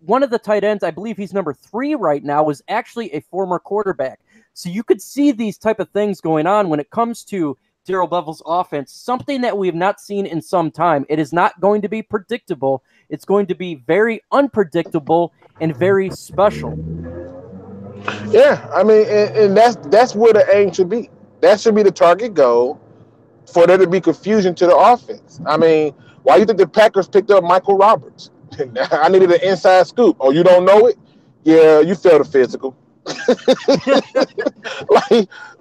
[SPEAKER 1] one of the tight ends, I believe he's number 3 right now, is actually a former quarterback. So you could see these type of things going on when it comes to Darrell Bevell's offense, something that we have not seen in some time. It is not going to be predictable. It's going to be very unpredictable and very special.
[SPEAKER 2] Yeah, I mean, and that's where the aim should be. That should be the target goal, for there to be confusion to the offense. I mean, why do you think the Packers picked up Michael Roberts? I needed an inside scoop. Oh, you don't know it? Yeah, you failed the physical.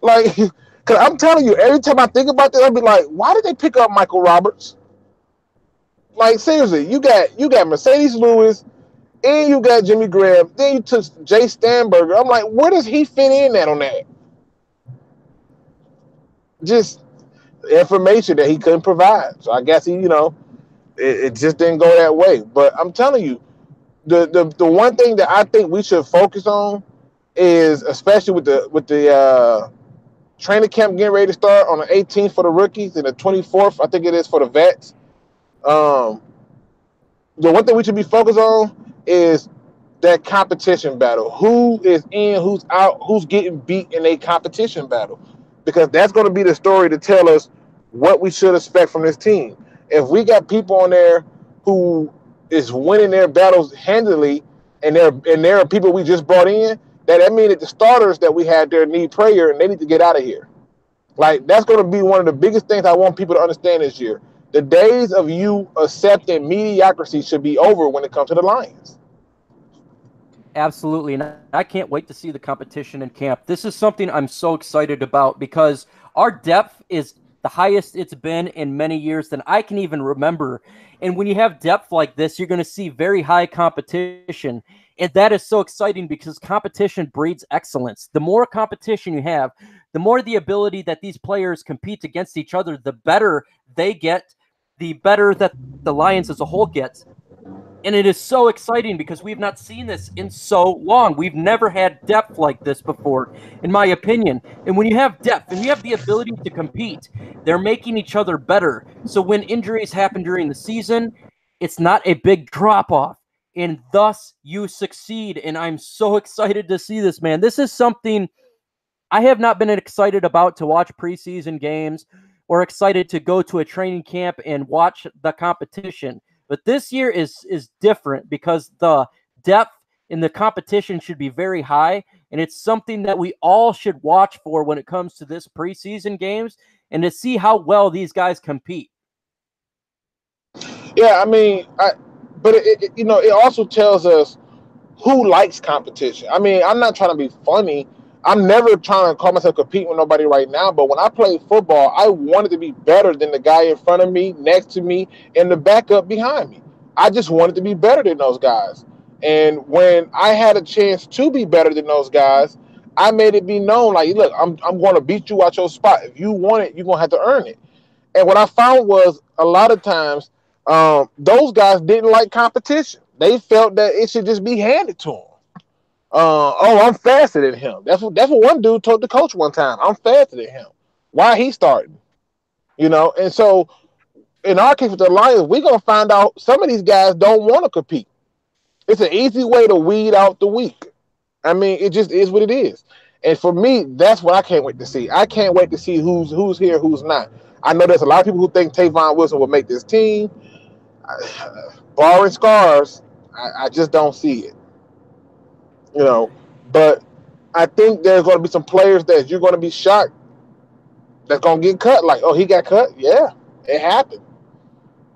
[SPEAKER 2] like, because I'm telling you, every time I think about this, I'll be like, why did they pick up Michael Roberts? Like, seriously, you got Mercedes Lewis, and you got Jimmy Graham, then you took Jay Sternberger. I'm like, where does he fit in on that? Just information that he couldn't provide. So I guess it just didn't go that way. But I'm telling you, the one thing that I think we should focus on is, especially with the training camp getting ready to start on the 18th for the rookies and the 24th, I think it is, for the vets. The one thing we should be focused on is that competition battle. Who is in, who's out, who's getting beat in a competition battle. Because that's going to be the story to tell us what we should expect from this team. If we got people on there who is winning their battles handily, and there are people we just brought in, that means that the starters that we had there need prayer, and they need to get out of here. Like, that's going to be one of the biggest things I want people to understand this year. The days of you accepting mediocrity should be over when it comes to the Lions.
[SPEAKER 1] Absolutely, and I can't wait to see the competition in camp. This is something I'm so excited about because our depth is the highest it's been in many years than I can even remember. And when you have depth like this, you're going to see very high competition. And that is so exciting because competition breeds excellence. The more competition you have, the more the ability that these players compete against each other, the better they get, the better that the Lions as a whole gets. And it is so exciting because we've not seen this in so long. We've never had depth like this before, in my opinion. And when you have depth and you have the ability to compete, they're making each other better. So when injuries happen during the season, it's not a big drop-off. And thus, you succeed. And I'm so excited to see this, man. This is something I have not been excited about to watch preseason games or excited to go to a training camp and watch the competition. But this year is different because the depth in the competition should be very high, and it's something that we all should watch for when it comes to this preseason games and to see how well these guys compete.
[SPEAKER 2] Yeah, I mean, but it also tells us who likes competition. I mean, I'm not trying to be funny. I'm never trying to call myself competing with nobody right now, but when I played football, I wanted to be better than the guy in front of me, next to me, and the backup behind me. I just wanted to be better than those guys. And when I had a chance to be better than those guys, I made it be known, like, look, I'm going to beat you out your spot. If you want it, you're going to have to earn it. And what I found was a lot of times those guys didn't like competition. They felt that it should just be handed to them. I'm faster than him. That's what one dude told the coach one time. I'm faster than him. Why he starting? And so in our case with the Lions, we're gonna find out some of these guys don't want to compete. It's an easy way to weed out the weak. I mean, it just is what it is. And for me, that's what I can't wait to see. I can't wait to see who's here, who's not. I know there's a lot of people who think Tavon Wilson will make this team. Barring scars, I just don't see it. You know, but I think there's going to be some players that you're going to be shocked that's going to get cut. Like, oh, he got cut? Yeah, it happened.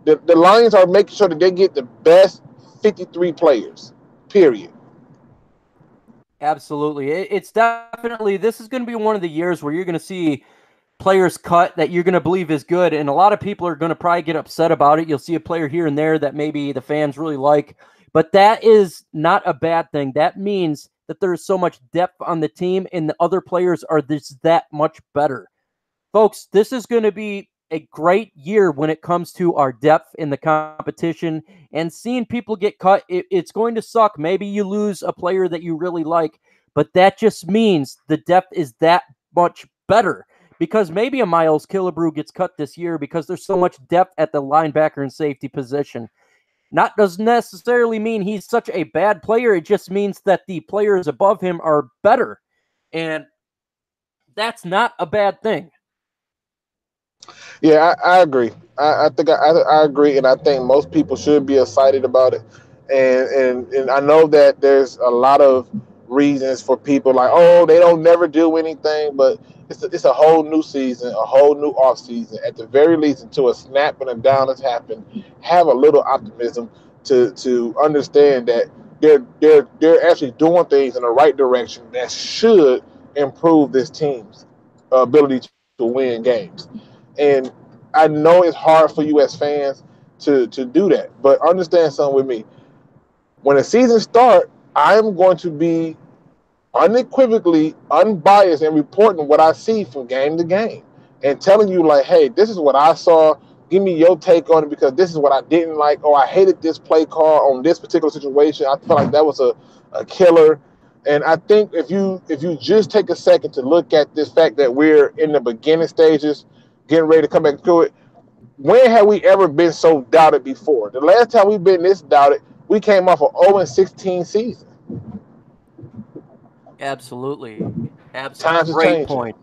[SPEAKER 2] The Lions are making sure that they get the best 53 players, period.
[SPEAKER 1] Absolutely. It's definitely, this is going to be one of the years where you're going to see players cut that you're going to believe is good. And a lot of people are going to probably get upset about it. You'll see a player here and there that maybe the fans really like, but that is not a bad thing. That means that there is so much depth on the team and the other players are just that much better. Folks, this is going to be a great year when it comes to our depth in the competition, and seeing people get cut, it's going to suck. Maybe you lose a player that you really like, but that just means the depth is that much better, because maybe a Miles Killebrew gets cut this year because there's so much depth at the linebacker and safety position. Not doesn't necessarily mean he's such a bad player. It just means that the players above him are better, and that's not a bad thing.
[SPEAKER 2] Yeah, I agree. I think I agree, and I think most people should be excited about it. And I know that there's a lot of reasons for people like, oh, they don't never do anything, but it's a whole new season, a whole new off season. At the very least, until a snap and a down has happened, have a little optimism to understand that they're actually doing things in the right direction that should improve this team's ability to win games. And I know it's hard for you as fans to do that, but understand something with me. When the season starts, I'm going to be unequivocally unbiased and reporting what I see from game to game and telling you, like, hey, this is what I saw. Give me your take on it, because this is what I didn't like. Oh, I hated this play call on this particular situation. I felt like that was a killer. And I think if you just take a second to look at this fact that we're in the beginning stages, getting ready to come back to it, when have we ever been so doubted before? The last time we've been this doubted, we came off an 0-16 season.
[SPEAKER 1] Absolutely.
[SPEAKER 2] Time to
[SPEAKER 1] Great
[SPEAKER 2] change
[SPEAKER 1] point.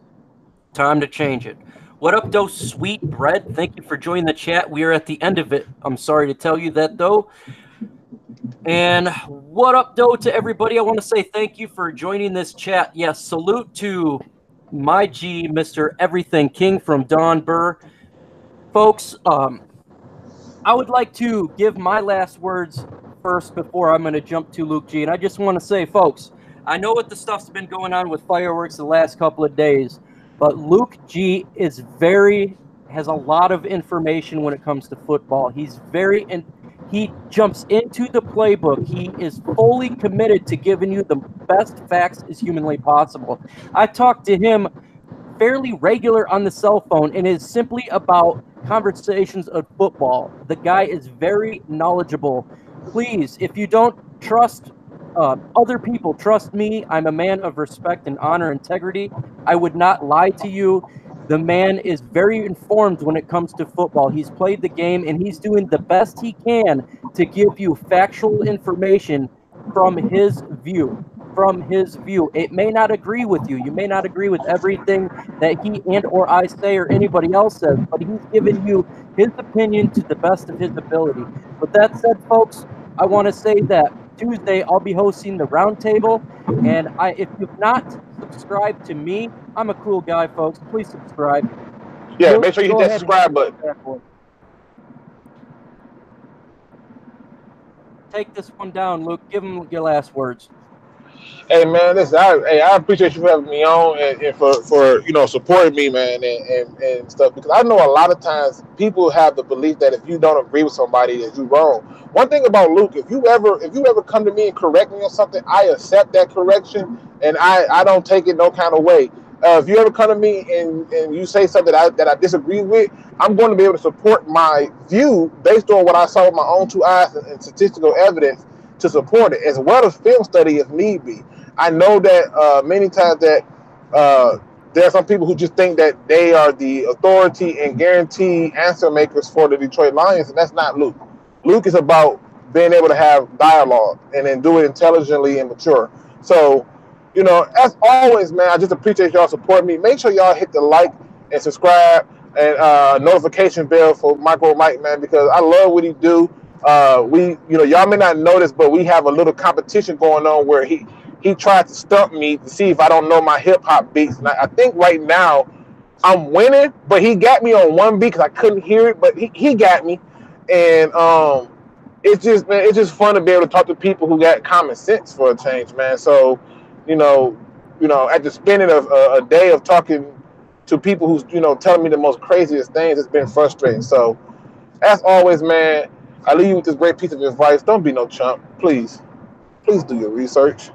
[SPEAKER 1] Time to change it. What up, though, Sweet Bread? Thank you for joining the chat. We are at the end of it. I'm sorry to tell you that, though. And what up, though, to everybody? I want to say thank you for joining this chat. Yes, salute to my G, Mr. Everything King from Don Burr. Folks, I would like to give my last words first before I'm going to jump to Luke G. And I just want to say, folks, I know what the stuff's been going on with fireworks the last couple of days, but Luke G has a lot of information when it comes to football. He jumps into the playbook. He is fully committed to giving you the best facts as humanly possible. I talked to him fairly regular on the cell phone, and it is simply about conversations of football. The guy is very knowledgeable. Please, if you don't trust other people, trust me. I'm a man of respect and honor, integrity. I would not lie to you. The man is very informed when it comes to football. He's played the game, and he's doing the best he can to give you factual information from his view. It may not agree with you. You may not agree with everything that he and or I say or anybody else says, but he's giving you his opinion to the best of his ability. With that said, folks, I want to say that Tuesday I'll be hosting the roundtable, and if you've not subscribed to me, I'm a cool guy, folks. Please subscribe.
[SPEAKER 2] Yeah, make sure you hit that subscribe button.
[SPEAKER 1] Take this one down, Luke. Give him your last words.
[SPEAKER 2] Hey man, listen, I appreciate you for having me on and for supporting me, man, and stuff, because I know a lot of times people have the belief that if you don't agree with somebody that you're wrong. One thing about Luke, if you ever come to me and correct me on something, I accept that correction and I don't take it no kind of way. If you ever come to me and you say something that I disagree with, I'm going to be able to support my view based on what I saw with my own two eyes and statistical evidence to support it, as well as film study if need be. I know that many times that there are some people who just think that they are the authority and guaranteed answer makers for the Detroit Lions, and that's not Luke. Luke is about being able to have dialogue and then do it intelligently and mature. So, as always, man, I just appreciate y'all supporting me. Make sure y'all hit the like and subscribe. and notification bell for Micro Mike, man, because I love what he do. Y'all may not notice, but we have a little competition going on where he tried to stump me to see if I don't know my hip hop beats. And I think right now I'm winning, but he got me on one beat because I couldn't hear it, but he got me. And it's just fun to be able to talk to people who got common sense for a change, man. So, after spending a day of talking to people who's, telling me the most craziest things, it's been frustrating. So, as always, man, I leave you with this great piece of advice. Don't be no chump. Please do your research.